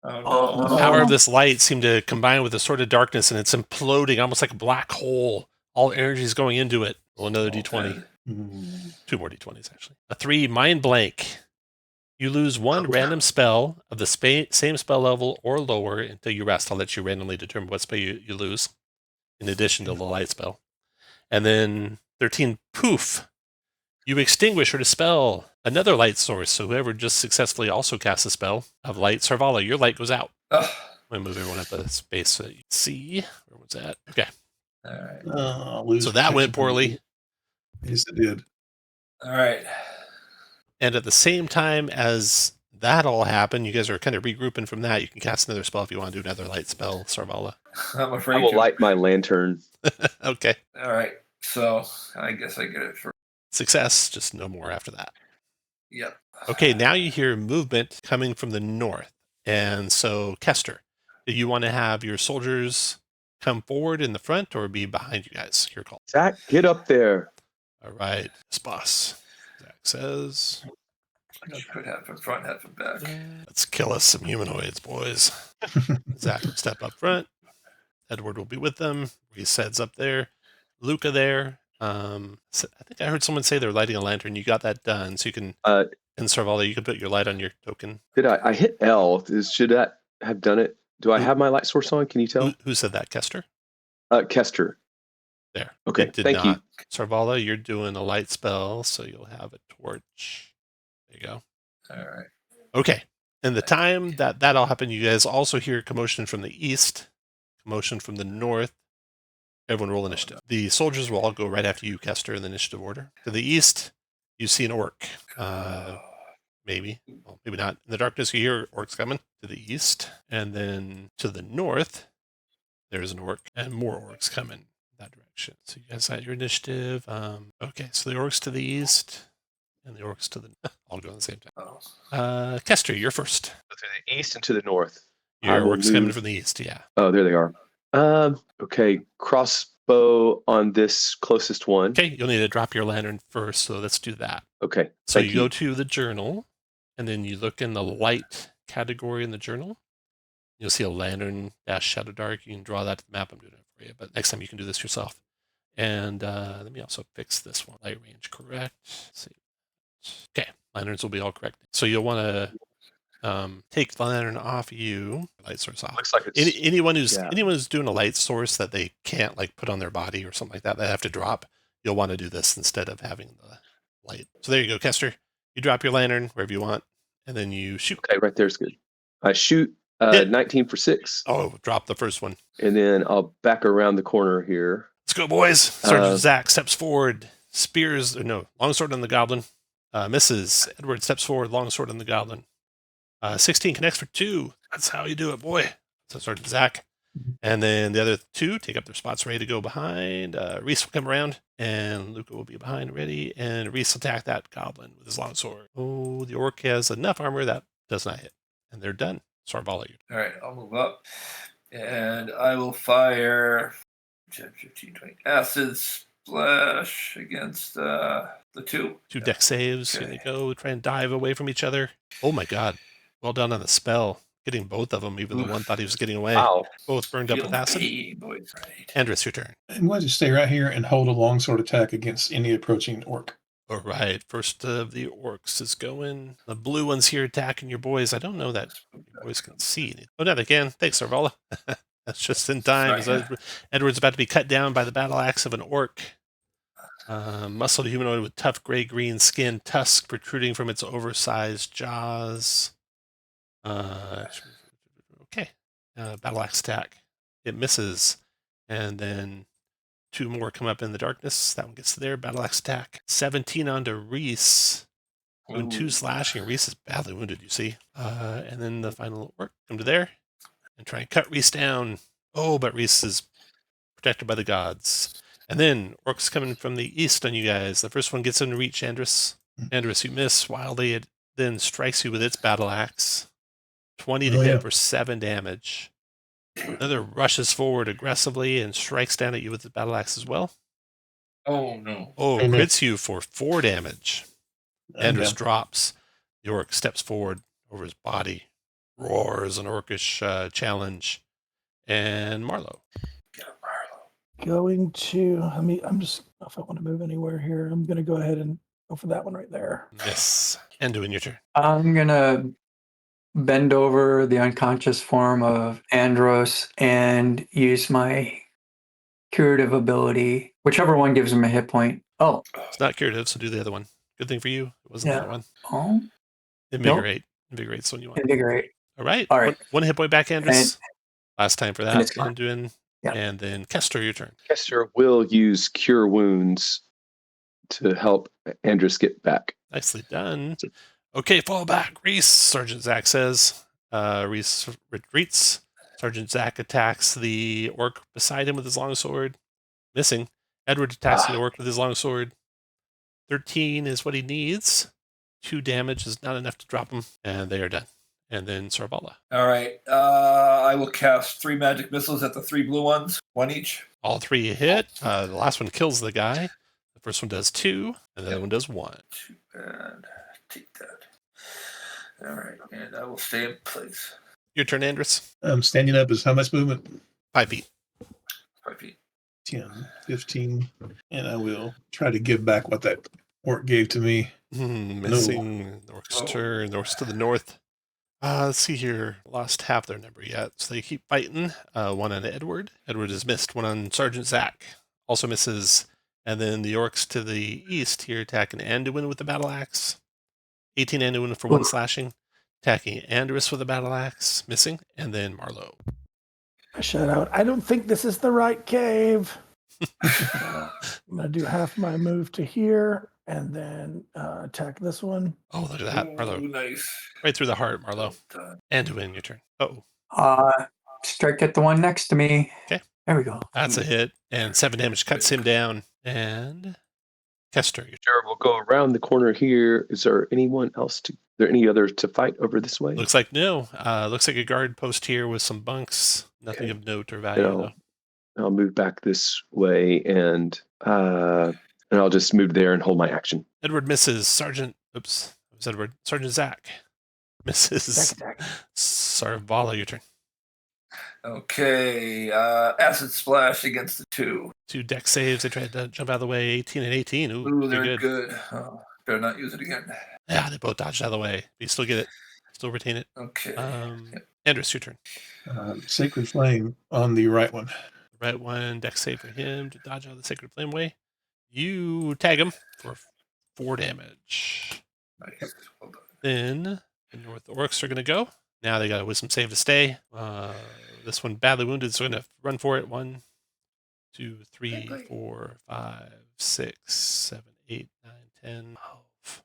Oh Oh, The power of this light seemed to combine with a sort of darkness, and it's imploding almost like a black hole. All energy is going into it. Roll another d20. Hmm. 2 more d20s, actually. A 3, mind blank. You lose 1 random spell of the same spell level or lower until you rest. I'll let you randomly determine what spell you lose, in addition to the light spell. And then 13, poof. You extinguish or dispel another light source. So whoever just successfully also casts a spell of light, Sarvala, your light goes out. Ugh. I'm going to move everyone up a space so that you can see. Where was that? Okay. All right. I'll lose So that went protection. poorly. Yes, it did. All right. And at the same time as that all happened, you guys are kind of regrouping from that. You can cast another spell if you want to do another light spell, Sarvala. I'm I afraid will to. light my lantern. Okay. All right. So I guess I get it for. Success, just no more after that. Yep. Okay, now you hear movement coming from the north. And so, Kester, do you want to have your soldiers come forward in the front or be behind you guys? Your call. Zach, get up there. All right, this boss. Zach says, I could have in front, half in back. let's kill us some humanoids, boys. Zach will step up front. Edward will be with them. Reese heads up there. Luca there. So I think I heard someone say they're lighting a lantern. You got that done, so you can. And Sarvala, you can put your light on your token. Did I hit L? Should that have done it? Do I have my light source on? Can you tell? Who said that, Kester? Kester. There. Okay, It did thank not. you. Sarvala, you're doing a light spell, so you'll have a torch. There you go. All right. Okay. And the time that all happened, you guys also hear commotion from the east, commotion from the north. Everyone roll initiative. The soldiers will all go right after you, Kester, in the initiative order. To the east, You see an orc. Maybe. Well, maybe not. In the darkness, you hear orcs coming to the east. And then to the north, there's an orc and more orcs coming that direction. So you guys had your initiative. Okay, so the orcs to the east and the orcs to the all go at the same time. Kester, you're first. To the east and to the north. Your I will orcs coming move- from the east, yeah. Oh, there they are. Okay, crossbow on this closest one. Okay, you'll need to drop your lantern first, so let's do that. Okay, So thank you go to the journal, and then you look in the light category in the journal. You'll see a lantern dash shadow dark. You can draw that to the map. I'm doing it for you, but next time you can do this yourself. And let me also fix this one. Light range correct. Let's see. Okay, lanterns will be all correct. So you'll want to take the lantern off you. Light source off. Looks like it's Anyone who's doing a light source that they can't like put on their body or something like that, they have to drop. You'll want to do this instead of having the light. So there you go, Kester. You drop your lantern wherever you want, and then you shoot. okay. Right there's good. I shoot 19 for 6. Oh, drop the first one. And then I'll back around the corner here. Let's go, boys. Sergeant Zach steps forward. Longsword on the goblin. Misses. Edward steps forward. Longsword on the goblin. 16 connects for 2. That's how you do it, boy. So Sergeant Zach. And then the other 2 take up their spots ready to go behind. Reese will come around, and Luca will be behind ready. And Reese will attack that goblin with his longsword. Oh, the orc has enough armor that does not hit. And they're done. Sarvala, All right, I'll move up, and I will fire 10, 15, 20 acid splash against the 2. 2 deck saves. Okay. Here they go. Try and dive away from each other. Oh my god. Well done on the spell. Getting both of them, even though one thought he was getting away. Wow. Both burned up with acid. Pain, boys, right. Andrus, your turn. I'm going to stay right here and hold a longsword attack against any approaching orc. All right. First of the orcs is going. The blue one's here attacking your boys. I don't know that your boys can see anything. Oh, no, they can. Thanks, Sarvala. That's just in time. Sorry, Edward's about to be cut down by the battle axe of an orc. Muscled humanoid with tough gray-green skin, tusk protruding from its oversized jaws. Okay. Battle axe attack. It misses. And then 2 more come up in the darkness. That one gets there. Battle axe attack. 17 onto Reese. Doing 2 slashing. Reese is badly wounded, you see. And then the final orc come to there and try and cut Reese down. Oh, but Reese is protected by the gods. And then orcs coming from the east on you guys. The first one gets in reach, Andrus. Andrus, you miss wildly. It then strikes you with its battle axe. 20 to hit for 7 damage. Another rushes forward aggressively and strikes down at you with the battle axe as well. Oh, no. Oh, Amen. crits you for 4 damage. Andrus drops. The orc steps forward over his body, roars an orcish challenge. And Marlowe. Get him, Marlo. Going to, I'm just, if I want to move anywhere here, I'm going to go ahead and go for that one right there. Yes. And doing your turn. I'm going to bend over the unconscious form of Andros and use my curative ability, whichever one gives him a hit point. Oh, It's not curative, so do the other one. Good thing for you. It wasn't Yeah. that one. oh, Invigorate. Invigorate's the one you want. invigorate. All right. All right. One hit point back, Andrus. And- Last time for and it's that. gone. Anduin. Yeah. And then Kester, your turn. Kester will use Cure Wounds to help Andrus get back. Nicely done. Okay, fall back. Reese, Sergeant Zach says. Reese retreats. Sergeant Zach attacks the orc beside him with his longsword. Missing. Edward attacks the orc with his longsword. 13 is what he needs. 2 damage is not enough to drop him. And they are done. And then Sarvala. All right. I will cast 3 magic missiles at the 3 blue ones, 1 each. All 3 hit. The last one kills the guy. The first one does 2. And the other one does 1. Too bad. Take that. All right. And I will stay in place. Your turn, Andrus. Standing up is how much movement? 5 feet. 5 feet. 10, 15. And I will try to give back what that orc gave to me. Missing. The orcs turn. The orcs to the north. Let's see here. Lost half their number yet. So they keep fighting. 1 on Edward. Edward is missed. 1 on Sergeant Zach. Also misses. And then the orcs to the east here attacking Anduin with the battle axe. 18 Anduin for 1 slashing. Attacking Andrus with a battle axe. Missing. And then Marlowe. I shout out, I don't think this is the right cave. I'm gonna do half my move to here, and then attack this one. Oh, look at that, Marlo. Ooh, nice. Right through the heart, Marlo. Well done. Anduin, your turn. Oh, Strike at the one next to me. Okay. There we go. that's a hit. And 7 damage cuts him down. And Kester, your turn. Sure, we'll go around the corner here. Is there anyone else to? There any other to fight over this way? Looks like no. Looks like a guard post here with some bunks. Nothing of note or value, though. I'll move back this way, and I'll just move there and hold my action. Edward misses. Sergeant. Oops. It was Edward. Sergeant Zach misses. Sarvala, your turn. Okay. Acid splash against the 2. 2 deck saves. They tried to jump out of the way. 18 and 18. Ooh, they're good. Oh, better not use it again. Yeah, they both dodged out of the way. But you still get it. Still retain it. Okay. Andrus, your turn. Sacred Flame on the right one. Right one, deck save for him to dodge out of the Sacred Flame way. You tag him for 4 damage. Nice. Well done. Then the North Orcs are going to go. Now they got a wisdom save to stay. This one badly wounded, so we're going to run for it. 1, 2, 3, 4, 5, 6, 7, 8, 9, 10, 12.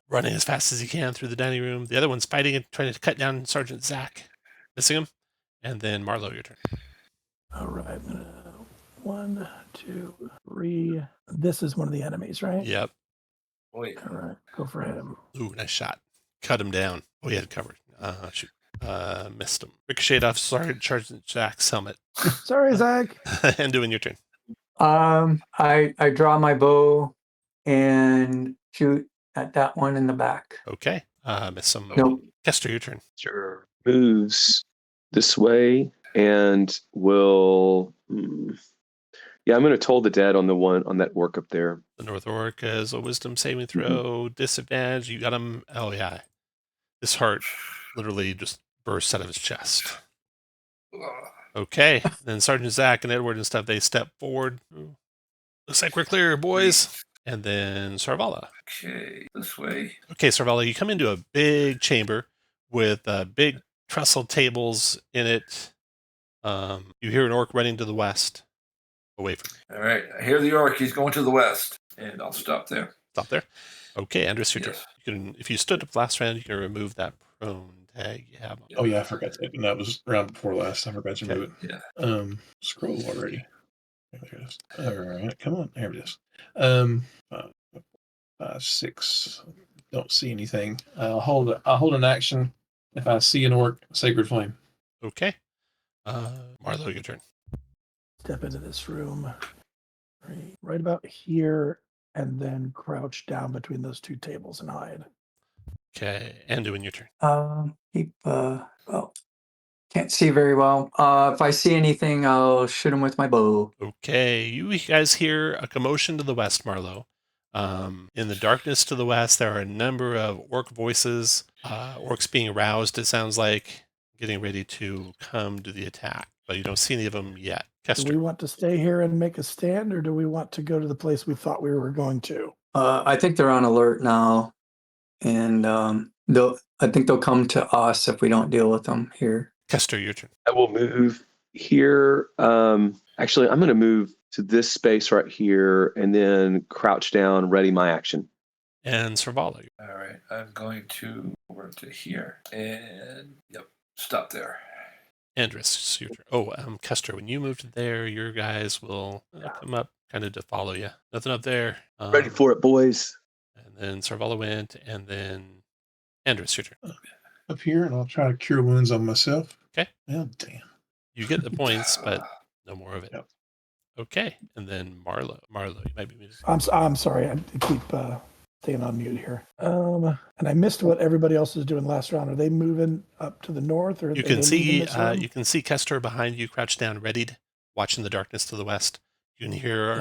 Running as fast as he can through the dining room. The other one's fighting and trying to cut down Sergeant Zach. Missing him. And then Marlo, your turn. All right. 1, 2, 3. This is one of the enemies, right? Yep. Wait. All right. Go for him. Ooh, nice shot. Cut him down. Oh, he had it covered. Shoot. Missed him. Ricocheted off Sergeant Zach's helmet. Sorry, Zach. And doing your turn. I draw my bow and shoot at that one in the back. Okay. Miss him. Nope. Kester, your turn. Sure. Moves this way and will. Yeah, I'm going to toll the dead on that orc up there. The North Orc has a wisdom saving throw. Disadvantage. You got him. Oh, yeah. His heart literally just bursts out of his chest. Okay. Then Sergeant Zach and Edward and stuff, they step forward. Looks like we're clear, boys. And then Sarvala. Okay, this way. Okay, Sarvala, you come into a big chamber with big trestle tables in it. You hear an orc running to the west. Away from you. All right, I hear the orc. He's going to the west, and I'll stop there. Stop there. Okay, Andrus, your turn. Yes. You can, if you stood up last round, you can remove that prone tag you have. Oh yeah, I forgot that. And that was round before last. I forgot to move it. Yeah. Scroll already. There it is. All right, come on. There it is. 5, 6. Don't see anything. I'll hold an action if I see an orc. Sacred Flame. Okay. Marlo, your turn. Step into this room. Right about here, and then crouch down between those 2 tables and hide. Okay, and doing your turn. Can't see very well. If I see anything, I'll shoot him with my bow. Okay, you guys hear a commotion to the west, Marlo. In the darkness to the west, there are a number of orc voices. Orcs being roused, it sounds like, getting ready to come to the attack. But you don't see any of them yet. Kester. Do we want to stay here and make a stand, or do we want to go to the place we thought we were going to? I think they're on alert now, and I think they'll come to us if we don't deal with them here. Kester, your turn. I will move here. Actually, I'm going to move to this space right here and then crouch down, ready my action. And Sarvala. All right, I'm going to over to here, and stop there. Andrus, your turn. Oh, Kester, when you move to there, your guys will come up kind of to follow you. Nothing up there. Ready for it, boys. And then Sarvala went, and then Andrus, your turn. Up here, and I'll try to cure wounds on myself. Okay. Oh, damn. You get the points, but no more of it. Yep. Okay. And then Marlo, you might be muted. I'm sorry. I keep staying on mute here. And I missed what everybody else is doing last round. Are they moving up to the north, or You can see Kester behind you, crouched down, readied, watching the darkness to the west. You can hear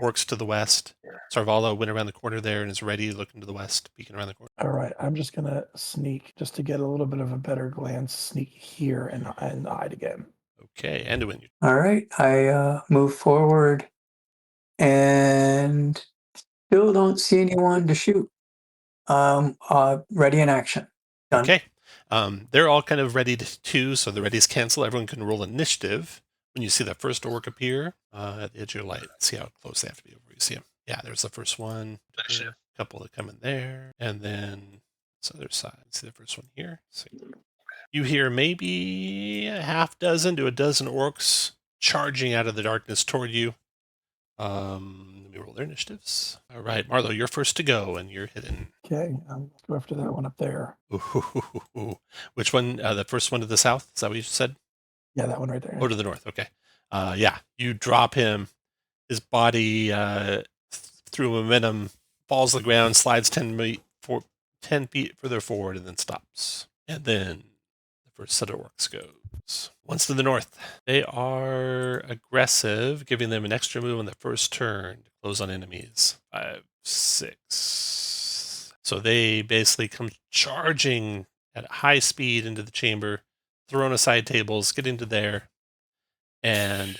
orcs to the west. Sarvala went around the corner there and is ready, looking to the west, peeking around the corner. All right, I'm just gonna sneak just to get a little bit of a better glance. Sneak here and hide again. Okay, Anduin. All right, I move forward and still don't see anyone to shoot. Ready in action. Done. Okay. They're all kind of ready too, so the readies cancel. Everyone can roll initiative. when you see the first orc appear at the edge of your light. See how close they have to be over. You see them. Yeah, there's the first one. A couple that come in there, and then this other side. See the first one here. So you hear maybe a half dozen to a dozen orcs charging out of the darkness toward you. Let me roll their initiatives. All right, Marlo, you're first to go, and you're hidden. Okay, I'll go after that one up there. Ooh. Which one? The first one to the south? Is that what you said? Yeah, that one right there. Oh, to the north. Okay. Yeah, you drop him. His body, through momentum, falls to the ground, slides 10 feet further forward, and then stops. And then the first set of orcs goes. Once to the north. They are aggressive, giving them an extra move on the first turn to close on enemies. 5, 6. So they basically come charging at high speed into the chamber, throwing aside tables, get into there, and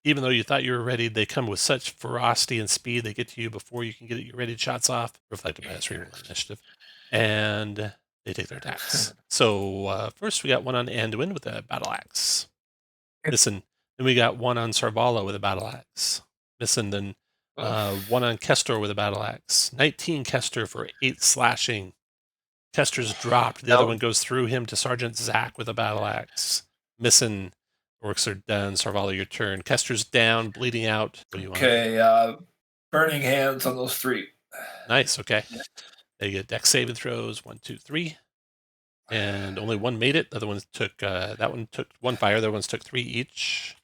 even though you thought you were ready, they come with such ferocity and speed, they get to you before you can get your ready shots off, reflected by this reroll initiative, and they take their attacks. So first we got one on Anduin with a battle axe. Missing. Then we got one on Sarvala with a battle axe. Missing. Then one on Kestor with a battle axe. 19 Kestor for 8 slashing. Kestor's dropped. The other one goes through him to Sergeant Zach with a battle axe. Missing. Orcs are done. Sarvala, your turn. Kestor's down, bleeding out. What do you want? Okay, burning hands on those 3. Nice, okay. They get dex saving throws, 1, 2, 3. And only one made it. The other ones took, that one took 1 fire. The other ones took 3 each.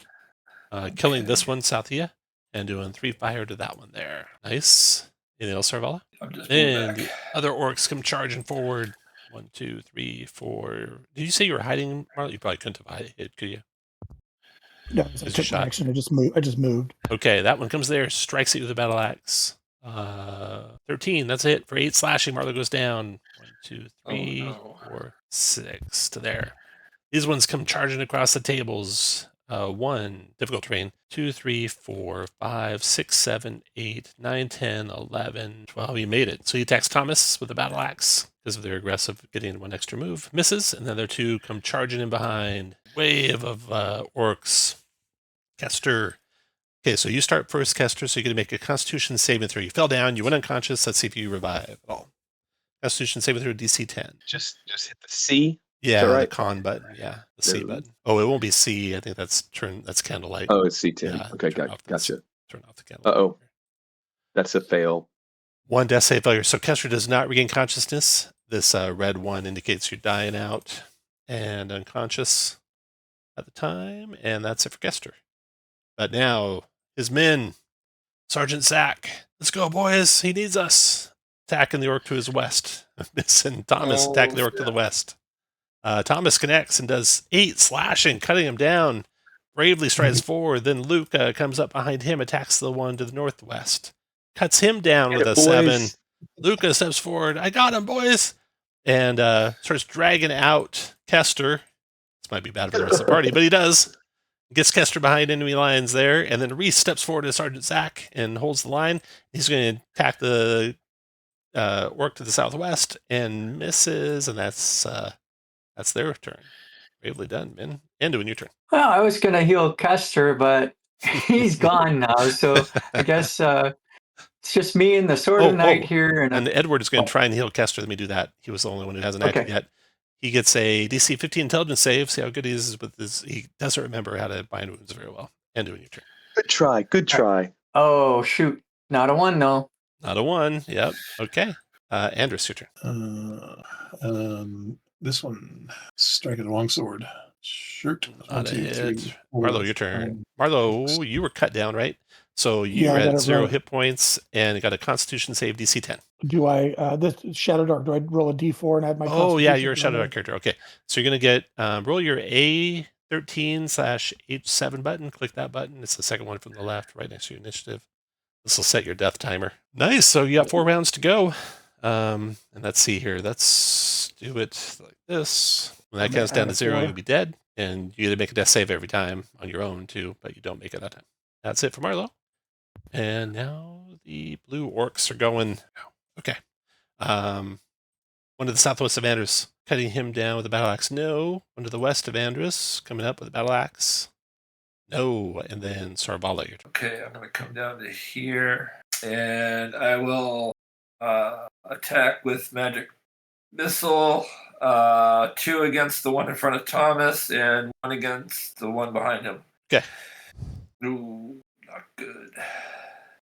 Killing this one, Southia, and doing 3 fire to that one there. Nice. Anything else, Sarvala? And the other orcs come charging forward. 1, 2, 3, 4. Did you say you were hiding, Marla? You probably couldn't have hid, could you? No, I took my action. I just moved. Okay, that one comes there, strikes it with a battle axe. 13, that's it. For 8 slashing, Marla goes down. 1, 2, 3, 4, 6 to there. These ones come charging across the tables. 1, difficult terrain. 2, 3, 4, 5, 6, 7, 8, 9, 10, 11, 12. You made it. So he attacks Thomas with a battle axe because of their aggressive, getting 1 extra move. Misses, and the other 2 come charging in behind. Wave of orcs. Kestor. Okay, so you start first, Kestor, so you're going to make a Constitution saving throw. You fell down, you went unconscious. Let's see if you revive at all. Constitution saving throw, DC 10. Just hit the C. Yeah, right? the con button. Yeah, the C button. Oh, it won't be C. I think that's candlelight. Oh, it's C10. Yeah, okay, gotcha. Turn off the candlelight. Uh-oh. That's a fail. 1 death save failure. So Kestor does not regain consciousness. This red one indicates you're dying out and unconscious at the time, and that's it for Kestor. But now, his men, Sergeant Zach, let's go, boys. He needs us. Attacking the orc to his west. And Thomas attacking the orc to the west. Thomas connects and does 8 slashing, cutting him down. Bravely strides forward. Then Luke comes up behind him, attacks the one to the northwest. Cuts him down with a 7. Luca steps forward. I got him, boys. And starts dragging out Kestor. This might be bad for the rest of the party, but he does. Gets Kestor behind enemy lines there. And then Reese steps forward to Sergeant Zach and holds the line. He's going to attack the orc to the southwest and misses. And that's their turn. Bravely done, man. Anduin, your turn. Well, I was going to heal Kestor, but he's gone now. So I guess it's just me and the Sword of Night here. And Edward is going to try and heal Kestor. Let me do that. He was the only one who hasn't acted yet. He gets a DC 15 intelligence save. See how good he is with this. He doesn't remember how to bind wounds very well. Anduin, your turn. Good try. Oh, shoot. Not a 1, though. Not a 1. Yep. Okay. Andrus, your turn. This one, striking a longsword. Shirt. Not a hit. Marlo, your turn. Marlo, you were cut down, right? So you had 0 hit points and got a Constitution save DC 10. Do I, this Shadow Dark, do I roll a D4 and add my Oh, yeah, you're a Shadow Dark character. Okay. So you're going to get, roll your A13/H7 button. Click that button. It's the second one from the left, right next to your initiative. This will set your death timer. Nice. So you got 4 rounds to go. And let's see here. Let's do it like this. When that counts down to 0, you'll be dead. And you get to make a death save every time on your own, too, but you don't make it that time. That's it for Marlo. And now the blue orcs are going. Okay. One to the southwest of Andrus, cutting him down with a battle axe. No. One to the west of Andrus, coming up with a battle axe. No, and then Sarvala, your turn. Okay, I'm going to come down to here, and I will attack with magic missile. 2 against the one in front of Thomas, and 1 against the one behind him. Okay. Ooh, not good.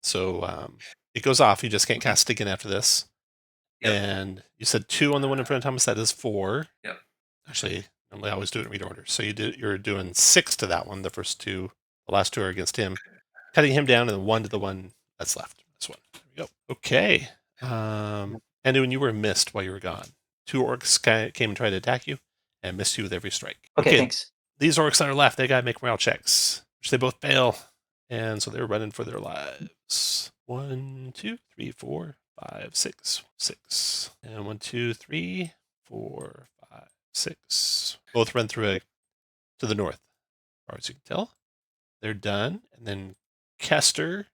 So it goes off. You just can't cast it again after this. Yep. And you said 2 on the one in front of Thomas. That is 4. Yep. Actually, normally I always do it in read order. So you're doing 6 to that one. The first 2, the last 2 are against him, cutting him down, and then 1 to the one that's left. This one. There we go. Okay. And when you were missed while you were gone, 2 orcs came and tried to attack you, and missed you with every strike. Okay, thanks. These orcs that are left, they gotta make morale checks, which they both fail, and so they're running for their lives. 1, 2, 3, 4, 5, 6, 6, and 1, 2, 3, 4, 5, 6. Both run through to the north, as far as you can tell. They're done, and then Kester,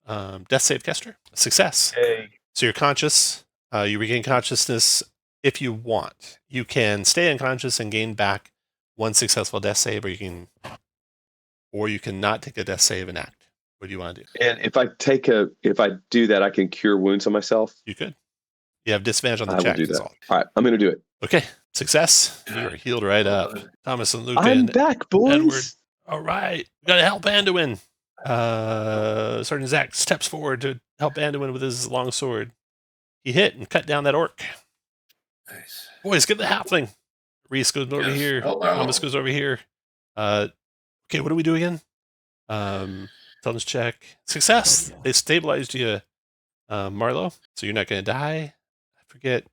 death save Kester, success. Hey. So you're conscious. You regain consciousness if you want. You can stay unconscious and gain back 1 successful death save, or you can not take a death save and act. What do you want to do? And if I do that, I can cure wounds on myself. You could. You have disadvantage on the I will check. do That's that. all. All right, I'm going to do it. Okay, success. You are healed right up. Thomas and Luke I'm and back, boys. Edward. All right, we got to help Anduin. Sergeant Zach steps forward to help Anduin with his long sword. He hit and cut down that orc. Nice. Boys, get the halfling. Reese goes over Yes. here. Hello. Thomas goes over here. Okay, what do we do again? Intelligence check. Success. They stabilized you, Marlo. So you're not going to die. I forget.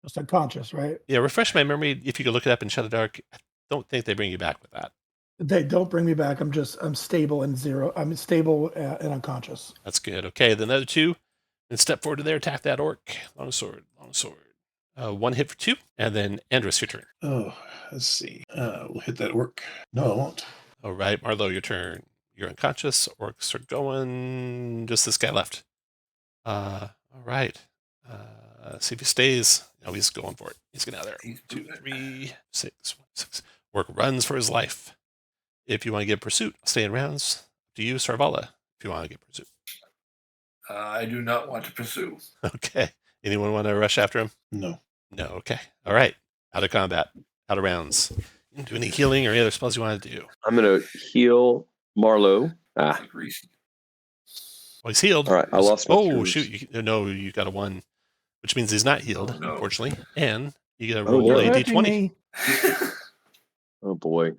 Just unconscious, right? Yeah, refresh my memory. If you could look it up in Shadow Dark, I don't think they bring you back with that. They don't bring me back. I'm stable and 0. I'm stable and unconscious. That's good. Okay, the other 2, then step forward to there, attack that orc. Long sword, long sword. 1 hit for 2, and then Andrus, your turn. Oh, let's see. We'll hit that orc. No, I won't. All right, Marlo, your turn. You're unconscious. Orcs are going. Just this guy left. All right. See if he stays. No, he's going for it. He's getting out of there. 2, 3, 6, 1, 6. Orc runs for his life. If you want to get pursuit, stay in rounds. Do you, Sarvala, if you want to get pursuit? I do not want to pursue. Okay. Anyone want to rush after him? No. No. Okay. All right. Out of combat. Out of rounds. Do any healing or any other spells you want to do? I'm going to heal Marlo. Like Reese. Well, he's healed. All right, I lost my Oh, cures. shoot. You got a 1, which means he's not healed, Oh, no. unfortunately. And you got to Oh, roll no. a You're hurting d20. me. Oh boy,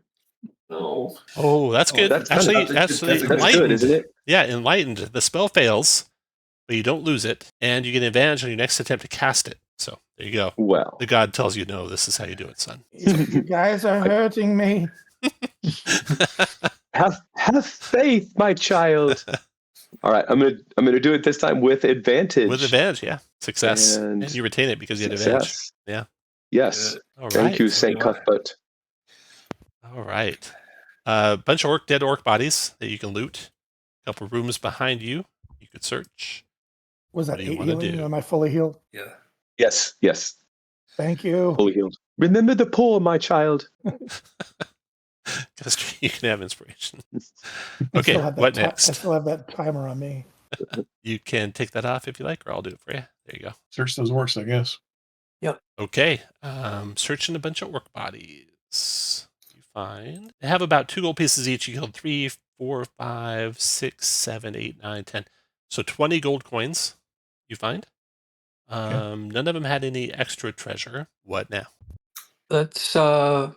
No. Oh, that's good. that's actually, that's enlightened. good, isn't it? Yeah, enlightened. The spell fails, but you don't lose it, and you get an advantage on your next attempt to cast it. So there you go. Well, The god tells you, no, this is how you do it, son. You guys are hurting me. have faith, my child. All right, I'm gonna do it this time with advantage. With advantage, yeah. Success. And And you retain it because you had advantage. Success. Yeah. Yes. All right. Thank you, Saint Cuthbert. All right. A bunch of dead orc bodies that you can loot. A couple rooms behind you could search. Was What that do you 8 wanna healing? do? Am I fully healed? Yeah. Yes. Thank you. Fully healed. Remember the poor, my child. Because you can have inspiration. I Okay, still have that what I next? still have that timer on me. You can take that off if you like, or I'll do it for you. There you go. Search those orcs, I guess. Okay. Searching a bunch of orc bodies. You find they have about 2 gold pieces each. You killed 3, 4, 5, 6, 7, 8, 9, 10. So 20 gold coins you find. None of them had any extra treasure. What now? Let's go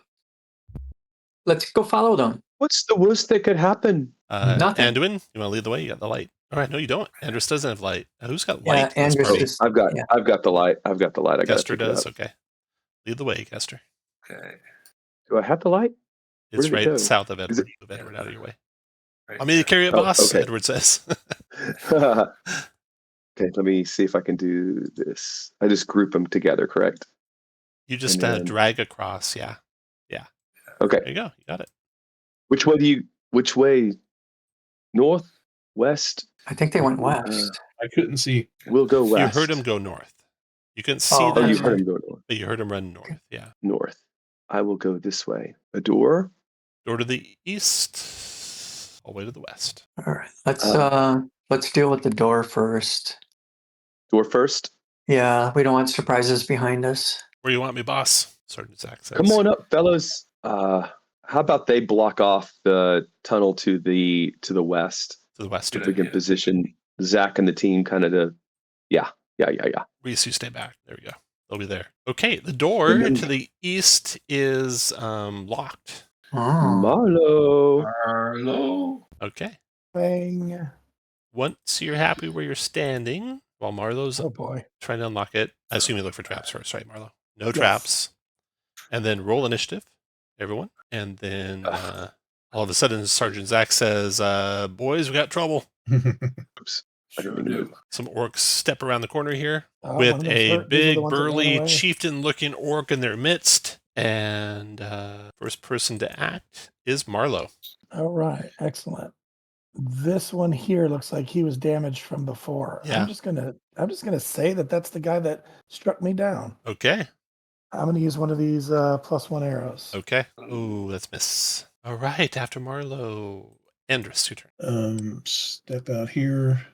follow them. What's the worst that could happen? Nothing. Anduin, you want to lead the way? You got the light. All right, no, you don't. Andrus doesn't have light. Who's got Yeah, light? in this Andrus party? is- I've got Yeah. the light. I got Kester to does. Okay, lead the way, Kester. Okay. Do I have the light? Where It's did it right go? south of Is Edward. it- Move Edward out of your way. Right Want me to carry it, Oh, boss? okay. Edward says. Okay, let me see if I can do this. I just group them together, correct? You just And then- drag across. Yeah. Okay. There you go. You got it. Which way? North, west? I think they went west. I couldn't see. We'll go west. You heard him go north. You couldn't see Oh, Oh, them, you heard him go north. but you heard him run north. Yeah. North. I will go this way. A door? Door to the east. all the way to the west. All right. Let's deal with the door first. Door first. Yeah, we don't want surprises behind us. Where you want me, boss? Sergeant Zach says. Come on up, fellas. How about they block off the tunnel to the west? To the west. If we can position Zach and the team kind of to, yeah. Reese, you stay back. There we go. They'll be there. Okay, the door to the east is locked. Oh. Marlo. Okay. Bang. Once you're happy where you're standing, while Marlo's Oh boy. trying to unlock it, I assume you look for traps first, right, Marlo? No Yes. traps. And then roll initiative, everyone. And then all of a sudden, Sergeant Zach says, boys, we got trouble. Oops. I Sure didn't mean to do. move. Some orcs step around the corner here Oh, one with of them's a hurt. These are the big, ones that ran burly, away. chieftain looking orc in their midst. And first person to act is Marlo. All right. Excellent. This one here looks like he was damaged from before. Yeah. I'm just gonna say that that's the guy that struck me down. Okay. I'm gonna use one of these +1 arrows. Okay. Ooh, that's miss. All right. After Marlo, Andrus, your turn. Step out here.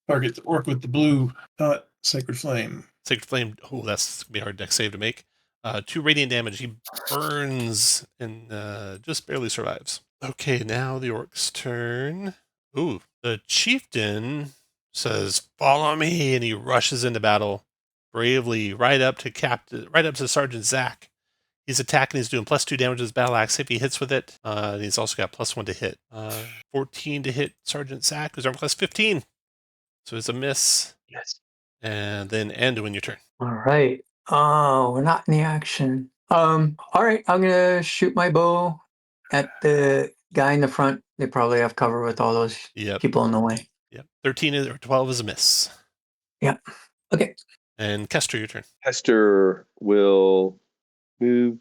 Target the orc with the blue dot. Sacred Flame. Sacred Flame. Oh, that's gonna be a hard deck save to make. 2 radiant damage. He burns and just barely survives. Okay, now the orc's turn. Ooh, the chieftain says, "Follow me," and he rushes into battle bravely, right up to Sergeant Zach. He's attacking. He's doing +2 damage with his battle axe if he hits with it. And he's also got +1 to hit. 14 to hit Sergeant Zach, who's armor class 15. So it's a miss. Yes. And then Anduin, your turn. All right. Oh, we're not in the action. All right. I'm gonna shoot my bow at the guy in the front. They probably have cover with all those Yep. people in the way. Yep. 13 or 12 is a miss. Yeah. Okay. And Kester, your turn. Hester will move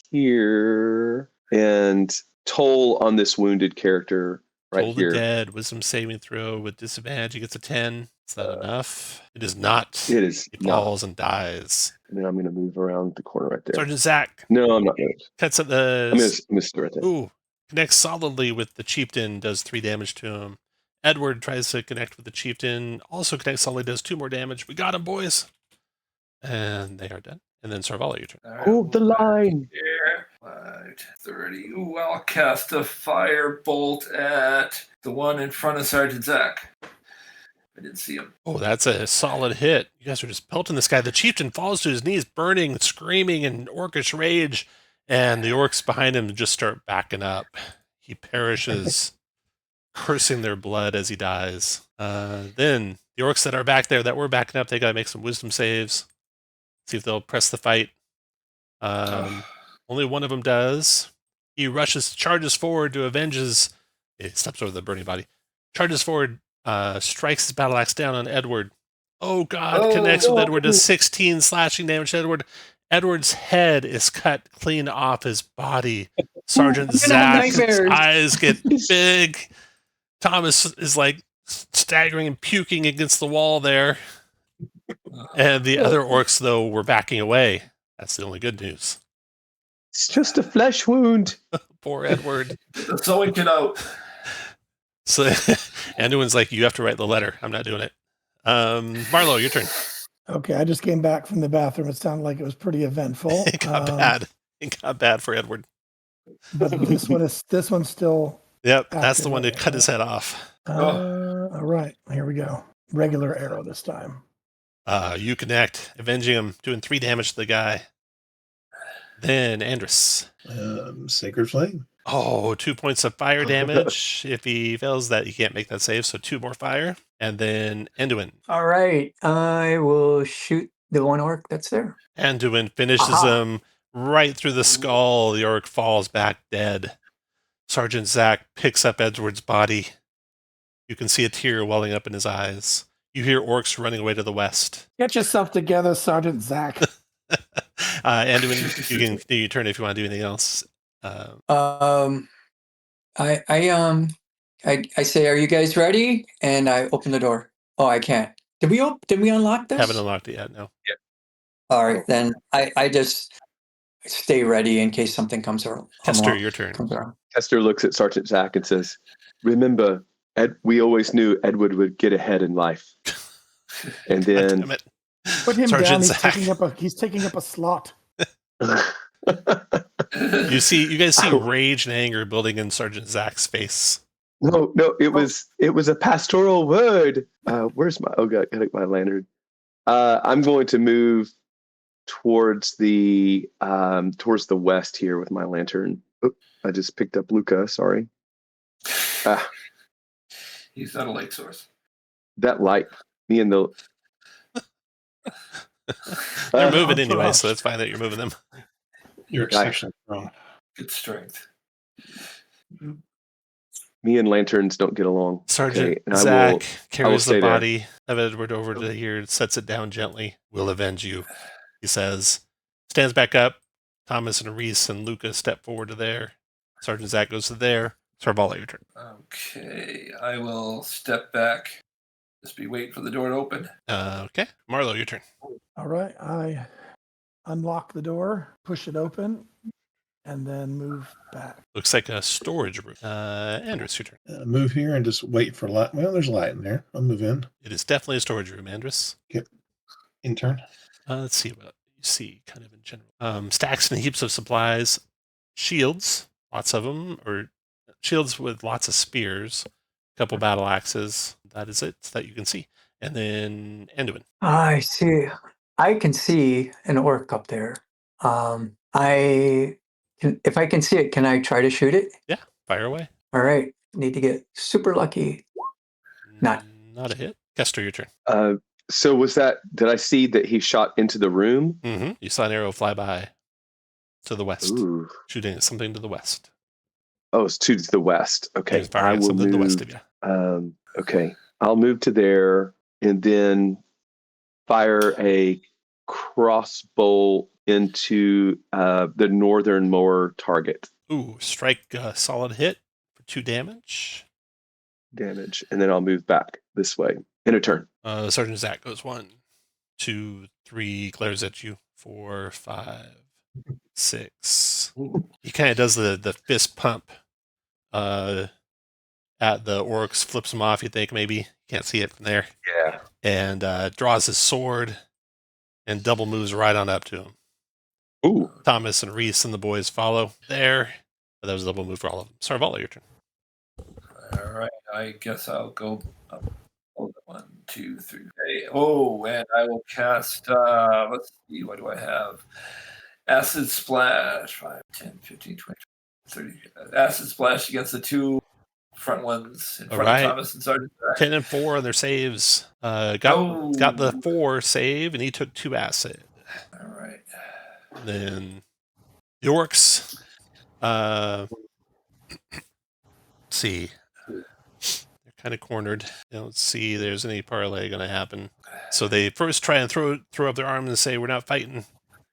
here and toll on this wounded character right Toll here. the dead. Wisdom saving throw with disadvantage. He gets a 10. Is that enough? It is not. It is He not. falls and dies. And then I'm going to move around the corner right there. Sergeant Zach No, I'm not going to. cuts at the. I'm going to sit right there. Ooh, connects solidly with the chieftain, does 3 damage to him. Edward tries to connect with the chieftain, also connects solidly, does 2 more damage. We got him, boys. And they are done. And then Sarvala, your turn. Hold the line. Here. 5:30. Ooh, I'll cast a fire bolt at the one in front of Sergeant Zach. I didn't see him. Oh, that's a solid hit. You guys are just pelting this guy. The chieftain falls to his knees, burning, screaming in orcish rage, and the orcs behind him just start backing up. He perishes, cursing their blood as he dies. Then the orcs that are back there that were backing up, they got to make some wisdom saves. See if they'll press the fight. Only one of them does. He charges forward to avenge his. He steps over the burning body. Charges forward, strikes his battle axe down on Edward. Oh God! Connects with Edward, does 16 slashing damage to Edward. Edward's head is cut clean off his body. Sergeant Zach's eyes get big. Thomas is like staggering and puking against the wall there. And the other orcs, though, were backing away. That's the only good news. It's just a flesh wound. Poor Edward. So we get out. So Anduin's like, you have to write the letter. I'm not doing it. Marlo, your turn. Okay, I just came back from the bathroom. It sounded like it was pretty eventful. It got bad. It got bad for Edward. But this one's still. Yep, that's the active. one to cut his head off. All right, here we go. Regular arrow this time. You connect, avenging him, doing 3 damage to the guy. Then Andrus. Sacred Flame. Oh, 2 points of fire damage. If he fails that, he can't make that save, so 2 more fire. And then Anduin. All right. I will shoot the one orc that's there. Anduin finishes him right through the skull. The orc falls back dead. Sergeant Zach picks up Edward's body. You can see a tear welling up in his eyes. You hear orcs running away to the west. Get yourself together, Sergeant Zach. Anduin, you can continue your turn if you want to do anything else. I say, "Are you guys ready?" And I open the door. Oh, I can't. Did we unlock this? Haven't unlocked it yet, no. All right, then I just stay ready in case something comes around. Kester, your turn. Comes around. Hester looks at Sergeant Zach and says, "Remember, we always knew Edward would get ahead in life." And God then damn it. Put him Sergeant down. He's Zach. taking up a slot. You guys see rage and anger building in Sergeant Zach's face. No, it was a pastoral word. Where's my gotta get my lantern. I'm going to move towards the west here with my lantern. Oop, I just picked up Luca, sorry. He's not a light source. That light, me and the They're moving oh, anyway, gosh. so it's fine that you're moving them. You're exceptionally strong. Good strength. me and lanterns don't get along. Sergeant Okay, and Zach I carries will the stay there. body of Edward over to here and sets it down gently. We'll avenge you, he says. Stands back up. Thomas and Reese and Luca step forward to there. Sergeant Zach goes to there. Sarvala, your turn. Okay, I will step back. Just be waiting for the door to open. Okay. Marlo, your turn. All right. I unlock the door, push it open, and then move back. Looks like a storage room. Andrus, your turn. Move here and just wait for light. Well, there's light in there. I'll move in. It is definitely a storage room, Andrus. Intern. Let's see what you see kind of in general. Stacks and heaps of supplies. Shields, lots of them, or shields with lots of spears. A couple battle axes. That is it that you can see. And then Anduin. I see. I can see an orc up there. If I can see it, can I try to shoot it? Yeah, fire away. All right. Need to get super lucky. Not a hit. Kester, your turn. So did I see that he shot into the room? Mm-hmm. You saw an arrow fly by to the west, Ooh. shooting at something to the west. Oh, it's to the west. Okay, He's firing at something to the west of you. Okay, I'll move to there and then fire a crossbow into the northernmost target. Ooh, strike a solid hit for 2 damage. And then I'll move back this way in a turn. Sergeant Zach goes 1, 2, 3, glares at you. 4, 5, 6. He kind of does the fist pump at the orcs, flips them off. You think maybe can't see it from there. Yeah. And draws his sword and double moves right on up to him. Ooh. Thomas and Reese and the boys follow there. But that was a double move for all of them. Sarvala, your turn. All right, I guess I'll go up. 1, 2, 3. Okay. Oh, and I will cast, let's see, what do I have? Acid Splash, 5, 10, 15, 20, 30. Acid Splash against the 2 front ones in front of Thomas and Sergeant Zach. 10 and 4 on their saves. Got the 4 save, and he took 2 acid. All right. Then the orcs, let's see. They're kind of cornered. They don't see there's any parlay going to happen. So they first try and throw up their arms and say, we're not fighting,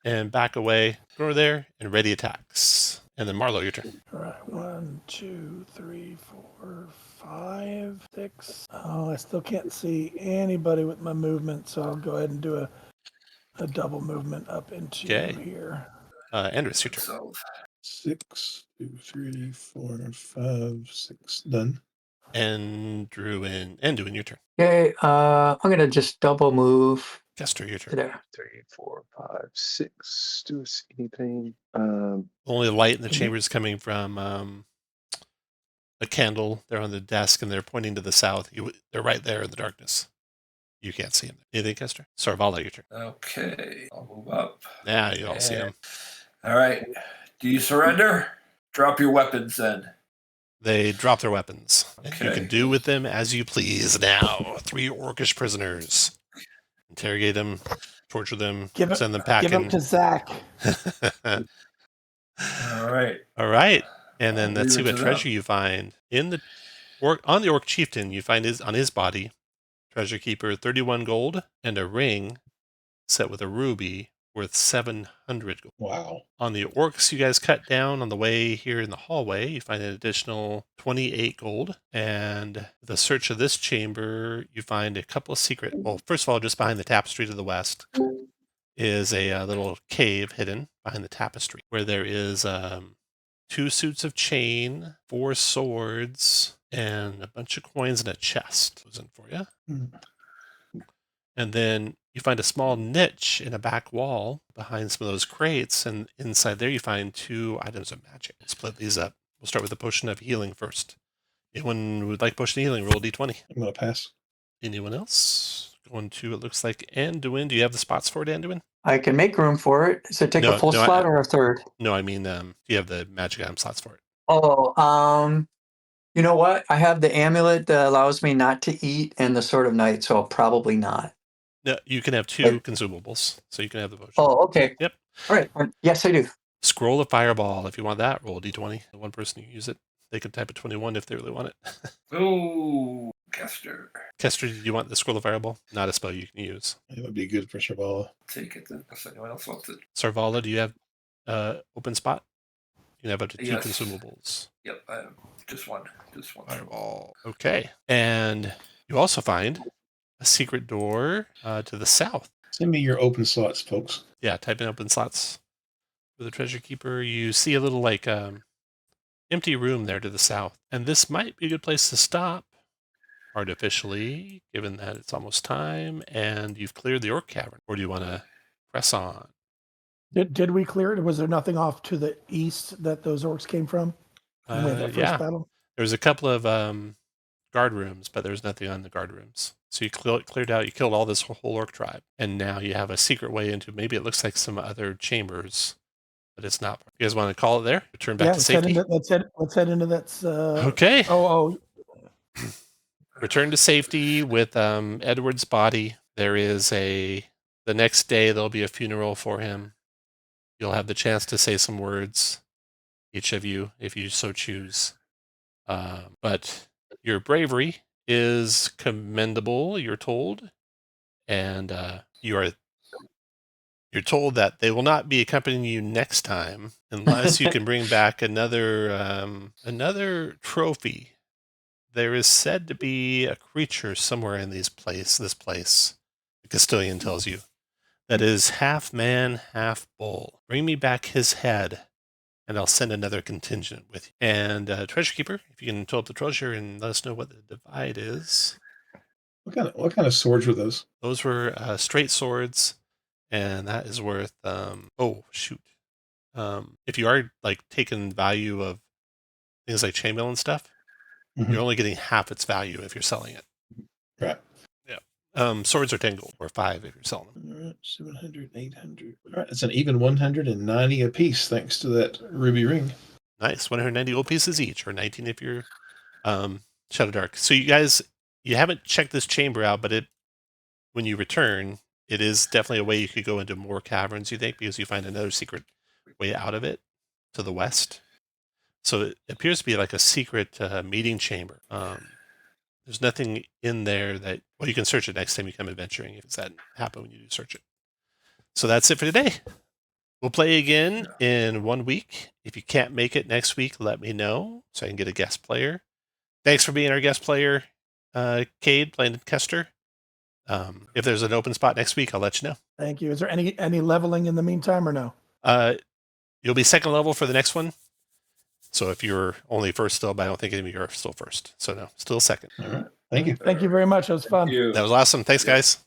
and back away. Go there and ready attacks. And then Marlo, your turn. All right. 1, 2, 3, 4, 5, 6. Oh, I still can't see anybody with my movement, so I'll go ahead and do a double movement up into here. Andrus, your turn. So, 6, 2, 3, 4, 5, 6. Done. Anduin, your turn. Okay. I'm gonna just double move Kester, your to turn. there. 3, 4, 5, 6. Do I see anything? Only light in the chamber is coming from a candle. They're on the desk and they're pointing to the south. They're right there in the darkness. You can't see them. Anything, Kester? Sarvala, your turn. okay, I'll move up. Yeah, you all see them. All right. Do you surrender? Drop your weapons then. They drop their weapons. And you Okay. can do with them as you please now. 3 orcish prisoners. Interrogate them, torture them, send them packing. Give them to Zach. All right. All right. And then I'll let's see leave it what to treasure them. you find. On the orc chieftain, you find on his body, treasure keeper, 31 gold and a ring set with a ruby worth 700 gold. Wow. On the orcs you guys cut down on the way here in the hallway, you find an additional 28 gold. And the search of this chamber, you find a couple of secret. Well, first of all, just behind the tapestry to the west is a little cave hidden behind the tapestry where there is 2 suits of chain, 4 swords, and a bunch of coins in a chest. Goes in for you. And then you find a small niche in a back wall behind some of those crates, and inside there you find 2 items of magic. Split these up. We'll start with the potion of healing first. Anyone who would like potion of healing, roll d20. I'm going to pass. Anyone else? Going to, it looks like Anduin. Do you have the spots for it, Anduin? I can make room for it. Does it take a full No, slot or a third? No, I mean, do you have the magic item slots for it? Oh, you know what? I have the amulet that allows me not to eat and the Sword of Night, so probably not. No, you can have 2 consumables, so you can have the potion. Oh, okay. Yep. All right. Yes, I do. Scroll of Fireball. If you want that, roll d20. The one person who use it, they can type a 21 if they really want it. Oh, Kester. Kester, did you want the Scroll of Fireball? Not a spell you can use. It would be good for Shabala. Take it then. Unless anyone else wants it. Sarvala, do you have open spot? You can have up to 2 Yes. consumables. Yep, just one. Just one. Fireball. Okay. And you also find a secret door to the south. Send me your open slots, folks. Yeah, type in open slots for the treasure keeper. You see a little like empty room there to the south. And this might be a good place to stop artificially, given that it's almost time and you've cleared the orc cavern. Or do you want to press on? Did we clear it? Was there nothing off to the east that those orcs came from? When we had that first battle? There was a couple of guard rooms, but there's nothing on the guard rooms. So you cleared out, you killed all this whole orc tribe. And now you have a secret way into, maybe it looks like some other chambers, but it's not. You guys want to call it there? Return back to safety? Let's head into that. Okay. Oh. Return to safety with Edward's body. There is the next day there'll be a funeral for him. You'll have the chance to say some words, each of you, if you so choose. But your bravery is commendable, you're told. And you're told that they will not be accompanying you next time unless you can bring back another trophy. There is said to be a creature somewhere in this place, the Castilian tells you, that is half man, half bull. Bring me back his head, and I'll send another contingent with you. And treasure keeper, if you can total up the treasure and let us know what the divide is. What kind of swords were those? Those were straight swords, and that is worth. If you are like taking value of things like chainmail and stuff, you're only getting half its value if you're selling it. Right. Yeah. Swords are 10 gold, or 5 if you're selling them. All right, 700, 800. All right, it's an even 190 a piece, thanks to that ruby ring. Nice. 190 gold pieces each, or 19 if you're Shadow Dark. So you guys, you haven't checked this chamber out, but when you return, it is definitely a way you could go into more caverns, you think, because you find another secret way out of it to the west. So it appears to be like a secret meeting chamber. There's nothing in there that, well, you can search it next time you come adventuring if that happen when you do search it. So that's it for today. We'll play again in 1 week. If you can't make it next week, let me know so I can get a guest player. Thanks for being our guest player, Cade, playing Kester. If there's an open spot next week, I'll let you know. Thank you. Is there any leveling in the meantime or no? You'll be second level for the next one. So if you're only first still, but I don't think any of you are still first. So no, still second. All right. Thank you. Thank you very much. It was fun. Thank you. That was awesome. Thanks, guys.